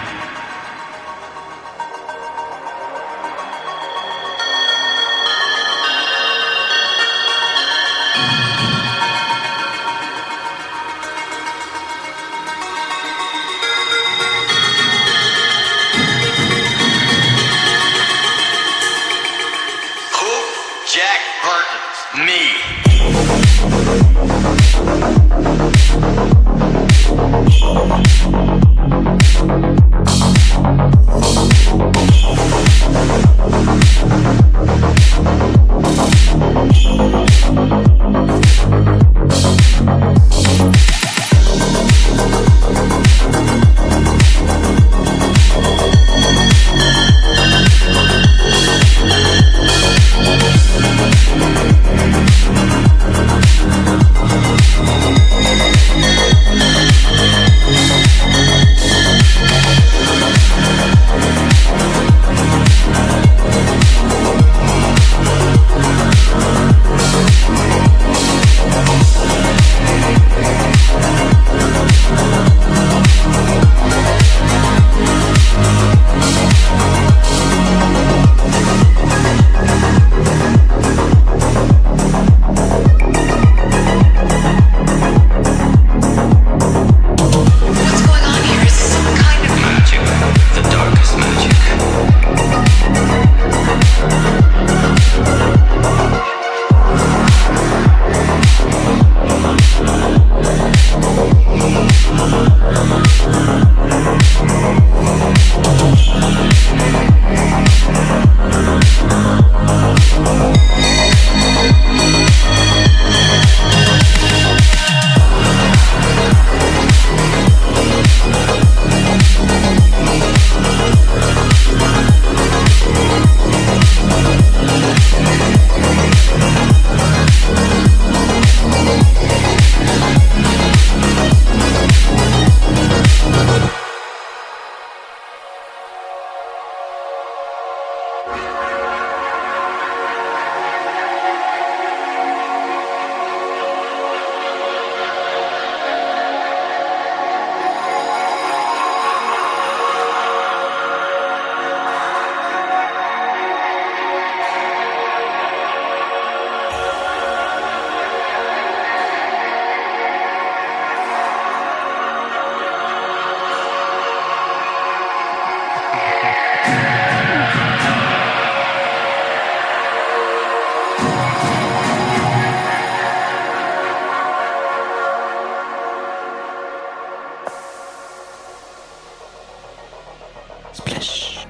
S2: Splish.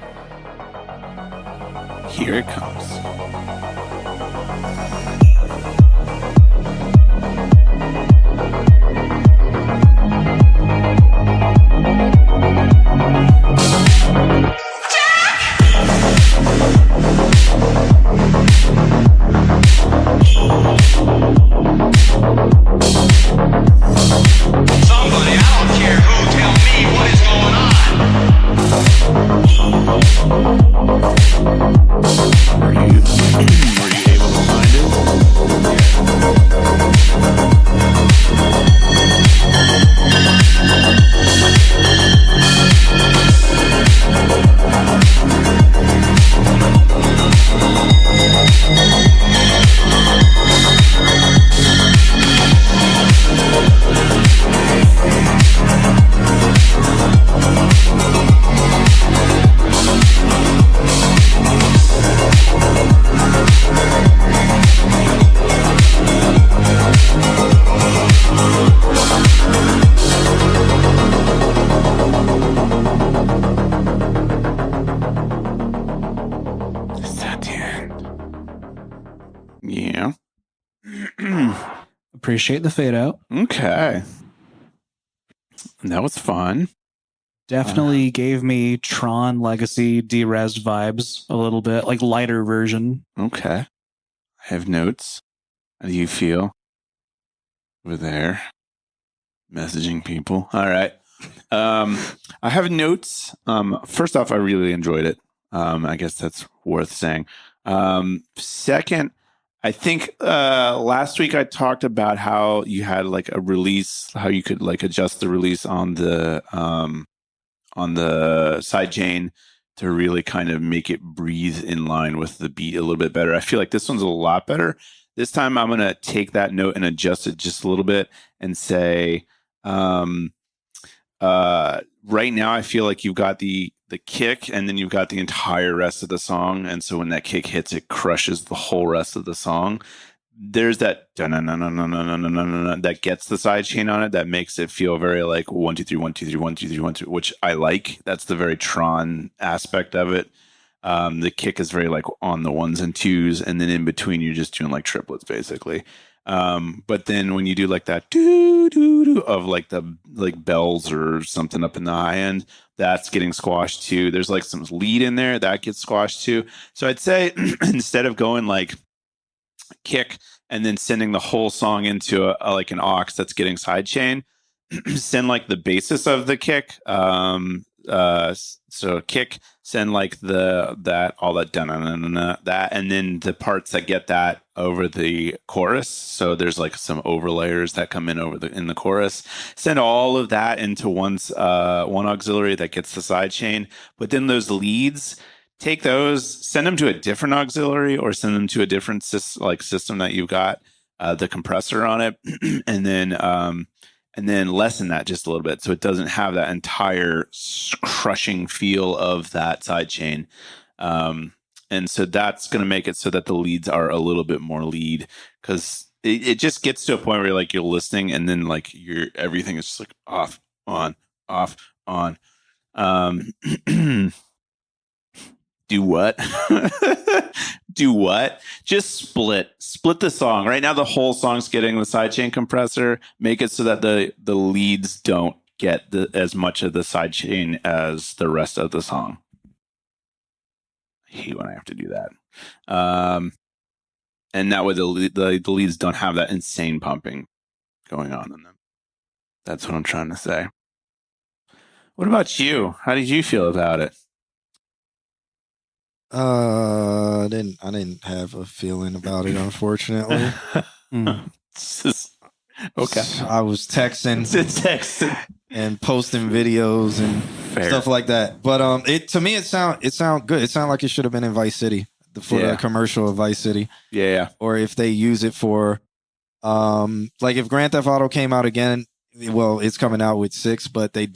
S4: Here it comes.
S8: Somebody, I don't care who, tell me what is going on.
S4: Were you able to find Is that the end? Yeah.
S2: Appreciate the fade out.
S4: Okay. That was fun.
S2: Definitely gave me Tron Legacy Derez vibes a little bit, like lighter version.
S4: Okay. I have notes. How do you feel? Over there. Messaging people. All right. I have notes. First off, I really enjoyed it. I guess that's worth saying. Second, I think last week I talked about how you had like a release, how you could like adjust the release on the sidechain to really kind of make it breathe in line with the beat a little bit better. I feel like this one's a lot better. This time I'm going to take that note and adjust it just a little bit and say, right now I feel like you've got the kick and then you've got the entire rest of the song. And so when that kick hits, it crushes the whole rest of the song. There's that that gets the sidechain on it that makes it feel very like 1 2 3 1 2 3 1 2 3 1 2, which I like. That's the very Tron aspect of it. The kick is very like on the ones and twos, and then in between you're just doing like triplets basically. But then when you do like that doo doo doo of like the like bells or something up in the high end, that's getting squashed too. There's like some lead in there that gets squashed too. So I'd say instead of going like kick and then sending the whole song into a like an aux that's getting sidechain, send like the basis of the kick. So kick, send like that all that that, and then the parts that get that over the chorus. So there's like some overlayers that come in in the chorus. Send all of that into one auxiliary that gets the sidechain. But then those leads, take those, send them to a different auxiliary or send them to a different system that you've got the compressor on it, and then lessen that just a little bit so it doesn't have that entire crushing feel of that sidechain. And so that's going to make it so that the leads are a little bit more lead, because it just gets to a point where you're listening and then like everything is just like off, on, off, on. Do what? Do what? Just split the song. Right now the whole song's getting the sidechain compressor. Make it so that the leads don't get as much of the sidechain as the rest of the song. I hate when I have to do that. And that way the leads don't have that insane pumping going on in them. That's what I'm trying to say. What about you? How did you feel about it?
S1: I didn't have a feeling about it, unfortunately.
S4: Okay.
S1: I was texting and posting videos and stuff like that. But to me it sound good. It sounded like it should have been in Vice City for the commercial of Vice City.
S4: Yeah.
S1: Or if they use it for like if Grand Theft Auto came out again, well, it's coming out with 6, but they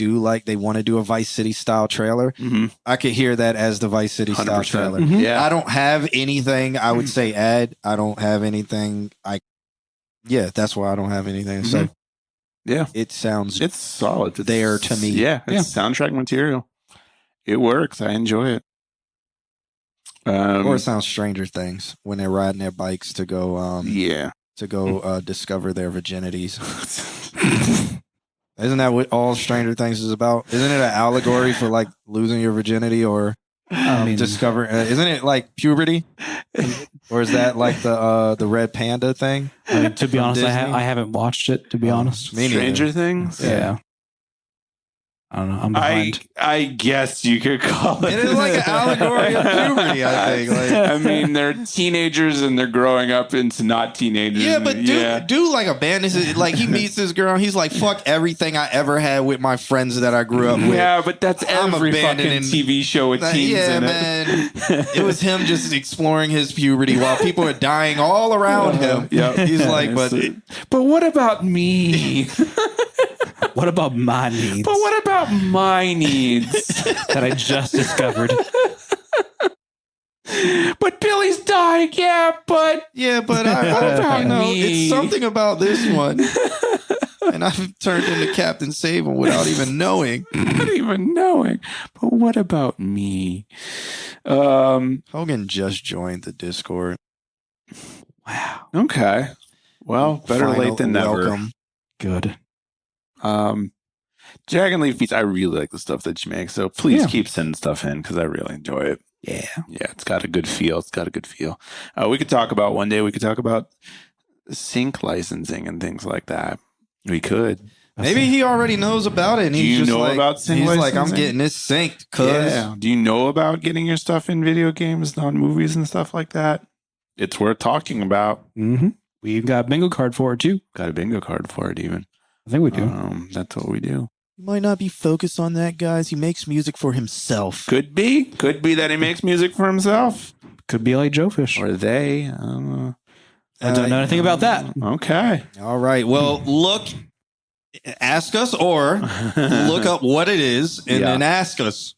S1: want to do a Vice City style trailer.
S4: Mm-hmm.
S1: I could hear that as the Vice City style
S4: 100%.
S1: trailer.
S2: Mm-hmm.
S4: Yeah.
S1: I don't have anything I would say add. I don't have anything. That's why I don't have anything to say.
S4: Yeah.
S1: It sounds
S4: It's solid. It's
S1: there to me.
S4: Yeah. It's soundtrack material. It works. I enjoy it.
S1: Or it sounds Stranger Things when they're riding their bikes to go
S4: Yeah.
S1: discover their virginities. Isn't that what all Stranger Things is about? Isn't it an allegory for like losing your virginity or discover? Isn't it like puberty? Or is that like the red panda thing?
S2: I mean, to be
S1: From
S2: honest,
S1: Disney?
S2: I haven't watched it. To be honest,
S1: Me neither.
S4: Stranger Things?
S2: yeah. I don't know. I'm behind.
S4: I guess you could call it.
S1: It is like an allegory of puberty, I think. Like,
S4: I mean, they're teenagers and they're growing up into not teenagers.
S1: yeah, but dude like abandons it. Like he meets this girl and he's like, fuck everything I ever had with my friends that I grew up with.
S4: Yeah, but that's
S1: I'm
S4: every fucking
S1: abandoning-
S4: TV show with teens
S1: Yeah,
S4: in
S1: man. It was him just exploring his puberty while people are dying all around him.
S4: Yeah.
S1: He's like, but
S4: what about me?
S2: What about my needs
S4: But what about my needs?
S2: that I just discovered?
S4: But Billy's dying, yeah, but
S1: I know
S4: me?
S1: it's something about this one. And I've turned into Captain Save him without even knowing.
S4: not even knowing. But what about me?
S1: Hogan just joined the Discord.
S2: Wow.
S4: Okay. Well, better
S1: Final
S4: late than never.
S1: welcome.
S2: Good.
S4: Dragon Leaf Beats, I really like the stuff that you make. So please
S2: Yeah.
S4: keep sending stuff in because I really enjoy it.
S2: Yeah.
S4: Yeah, it's got a good feel. We could talk about one day, we could talk about sync licensing and things like that. We could.
S1: Maybe he already knows about it. And
S4: Do
S1: he's
S4: you
S1: just
S4: know
S1: like,
S4: about sync
S1: he's like, I'm
S4: licensing?
S1: getting this synced, cuz.
S4: Yeah. Do you know about getting your stuff in video games, non movies, and stuff like that? It's worth talking about.
S2: Mm-hmm. We've got a bingo card for it too.
S4: Got a bingo card for it, even.
S2: I think we do.
S4: That's what we do.
S1: He might not be focused on that, guys. He makes music for himself.
S4: Could be that he makes music for himself,
S2: Could be like Joe Fish.
S4: or they. I don't know.
S2: I don't know anything about that.
S4: Okay.
S1: All right. Well, ask us or look up what it is and
S4: Yeah.
S1: then ask us.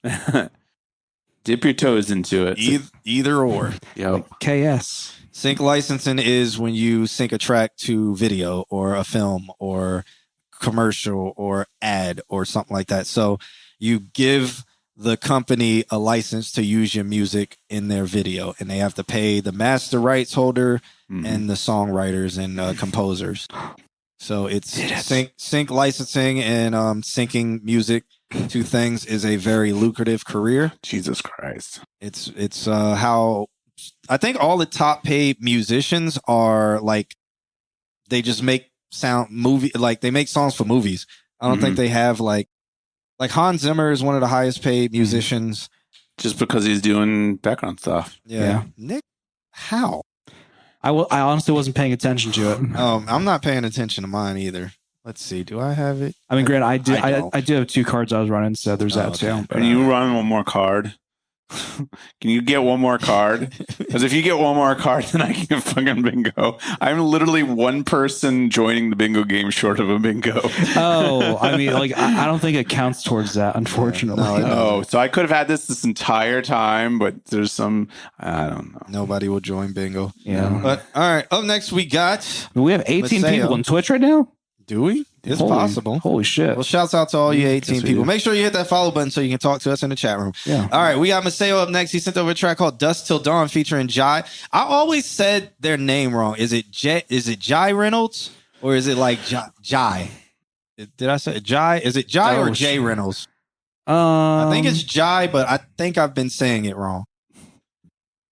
S4: Dip your toes into it.
S1: Either or.
S4: Yep.
S2: KS.
S1: Sync licensing is when you sync a track to video or a film or commercial or ad or something like that. So you give the company a license to use your music in their video, and they have to pay the master rights holder and the songwriters and composers. So it's sync licensing and syncing music to things is a very lucrative career.
S4: Jesus Christ.
S1: It's how I think all the top paid musicians are like, they just make they make songs for movies. I don't think they have like Hans Zimmer is one of the highest paid musicians.
S4: Just because he's doing background stuff.
S1: Yeah. Nick, how?
S2: I honestly wasn't paying attention to it.
S1: I'm not paying attention to mine either. Let's see. Do I have it?
S2: I mean, granted, I
S1: don't.
S2: do have 2 cards I was running, so there's that
S1: okay.
S2: too.
S4: Can you run one more card? Can you get one more card? Because if you get one more card, then I can get fucking bingo. I'm literally one person joining the bingo game short of a bingo.
S2: Oh, I mean, like I don't think it counts towards that, unfortunately.
S1: No, it doesn't.
S4: Oh, so I could have had this entire time, but there's some, I don't know.
S1: Nobody will join bingo.
S2: Yeah.
S1: But all right. Up next, we got.
S2: We have 18
S1: Mateo.
S2: people on Twitch right now.
S1: Do we? It's
S2: Holy-
S1: possible.
S2: Holy shit.
S1: Well, shouts out to all you 18
S2: Yes, we
S1: people.
S2: do.
S1: Make sure you hit that follow button so you can talk to us in the chat room.
S2: Yeah.
S1: All right, we got Maseo up next. He sent over a track called "Dust Till Dawn" featuring Jai. I always said their name wrong. Is it Jai Reynolds or is it like Jai? Did I say Jai? Is it Jai or Jay Reynolds? I think it's Jai, but I think I've been saying it wrong.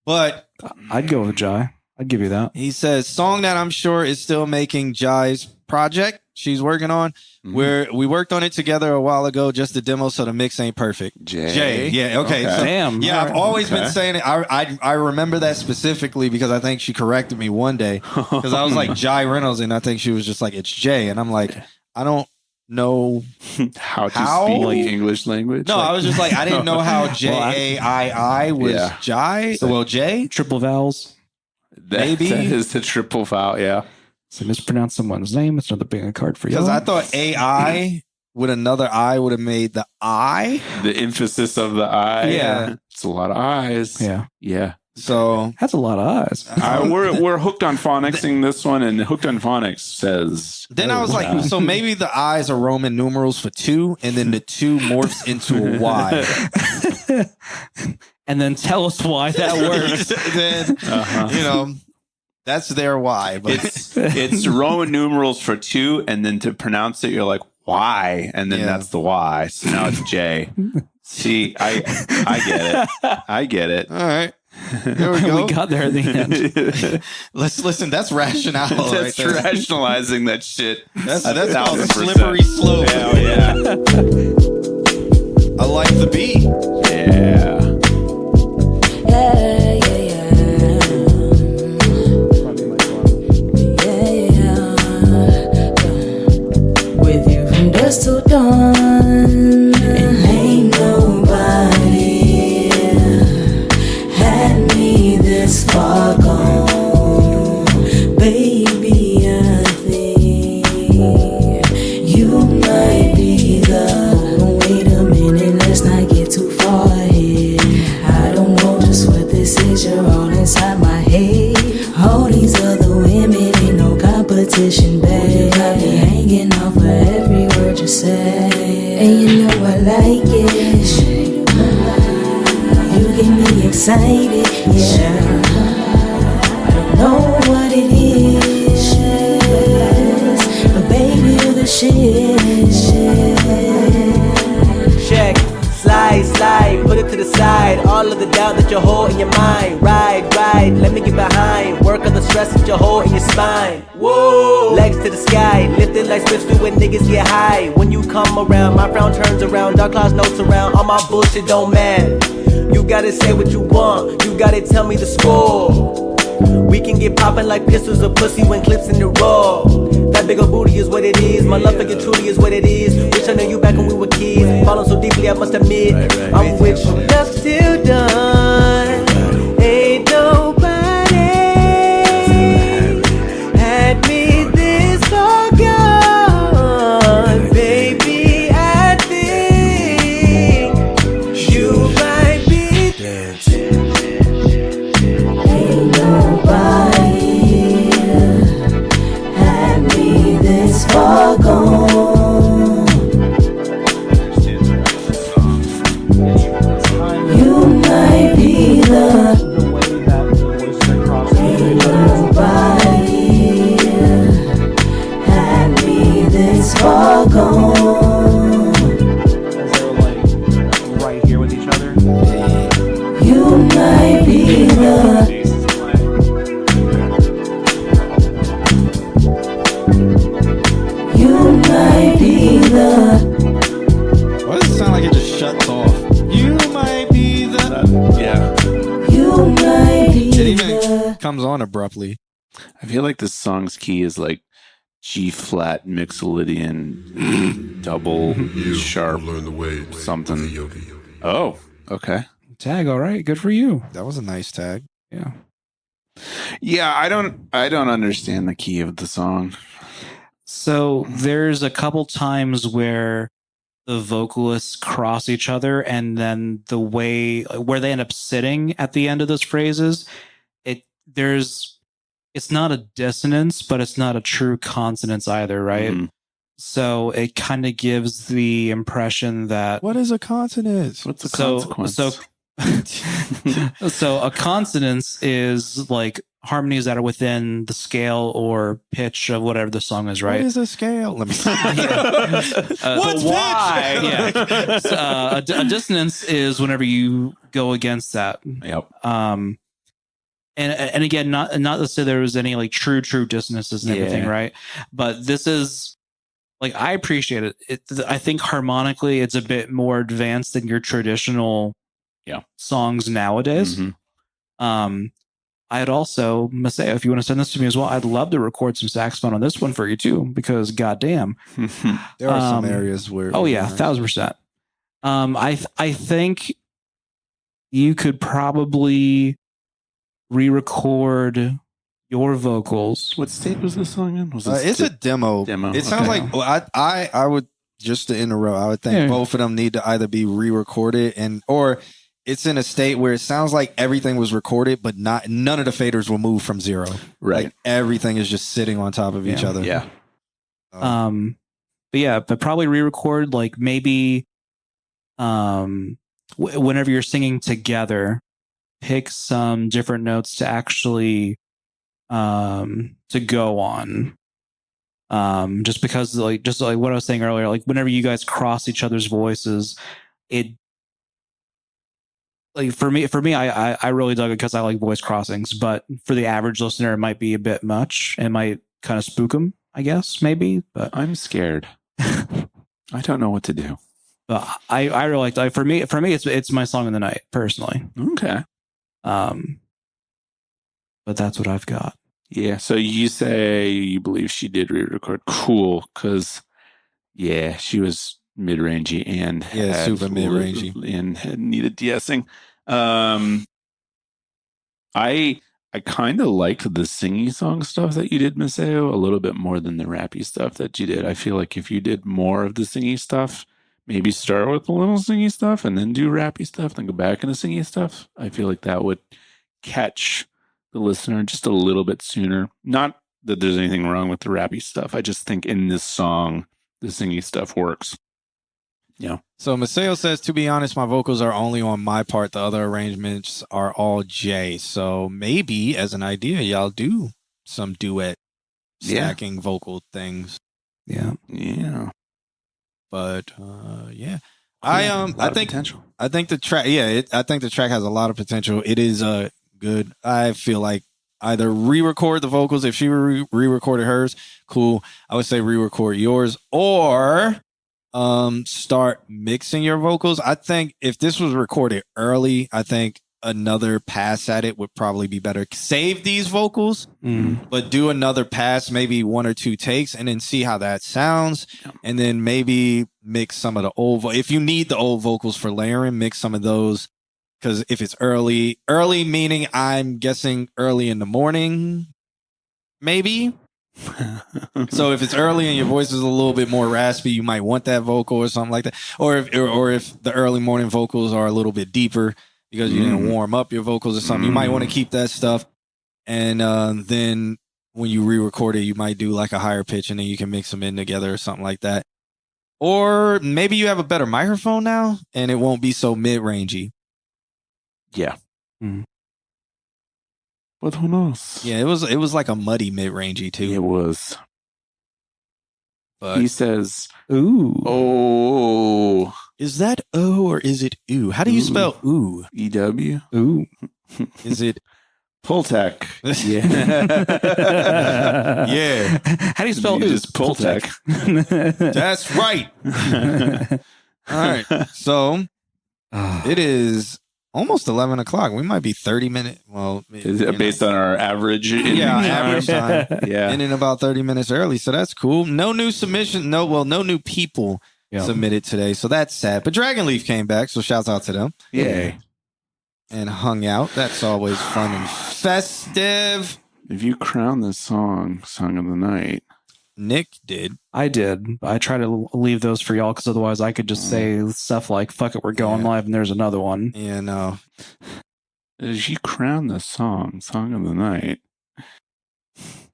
S1: But
S2: I'd go with Jai. I'd give you that.
S1: he says, song that I'm sure is still making Jai's project she's working on. Where we worked on it together a while ago, just the demo, so the mix ain't perfect. Jay. Yeah, okay. So,
S2: Damn.
S1: yeah, I've always been
S4: Okay.
S1: saying it. I remember that specifically because I think she corrected me one day because I was like Jai Reynolds, and I think she was just like, it's Jay. And I'm like, I don't know.
S4: How to
S1: How?
S4: speak like English language.
S1: No, I was just like, I didn't know how Jaii was
S4: Yeah.
S1: Jai. Well, Jay.
S2: Triple vowels.
S1: maybe.
S4: That is the triple foul, yeah.
S2: So mispronounce someone's name. It's another bingo card for you.
S1: Because I thought AI with another I would have made the I.
S4: The emphasis of the I.
S1: Yeah.
S4: It's a lot of eyes.
S2: Yeah.
S4: Yeah.
S1: So
S2: That's a lot of eyes.
S4: We're hooked on phonicsing this one, and Hooked on Phonics says.
S1: then I was like, so maybe the I's are Roman numerals for 2, and then the 2 morphs into a Y.
S2: and then tell us why that works.
S1: Then you know that's their why. But
S4: It's Roman numerals for 2, and then to pronounce it, you're like, why? And then
S1: Yeah.
S4: that's the Y. So now it's J. See, I get it. I get it.
S1: all right, there we go.
S2: We got there at the end.
S1: Let's listen. That's rationale.
S4: That's
S1: right there.
S4: rationalizing that shit.
S1: That's called a
S4: 1000%.
S1: slippery slope.
S4: Hell yeah.
S1: I like the beat.
S4: Yeah.
S9: With you from dusk till dawn, and ain't nobody had me this far gone. Baby, I think you might be the. Wait a minute, let's not get too far ahead. I don't know just what this is, you're all inside my head. All these other women ain't no competition, babe. You got me hanging off of every word you say, and you know I like it. You get me excited, yeah. I don't know what it is, but baby, you're the shit.
S10: Check, slide, put it to the side. All of the doubt that you hold in your mind. Ride, let me get behind. Work on the stress that you hold in your spine. Whoa, legs to the sky, lifted like splits through when niggas get high. When you come around, my frown turns around. Dark clouds no surround, all my bullshit don't matter. You gotta say what you want, you gotta tell me the score. We can get poppin' like pistols or pussy when clips in the raw. That big ol' booty is what it is. My love for you truly is what it is. Wish I knew you back when we were kids. Falling so deeply, I must admit, I'm with you. Left till done. Ain't nobody had me this far gone. Baby, I think you might be dancing.
S9: Ain't nobody had me this far gone. You might be the. Ain't nobody had me this far gone.
S2: Right here with each other.
S9: You might be the. You might be the.
S1: Why does it sound like it just shuts off? You might be the.
S4: Yeah.
S9: You might be
S1: It even
S9: the.
S1: comes on abruptly.
S4: I feel like this song's key is like G flat mixolydian double sharp something. Oh, okay.
S2: Tag, all right, good for you.
S1: That was a nice tag.
S2: Yeah.
S4: Yeah, I don't understand the key of the song.
S2: So there's a couple times where the vocalists cross each other, and then the way where they end up sitting at the end of those phrases, it's not a dissonance, but it's not a true consonance either, right?
S4: Mhm.
S2: So it kind of gives the impression that
S1: What is a consonant?
S4: What's the
S2: so
S4: consequence?
S2: so a consonance is like harmonies that are within the scale or pitch of whatever the song is, right?
S1: What is a scale? Let me see.
S2: What's why? Yeah. So, a dissonance is whenever you go against that.
S4: Yep.
S2: And again, not to say there was any like true dissonances and everything,
S4: Yeah.
S2: right? But this is like, I appreciate it. I think harmonically, it's a bit more advanced than your traditional songs nowadays.
S4: Mhm.
S2: I'd also, Maseo, if you want to send this to me as well, I'd love to record some saxophone on this one for you too, because goddamn,
S1: There are some areas where.
S2: oh yeah, 1,000%. I think you could probably re-record your vocals.
S4: What state was this song in? Was this
S1: It's a demo.
S4: Demo,
S1: It sounds
S4: okay.
S1: like well, I would just to interrupt. I would think
S2: Yeah.
S1: both of them need to either be re-recorded or it's in a state where it sounds like everything was recorded, but none of the faders will move from zero.
S4: Right.
S1: Like everything is just sitting on top of each
S2: Yeah.
S1: other.
S4: Yeah.
S2: But probably re-record like maybe whenever you're singing together, pick some different notes to actually to go on. Just because like what I was saying earlier, like whenever you guys cross each other's voices, it like for me I really dug it because I like voice crossings, but for the average listener it might be a bit much. It might kind of spook them, I guess, maybe. But
S4: I'm scared. I don't know what to do.
S2: But I really liked. For me it's my song of the night personally.
S4: Okay.
S2: But that's what I've got.
S4: Yeah. So you say you believe she did re-record? Cool, because yeah, she was mid-rangey and
S1: super mid-rangey
S4: and had needed de-essing. I kind of liked the singy song stuff that you did, Maseo, a little bit more than the rappy stuff that you did. I feel like if you did more of the singy stuff, maybe start with a little singy stuff and then do rappy stuff, then go back into singy stuff, I feel like that would catch the listener just a little bit sooner. Not that there's anything wrong with the rappy stuff. I just think in this song, the singy stuff works. Yeah.
S1: So Maseo says, to be honest, my vocals are only on my part. The other arrangements are all Jay. So maybe as an idea, y'all do some duet stacking vocal things.
S2: Yeah.
S4: Yeah.
S1: But yeah. I think the track, I think the track has a lot of potential. It is good. I feel like either re-record the vocals if she re-recorded hers, cool. I would say re-record yours, or start mixing your vocals. I think if this was recorded early, I think another pass at it would probably be better. Save these vocals, but do another pass, maybe 1 or 2 takes, and then see how that sounds. And then maybe mix some of the old if you need the old vocals for layering, mix some of those. Because if it's early meaning I'm guessing early in the morning, maybe. So if it's early and your voice is a little bit more raspy, you might want that vocal or something like that. Or if the early morning vocals are a little bit deeper because you didn't warm up your vocals or something, you might want to keep that stuff. And then when you re-record it, you might do like a higher pitch and then you can mix them in together or something like that. Or maybe you have a better microphone now and it won't be so mid-rangey.
S4: Yeah. But who knows?
S1: Yeah, it was like a muddy mid-rangey too.
S4: It was.
S1: But
S4: he says,
S2: "Ooh,
S1: oh, is that O or is it ooh? How do you spell ooh?
S4: EW.
S2: Ooh,
S1: is it
S4: Pultec?
S1: Yeah, yeah.
S2: How do you spell ooh?
S4: Just Pultec.
S1: That's right. All right, so it is almost 11 o'clock. We might be 30 minutes. Well,
S4: is it based on our average?
S1: Average time.
S4: Yeah.
S1: And in about 30 minutes early. So that's cool. No new submission. No new people submitted today. So that's sad. But Dragon Leaf came back. So shouts out to them.
S4: Yay.
S1: And hung out. That's always fun and festive.
S4: If you crown this song of the night.
S1: Nick did.
S2: I did. I try to leave those for y'all because otherwise I could just say stuff like, fuck it, we're going live, and there's another one.
S1: Yeah, no.
S4: If you crown the song of the night.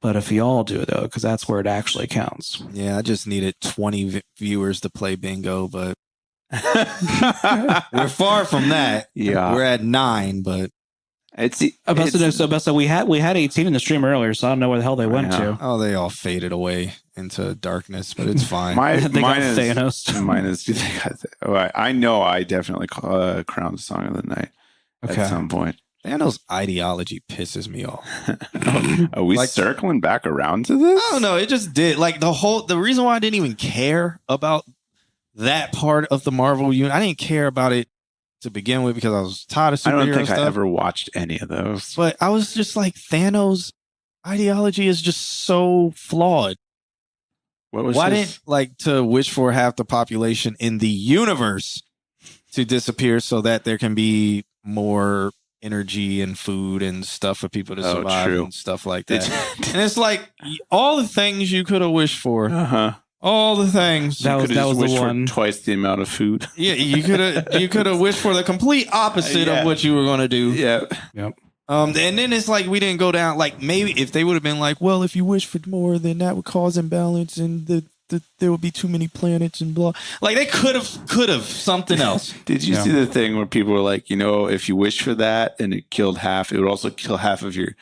S2: But if y'all do it, though, because that's where it actually counts.
S1: Yeah, I just needed 20 viewers to play bingo, but we're far from that.
S4: Yeah.
S1: We're at 9, but
S2: So we had 18 in the stream earlier, so I don't know where the hell they went to.
S1: Oh, they all faded away into darkness, but it's fine.
S2: Mine is
S4: Thanos. Mine is. I know. I definitely crowned the song of the night at some point.
S1: Thanos' ideology pisses me off.
S4: Are we circling back around to this?
S1: I don't know. It just did. Like the reason why I didn't even care about that part of the Marvel unit, I didn't care about it to begin with because I was tired of superhero stuff. I don't think I
S4: ever watched any of those.
S1: But I was just like, Thanos' ideology is just so flawed. Why didn't to wish for half the population in the universe to disappear so that there can be more energy and food and stuff for people to survive and stuff like that. And it's like all the things you could have wished for. All the things.
S2: That was the one.
S4: For twice the amount of food.
S1: Yeah, you could have wished for the complete opposite of what you were going to do.
S4: Yeah.
S2: Yep.
S1: And then it's like we didn't go down. Like maybe if they would have been like, well, if you wish for more, then that would cause imbalance in the there would be too many planets and blah. Like they could have something else.
S4: Did you see the thing where people were like, if you wish for that and it killed half, it would also kill half of your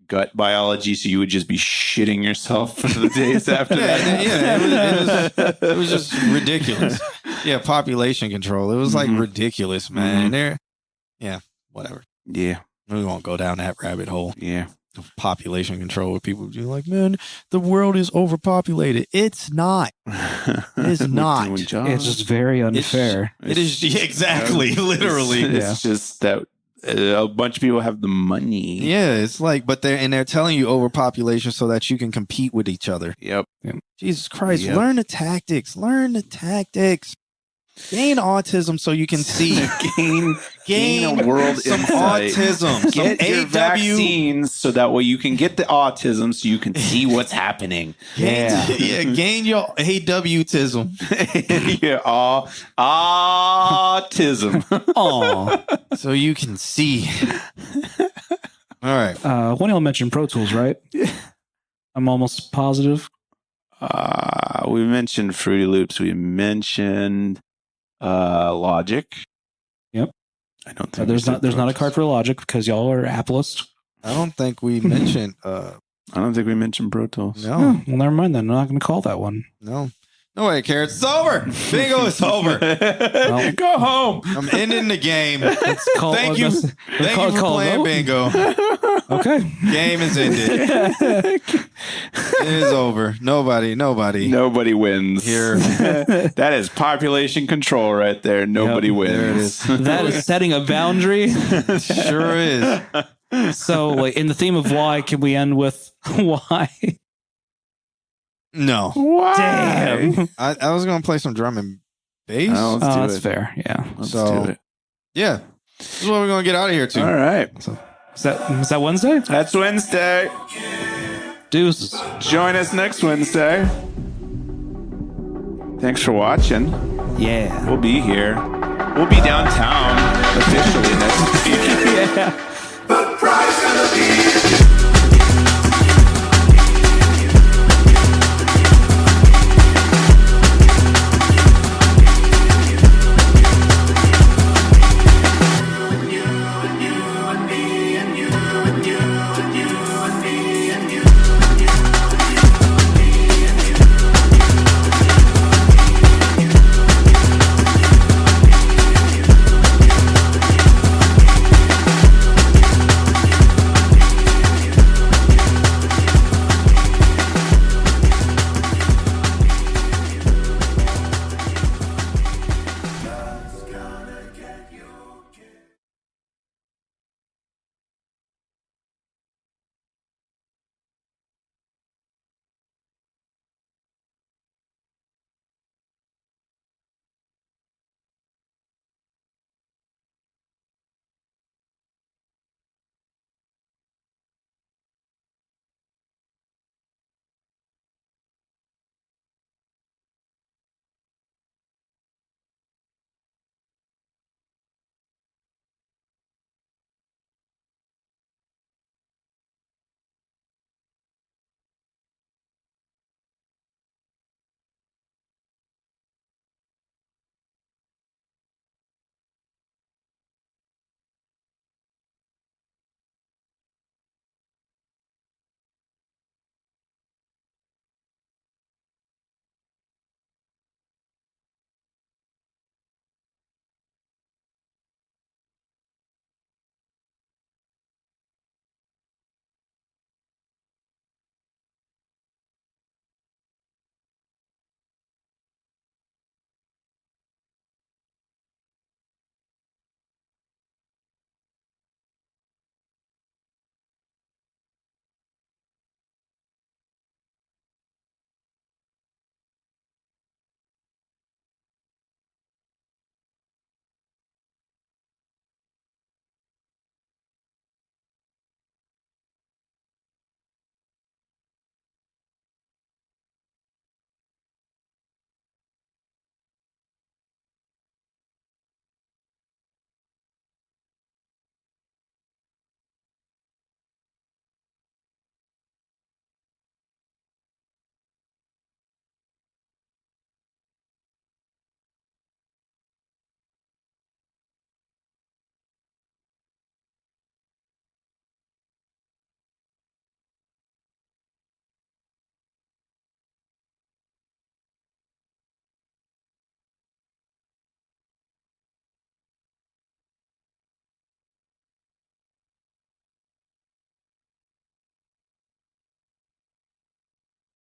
S4: gut biology, so you would just be shitting yourself for the days after that.
S1: It was just ridiculous. Yeah, population control. It was like ridiculous, man. Whatever.
S4: Yeah.
S1: We won't go down that rabbit hole.
S4: Yeah.
S1: Population control where people do like, man, the world is overpopulated. It's not. It's not.
S2: It's just very unfair.
S1: It is exactly, literally.
S4: It's just that a bunch of people have the money.
S1: Yeah, it's like, but they're telling you overpopulation so that you can compete with each other.
S4: Yep.
S1: Jesus Christ, learn the tactics. Gain autism so you can see. gain
S4: a world
S1: some
S4: insight.
S1: autism.
S4: Get
S1: some
S4: your
S1: AW.
S4: vaccines so that way you can get the autism so you can see what's happening.
S1: Gain your AW-tism.
S4: Autism.
S2: Aw.
S1: So you can see. All right.
S2: One of y'all mentioned Pro Tools, right? I'm almost positive.
S4: We mentioned Fruity Loops. We mentioned Logic.
S2: Yep.
S4: I don't think
S2: there's not a card for Logic because y'all are Applist.
S1: I don't think we mentioned.
S4: I don't think we mentioned Pro Tools.
S1: No.
S2: Well, never mind then. I'm not going to call that one.
S1: No way, Carrots. It's over. Bingo is over.
S4: Go home.
S1: I'm ending the game.
S2: Thank you.
S1: Thank you for playing bingo.
S2: Okay.
S1: Game is ended. It is over. Nobody
S4: wins
S1: here.
S4: That is population control right there. Nobody wins.
S1: There it is.
S2: That is setting a boundary.
S1: Sure is.
S2: So, like, in the theme of why, can we end with why?
S1: No.
S4: Why?
S2: Damn.
S1: I was going to play some drum and bass.
S4: Oh, let's do
S2: That's
S4: it.
S2: fair. Yeah.
S4: Let's
S1: So-
S4: do it.
S1: Yeah. This is what we're going to get out of here, too.
S4: All right.
S2: Is that Wednesday?
S4: That's Wednesday.
S2: Deuces.
S4: Join us next Wednesday. Thanks for watching.
S2: Yeah.
S4: We'll be here. We'll be downtown officially next week.
S2: Yeah.